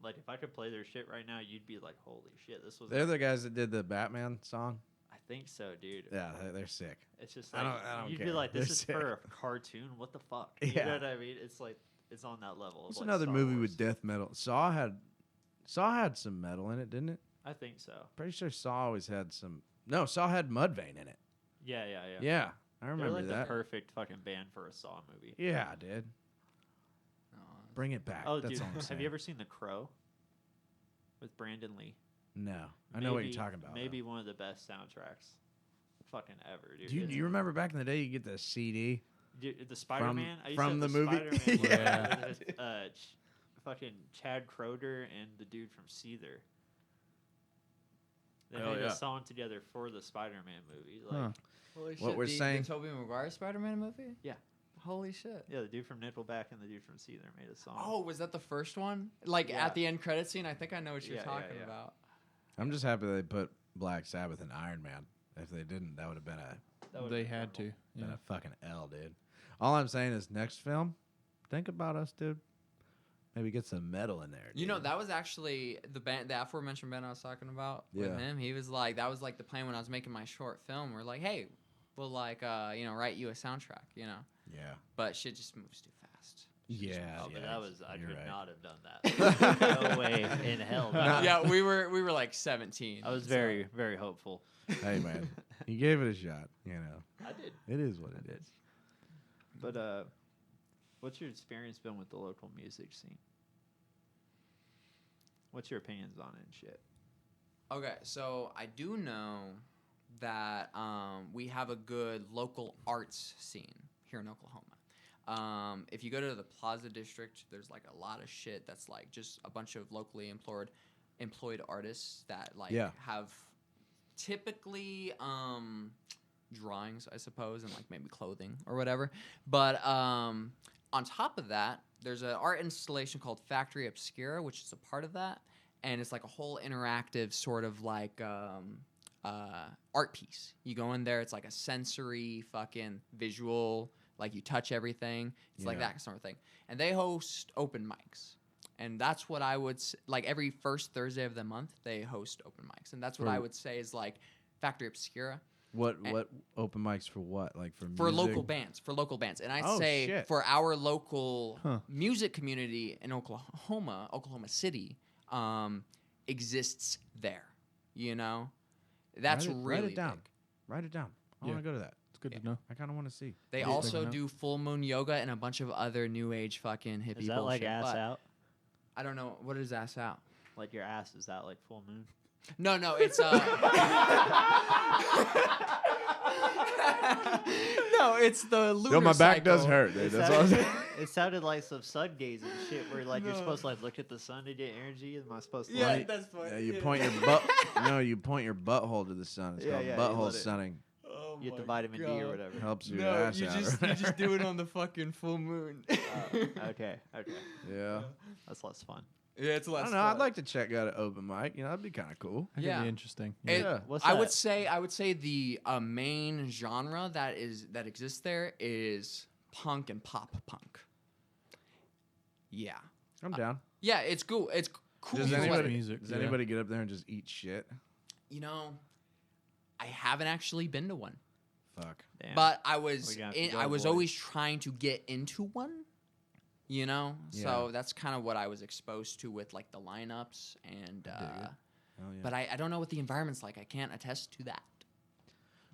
Speaker 3: Like if I could play their shit right now, you'd be like, holy shit, this was.
Speaker 2: They're the guys that did the Batman song.
Speaker 3: I think so, dude.
Speaker 2: Yeah, they're sick.
Speaker 3: It's just
Speaker 2: I
Speaker 3: like
Speaker 2: don't
Speaker 3: you'd
Speaker 2: care.
Speaker 3: be like,
Speaker 2: They're
Speaker 3: this is
Speaker 2: sick.
Speaker 3: for a cartoon. What the fuck? You
Speaker 2: Yeah.
Speaker 3: know what I mean? It's like it's on that level.
Speaker 2: What's
Speaker 3: of, like,
Speaker 2: another
Speaker 3: Star
Speaker 2: movie
Speaker 3: Wars.
Speaker 2: with death metal? Saw had some metal in it, didn't it?
Speaker 3: I think so.
Speaker 2: Pretty sure Saw always had some. No, Saw had Mudvayne in it.
Speaker 3: Yeah.
Speaker 2: Yeah, I
Speaker 3: They're
Speaker 2: remember
Speaker 3: like
Speaker 2: that.
Speaker 3: the perfect fucking band for a Saw movie.
Speaker 2: Yeah, dude.
Speaker 5: No.
Speaker 2: Bring it back.
Speaker 3: Oh,
Speaker 2: That's
Speaker 3: dude,
Speaker 2: all I'm
Speaker 3: have
Speaker 2: saying.
Speaker 3: you ever seen The Crow with Brandon Lee?
Speaker 2: No, I know what you're talking about.
Speaker 3: Maybe one of the best soundtracks, fucking ever, dude.
Speaker 2: Do you,
Speaker 3: It's-
Speaker 2: you remember back in the day you get the CD?
Speaker 3: Dude, the Spider-Man? I used
Speaker 2: from
Speaker 3: to
Speaker 2: the
Speaker 3: have
Speaker 2: movie?
Speaker 3: Spider-Man one
Speaker 4: Yeah.
Speaker 3: with, fucking Chad Kroger and the dude from Seether. They
Speaker 2: Hell
Speaker 3: made
Speaker 2: yeah.
Speaker 3: a song together for the Spider-Man movie. Like,
Speaker 4: Huh.
Speaker 5: Holy
Speaker 2: What
Speaker 5: shit,
Speaker 2: we're
Speaker 5: the
Speaker 2: saying-
Speaker 5: Tobey Maguire Spider-Man movie?
Speaker 3: Yeah.
Speaker 5: Holy shit.
Speaker 3: yeah, the dude from Nickelback and the dude from Seether made a song.
Speaker 5: Oh, was that the first one? Like
Speaker 3: Yeah.
Speaker 5: at the end credit scene? I think I know what you're
Speaker 3: Yeah, yeah,
Speaker 5: talking
Speaker 3: yeah.
Speaker 5: about.
Speaker 2: I'm just happy they put Black Sabbath and Iron Man. If they didn't, that would have been
Speaker 3: That would've
Speaker 4: They
Speaker 3: been
Speaker 4: had to.
Speaker 3: terrible.
Speaker 2: been
Speaker 4: Yeah.
Speaker 2: a fucking L, dude. All I'm saying is next film, think about us, dude. Maybe get some metal in there.
Speaker 5: You know,
Speaker 2: dude.
Speaker 5: that was actually the band, the aforementioned band I was talking about with
Speaker 2: Yeah.
Speaker 5: him. He was like, that was like the plan when I was making my short film. We're like, hey, we'll like, write you a soundtrack, you know?
Speaker 2: Yeah.
Speaker 5: But shit just moves too fast.
Speaker 2: Yeah.
Speaker 3: Oh, but
Speaker 2: yeah,
Speaker 3: that was I
Speaker 2: you're
Speaker 3: could
Speaker 2: right.
Speaker 3: not have done that. No way in hell.
Speaker 2: Nah.
Speaker 5: Yeah, we were like 17.
Speaker 3: I was
Speaker 5: so-
Speaker 3: very, very hopeful.
Speaker 2: Hey, man. You gave it a shot, you know.
Speaker 3: I did.
Speaker 2: It is what it is.
Speaker 3: But what's your experience been with the local music scene? What's your opinions on it and shit?
Speaker 5: Okay, so I do know that we have a good local arts scene here in Oklahoma. If you go to the Plaza District, there's like a lot of shit that's like just a bunch of locally employed artists that like
Speaker 2: Yeah.
Speaker 5: have typically drawings, I suppose, and like maybe clothing or whatever. But on top of that, there's an art installation called Factory Obscura, which is a part of that, and it's like a whole interactive sort of like art piece. You go in there, it's like a sensory fucking visual, like you touch everything. It's like
Speaker 2: Yeah.
Speaker 5: that sort of thing. And they host open mics. And that's what I would like every first Thursday of the month they host open mics. And that's what
Speaker 2: For-
Speaker 5: I would say is like Factory Obscura
Speaker 2: What open mics for what? Like for music?
Speaker 5: for local bands. And I
Speaker 2: Oh,
Speaker 5: say
Speaker 2: shit.
Speaker 5: for our local
Speaker 4: Huh.
Speaker 5: music community in Oklahoma City exists there. You know? That's
Speaker 2: Write
Speaker 5: really
Speaker 2: it down.
Speaker 5: big.
Speaker 2: Write it down. I
Speaker 4: Yeah.
Speaker 2: want to go to that.
Speaker 4: It's good
Speaker 5: Yeah.
Speaker 4: to know.
Speaker 2: I kind of want to see.
Speaker 5: They
Speaker 4: Yeah.
Speaker 5: also
Speaker 4: Taking
Speaker 5: do full moon yoga and a bunch of other new age fucking hippie
Speaker 3: Is that like
Speaker 5: bullshit,
Speaker 3: ass
Speaker 5: but
Speaker 3: out?
Speaker 5: I don't know what is ass out.
Speaker 3: Like your ass is out like full moon?
Speaker 5: No, it's no, it's the lunar
Speaker 2: Yo, my back does
Speaker 5: cycle.
Speaker 2: hurt, dude.
Speaker 3: It
Speaker 2: That's all I'm
Speaker 3: sounded,
Speaker 2: saying.
Speaker 3: it sounded like some sun gazing shit where like you're
Speaker 5: No.
Speaker 3: supposed to like look at the sun to get energy. Am I supposed to
Speaker 5: Yeah,
Speaker 3: like
Speaker 5: that's funny.
Speaker 2: Yeah, you point your butt. No, you point your butthole to the sun. It's
Speaker 3: Yeah,
Speaker 2: called
Speaker 3: yeah, you
Speaker 2: butthole
Speaker 3: let it-
Speaker 2: sunning.
Speaker 5: Oh
Speaker 3: get the
Speaker 5: my
Speaker 3: vitamin D or
Speaker 5: God.
Speaker 3: whatever?
Speaker 2: Helps your
Speaker 5: No,
Speaker 2: ass
Speaker 5: you
Speaker 2: out.
Speaker 5: just you just do it on the fucking full moon.
Speaker 3: Okay.
Speaker 2: Yeah.
Speaker 3: That's less fun.
Speaker 5: Yeah, it's
Speaker 2: I
Speaker 5: less.
Speaker 2: don't know. I'd like to check out an open mic. You know, that'd be kind of cool.
Speaker 4: That could
Speaker 5: Yeah.
Speaker 4: be interesting.
Speaker 5: It-
Speaker 2: Yeah.
Speaker 3: What's
Speaker 5: I
Speaker 3: that?
Speaker 5: would say the main genre that exists there is punk and pop punk. Yeah,
Speaker 2: I'm down.
Speaker 5: yeah, it's cool. It's cool.
Speaker 2: Does
Speaker 4: Music,
Speaker 2: anybody,
Speaker 4: music,
Speaker 2: does
Speaker 4: yeah.
Speaker 2: anybody get up there and just eat shit?
Speaker 5: You know, I haven't actually been to one,
Speaker 2: Fuck.
Speaker 3: Damn.
Speaker 5: but I was
Speaker 3: We're gonna have to go,
Speaker 5: I was
Speaker 3: boys.
Speaker 5: always trying to get into one. You know, so
Speaker 2: Yeah.
Speaker 5: that's kind of what I was exposed to with like the lineups and.
Speaker 2: I dig it. Hell yeah.
Speaker 5: But I don't know what the environment's like. I can't attest to that.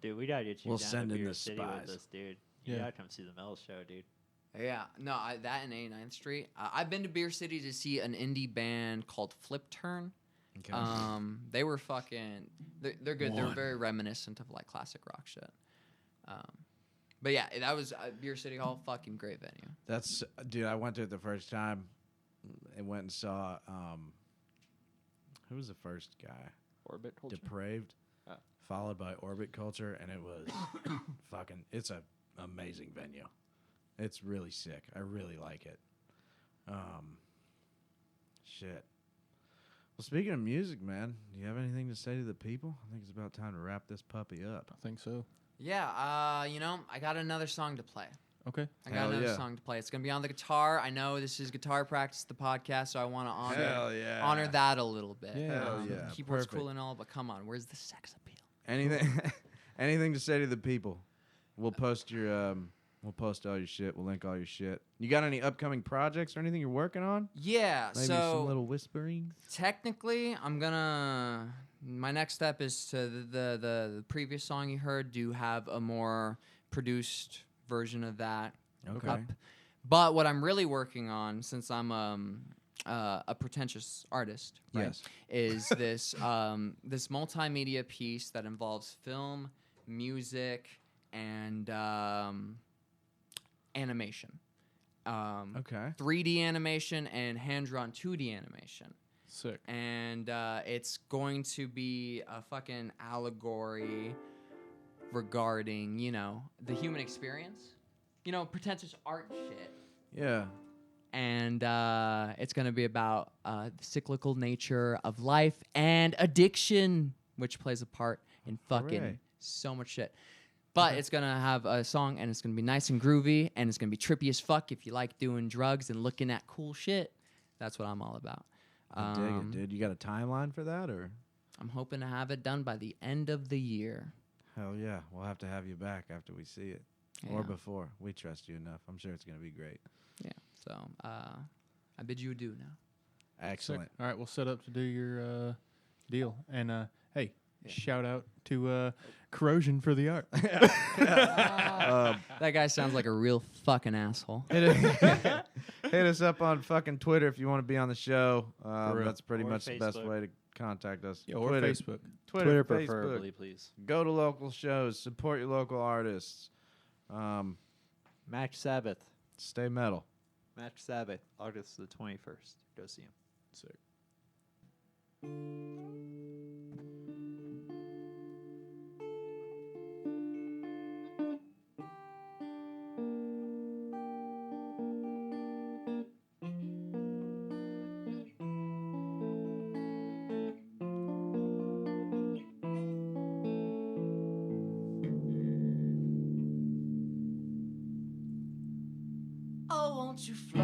Speaker 3: Dude, we gotta get you
Speaker 2: We'll
Speaker 3: down
Speaker 2: send
Speaker 3: to
Speaker 2: in
Speaker 3: Beer
Speaker 2: the
Speaker 3: City
Speaker 2: spies.
Speaker 3: with us, dude. You
Speaker 4: Yeah.
Speaker 3: gotta come see the metal show, dude.
Speaker 5: Yeah, no, that and 89th Street. I've been to Beer City to see an indie band called Flip Turn.
Speaker 2: Okay.
Speaker 5: They were fucking. They're good. They're
Speaker 2: One.
Speaker 5: very reminiscent of like classic rock shit. But yeah, that was Beer City Hall. Fucking great venue.
Speaker 2: That's dude. I went to it the first time. And went and saw. Who was the first guy?
Speaker 3: Orbit culture.
Speaker 2: Depraved,
Speaker 3: Oh.
Speaker 2: followed by Orbit Culture, and it was fucking. It's a amazing venue. It's really sick. I really like it. Shit. Well, speaking of music, man, do you have anything to say to the people? I think it's about time to wrap this puppy up.
Speaker 4: I think so.
Speaker 5: Yeah, you know, I got another song to play.
Speaker 4: Okay.
Speaker 5: I got
Speaker 2: Hell
Speaker 5: another
Speaker 2: yeah.
Speaker 5: song to play. It's gonna be on the guitar. I know this is Guitar Practice, the podcast, so I want to
Speaker 2: Hell yeah.
Speaker 5: honor that a little bit.
Speaker 4: Yeah.
Speaker 2: Hell yeah.
Speaker 5: Keyboard's
Speaker 2: Perfect.
Speaker 5: cool and all, but come on, where's the sex appeal?
Speaker 2: Anything, anything to say to the people? We'll post your, we'll post all your shit. We'll link all your shit. You got any upcoming projects or anything you're working on?
Speaker 5: Yeah,
Speaker 2: Maybe
Speaker 5: so
Speaker 2: some little whisperings.
Speaker 5: technically, my next step is to the previous song you heard do have a more produced version of that
Speaker 2: Okay.
Speaker 5: up. But what I'm really working on, since I'm a pretentious artist, right,
Speaker 2: Yes.
Speaker 5: is this this multimedia piece that involves film, music, and animation.
Speaker 2: Okay.
Speaker 5: 3D animation and hand-drawn 2D animation.
Speaker 4: Sick.
Speaker 5: And it's going to be a fucking allegory regarding, you know, the human experience. You know, pretentious art shit.
Speaker 2: Yeah.
Speaker 5: And it's going to be about the cyclical nature of life and addiction, which plays a part in fucking
Speaker 2: Hooray.
Speaker 5: so much shit. But it's going to have a song, and it's going to be nice and groovy, and it's going to be trippy as fuck if you like doing drugs and looking at cool shit. That's what I'm all about.
Speaker 2: I dig it, dude. You got a timeline for that, or?
Speaker 5: I'm hoping to have it done by the end of the year.
Speaker 2: Hell yeah. We'll have to have you back after we see it. Or
Speaker 5: Yeah.
Speaker 2: before. We trust you enough. I'm sure it's going to be great.
Speaker 5: Yeah. So I bid you adieu now.
Speaker 4: Sick.
Speaker 2: Excellent.
Speaker 4: All right, we'll set up to do your deal. And hey, shout out to Corrosion for the art.
Speaker 5: That guy sounds like a real fucking asshole.
Speaker 2: Hit us up on fucking Twitter if you want to be on the show.
Speaker 4: real.
Speaker 2: That's pretty
Speaker 3: Or
Speaker 2: much the best
Speaker 3: Facebook.
Speaker 2: way to contact us.
Speaker 4: Yeah, or
Speaker 2: Twitter.
Speaker 4: Facebook.
Speaker 2: Twitter,
Speaker 3: preferably,
Speaker 2: Facebook.
Speaker 3: please.
Speaker 2: Go to local shows. Support your local artists.
Speaker 3: Max Sabbath.
Speaker 2: Stay metal.
Speaker 3: Max Sabbath, August the 21st. Go see him.
Speaker 4: Sick.
Speaker 1: you fly?